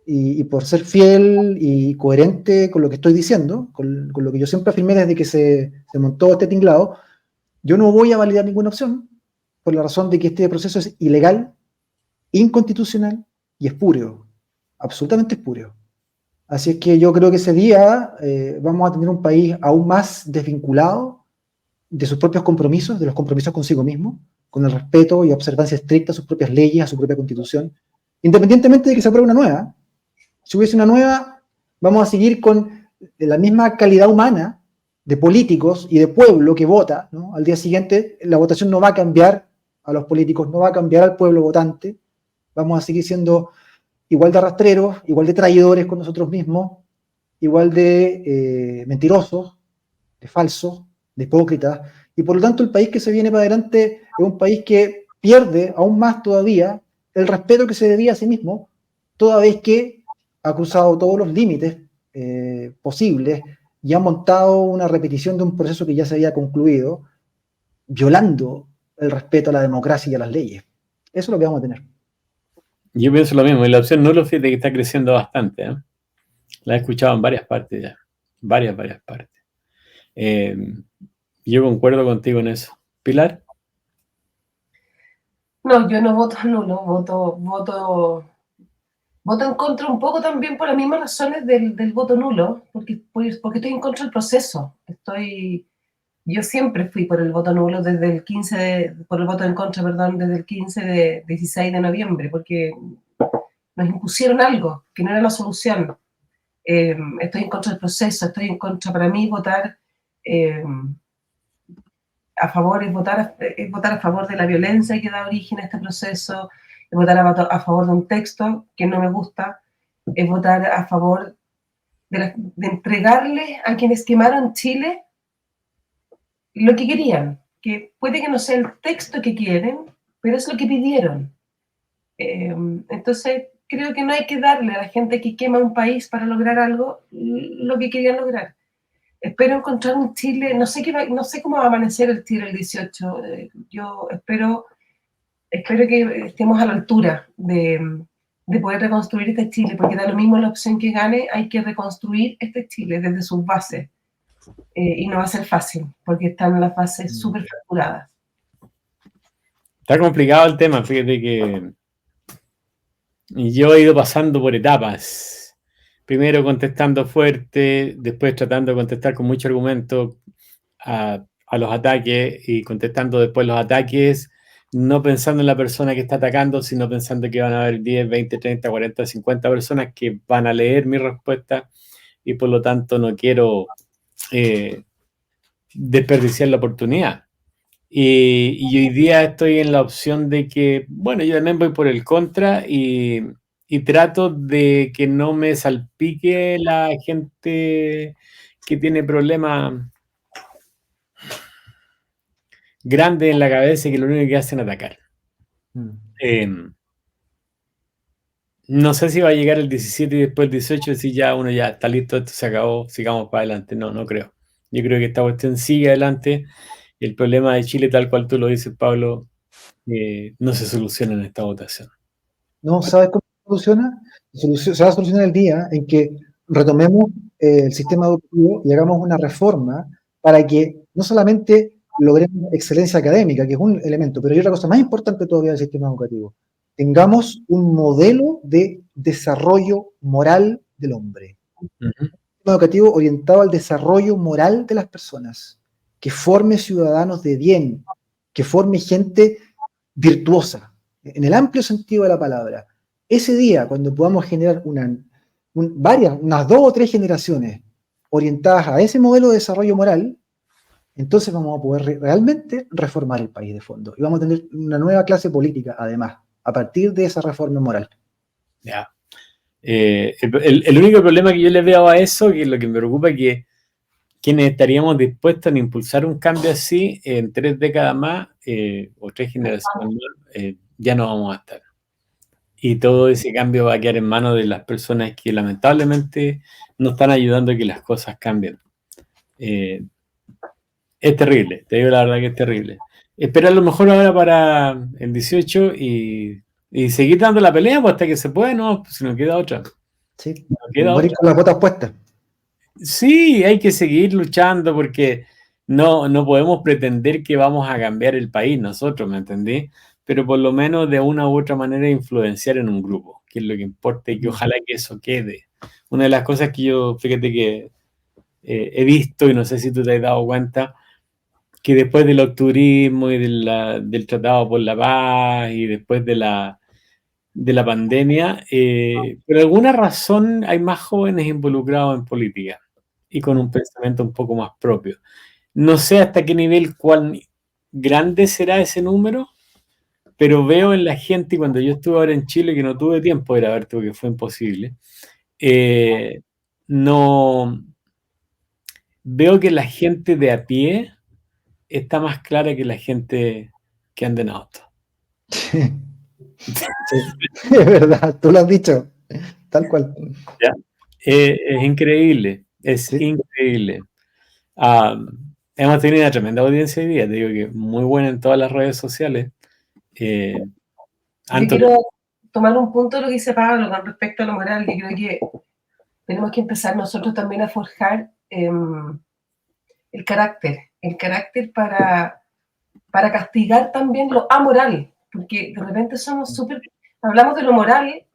y por ser fiel y coherente con lo que estoy diciendo, con lo que yo siempre afirmé desde que se montó este tinglado, yo no voy a validar ninguna opción, por la razón de que este proceso es ilegal, inconstitucional y espurio, absolutamente espurio. Así es que yo creo que ese día vamos a tener un país aún más desvinculado de sus propios compromisos, de los compromisos consigo mismo, con el respeto y observancia estricta a sus propias leyes, a su propia constitución, independientemente de que se apruebe una nueva. Si hubiese una nueva, vamos a seguir con la misma calidad humana de políticos y de pueblo que vota, ¿no? Al día siguiente la votación no va a cambiar a los políticos, no va a cambiar al pueblo votante, vamos a seguir siendo igual de rastreros, igual de traidores con nosotros mismos, igual de mentirosos, de falsos, de hipócritas, y por lo tanto el país que se viene para adelante es un país que pierde aún más todavía el respeto que se debía a sí mismo, toda vez que ha cruzado todos los límites posibles y ha montado una repetición de un proceso que ya se había concluido, violando el respeto a la democracia y a las leyes. Eso es lo que vamos a tener. Yo pienso lo mismo, y la opción nulo, fíjate que está creciendo bastante, ¿eh? La he escuchado en varias partes ya, varias partes. Yo concuerdo contigo en eso. ¿Pilar? No, yo no voto nulo, voto en contra un poco también por las mismas razones del voto nulo, porque estoy en contra del proceso. Yo siempre fui por el voto nulo desde el 15 por el voto en contra, perdón, desde el 16 de noviembre, porque nos impusieron algo que no era la solución. Estoy en contra del proceso, estoy en contra, para mí, votar a favor es votar a favor de la violencia que da origen a este proceso, es votar a favor de un texto que no me gusta, es votar a favor de entregarle a quienes quemaron Chile lo que querían, que puede que no sea el texto que quieren, pero es lo que pidieron. Entonces, creo que no hay que darle a la gente que quema un país para lograr algo lo que querían lograr. Espero encontrar un Chile, no sé cómo va a amanecer el Chile el 18. Yo espero que estemos a la altura de poder reconstruir este Chile, porque da lo mismo la opción que gane, hay que reconstruir este Chile desde sus bases. Y no va a ser fácil, porque están las bases súper fracturadas. Está complicado el tema, fíjate que yo he ido pasando por etapas. Primero contestando fuerte, después tratando de contestar con mucho argumento a los ataques y contestando después los ataques, no pensando en la persona que está atacando, sino pensando que van a haber 10, 20, 30, 40, 50 personas que van a leer mi respuesta y por lo tanto no quiero desperdiciar la oportunidad. Y hoy día estoy en la opción de que, bueno, yo también voy por el contra y trato de que no me salpique la gente que tiene problemas grandes en la cabeza y que lo único que hacen es atacar. No sé si va a llegar el 17 y después el 18 si ya uno ya está listo, esto se acabó, sigamos para adelante. No creo. Yo creo que esta cuestión sigue adelante el problema de Chile, tal cual tú lo dices, Pablo, no se soluciona en esta votación. ¿No sabes cómo se soluciona? Se va a solucionar el día en que retomemos el sistema educativo y hagamos una reforma para que no solamente logremos excelencia académica, que es un elemento, pero hay otra cosa más importante todavía del sistema educativo. Tengamos un modelo de desarrollo moral del hombre. Un sistema educativo orientado al desarrollo moral de las personas, que forme ciudadanos de bien, que forme gente virtuosa, en el amplio sentido de la palabra. Ese día, cuando podamos generar unas 2 o 3 generaciones orientadas a ese modelo de desarrollo moral, entonces vamos a poder realmente reformar el país de fondo. Y vamos a tener una nueva clase política, además, a partir de esa reforma moral. Ya. El único problema que yo le veo a eso, que es lo que me preocupa, es que quienes estaríamos dispuestos a impulsar un cambio así en 3 décadas más o 3 generaciones más, ya no vamos a estar. Y todo ese cambio va a quedar en manos de las personas que lamentablemente no están ayudando a que las cosas cambien. Es terrible, te digo la verdad que es terrible. Esperar lo mejor ahora para el 18 y seguir dando la pelea pues, hasta que se pueda, no, pues, si no queda otra. Sí, No queda morir otra. con las botas puestas. Sí, hay que seguir luchando porque no podemos pretender que vamos a cambiar el país nosotros, ¿me entendí? Pero por lo menos de una u otra manera influenciar en un grupo, que es lo que importa y que ojalá que eso quede. Una de las cosas que yo, fíjate que he visto y no sé si tú te has dado cuenta, que después del octubrismo y del Tratado por la Paz y después de la pandemia, por alguna razón hay más jóvenes involucrados en política y con un pensamiento un poco más propio. No sé hasta qué nivel, cuán grande será ese número, pero veo en la gente, y cuando yo estuve ahora en Chile, que no tuve tiempo de ir a ver, porque fue imposible, no veo que la gente de a pie está más clara que la gente que anda en auto. Sí. Sí, es verdad, tú lo has dicho, tal cual. ¿Ya? Es increíble, es Sí. increíble. Hemos tenido una tremenda audiencia hoy día, te digo que muy buena en todas las redes sociales. Yo Anthony, quiero tomar un punto de lo que dice Pablo con respecto a lo moral, que creo que tenemos que empezar nosotros también a forjar el carácter para castigar también lo amoral, porque de repente hablamos de lo moral,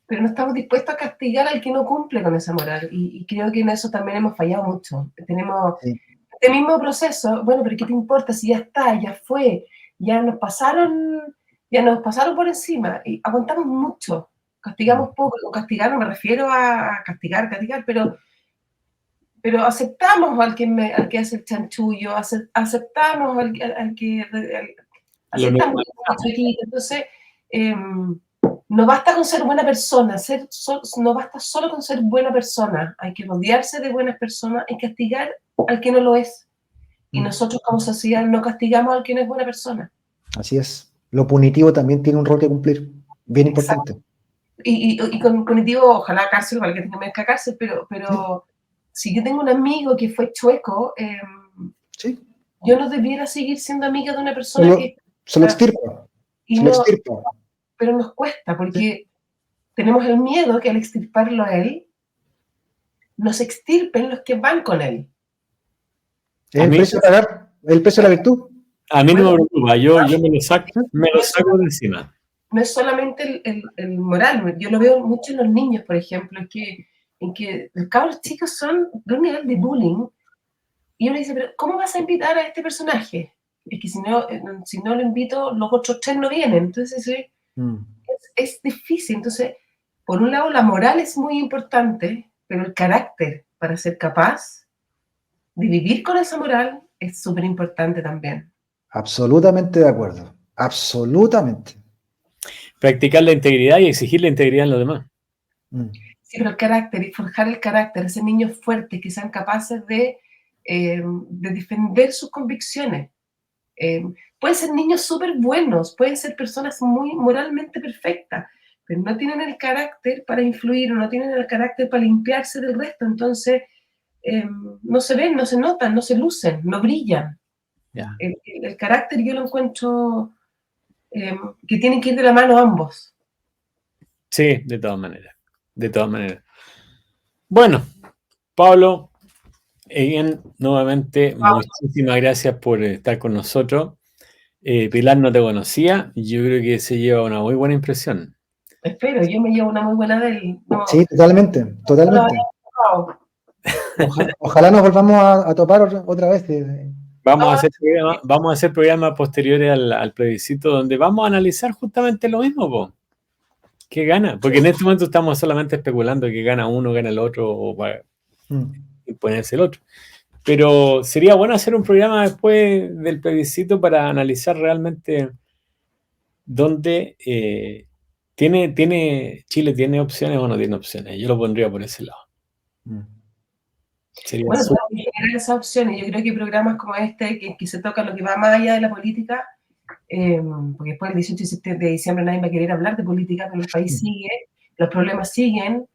pero no estamos dispuestos a castigar al que no cumple con esa moral, y creo que en eso también hemos fallado mucho. Tenemos Sí. este mismo proceso, bueno, pero ¿qué te importa si ya está, ya fue, ya nos pasaron por encima, y aguantamos mucho, castigamos poco, o castigar no me refiero a castigar, pero aceptamos al que hace el chanchullo, aceptamos al que lo aceptamos normal. el chiquito. Entonces, no basta con ser buena persona, no basta solo con ser buena persona, hay que rodearse de buenas personas y castigar al que no lo es. Y nosotros como sociedad no castigamos al que no es buena persona. Así es. Lo punitivo también tiene un rol que cumplir, bien importante. Y con cognitivo, ojalá cárcel, para que tenga menos cárcel, pero si yo tengo un amigo que fue chueco, Sí. yo no debiera seguir siendo amiga de una persona que... Se lo extirpa. Y Se lo no, extirpa. pero nos cuesta, porque tenemos el miedo que al extirparlo a él, nos extirpen los que van con él. Es A el mí, precio de pagar, es el precio de la virtud. a mí no me Bueno, preocupa, yo me lo saco de encima. no es solamente el moral, yo lo veo mucho en los niños, por ejemplo, en que los cabros chicos son de un nivel de bullying, y uno dice, pero ¿cómo vas a invitar a este personaje? Es que si no lo invito, los otros 3 no vienen. Entonces es difícil. Entonces, por un lado, la moral es muy importante, pero el carácter para ser capaz de vivir con esa moral es súper importante también. Absolutamente de acuerdo. Absolutamente. Practicar la integridad y exigir la integridad en los demás. Sí, pero el carácter y forjar el carácter, ese niños fuertes que sean capaces de defender sus convicciones. Pueden ser niños súper buenos, pueden ser personas muy moralmente perfectas, pero no tienen el carácter para influir o no tienen el carácter para limpiarse del resto. Entonces, no se ven, no se notan, no se lucen, no brillan. Ya. El carácter yo lo encuentro que tienen que ir de la mano ambos. Sí, de todas maneras. De todas maneras. Bueno, Pablo, nuevamente, muchísimas gracias por estar con nosotros. Pilar no te conocía, yo creo que se lleva una muy buena impresión. Espero, yo me llevo una muy buena de él. No, Sí, totalmente, totalmente. no. Ojalá nos volvamos a topar otra vez. Vamos a hacer programas posteriores al plebiscito donde vamos a analizar justamente lo mismo, po. ¿Qué gana? Porque en este momento estamos solamente especulando que gana uno, gana el otro, o para imponerse el otro. Pero sería bueno hacer un programa después del plebiscito para analizar realmente dónde Chile tiene opciones o no tiene opciones. Yo lo pondría por ese lado. Sería bueno, hay que generar esas opciones. Yo creo que programas como este, que se tocan lo que va más allá de la política, porque después del 18 de diciembre nadie va a querer hablar de política, pero el país sigue, los problemas siguen,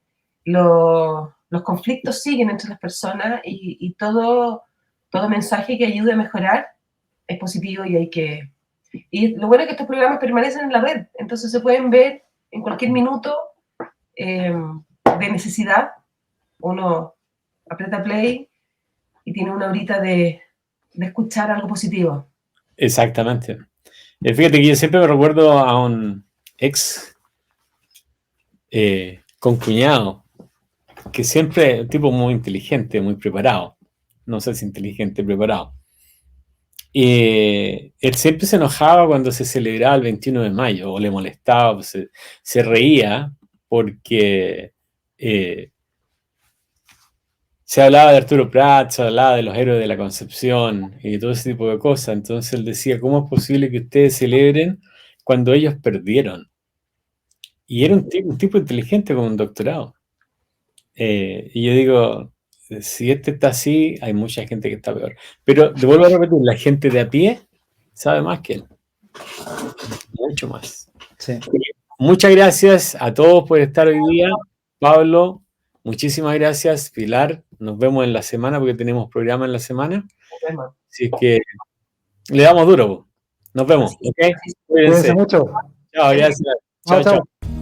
los conflictos siguen entre las personas y todo mensaje que ayude a mejorar es positivo y hay que... Y lo bueno es que estos programas permanecen en la red, entonces se pueden ver en cualquier minuto de necesidad. Uno aprieta play y tiene una horita de escuchar algo positivo. Exactamente. Fíjate que yo siempre me recuerdo a un ex concuñado, que siempre, un tipo muy inteligente, muy preparado. No sé si inteligente, preparado. Él siempre se enojaba cuando se celebraba el 21 de mayo, o le molestaba, pues, se reía, porque se hablaba de Arturo Prat, se hablaba de los héroes de la Concepción y todo ese tipo de cosas. Entonces él decía, ¿cómo es posible que ustedes celebren cuando ellos perdieron? Y era un tipo inteligente con un doctorado. Y yo digo, si este está así, hay mucha gente que está peor. Pero te vuelvo a repetir, la gente de a pie sabe más que él. Mucho más. Sí. Muchas gracias a todos por estar hoy día. Pablo, muchísimas gracias. Pilar, nos vemos en la semana porque tenemos programa en la semana. Así que le damos duro. Nos vemos, ¿ok? Cuídense mucho. Chao, gracias. Chao, chao.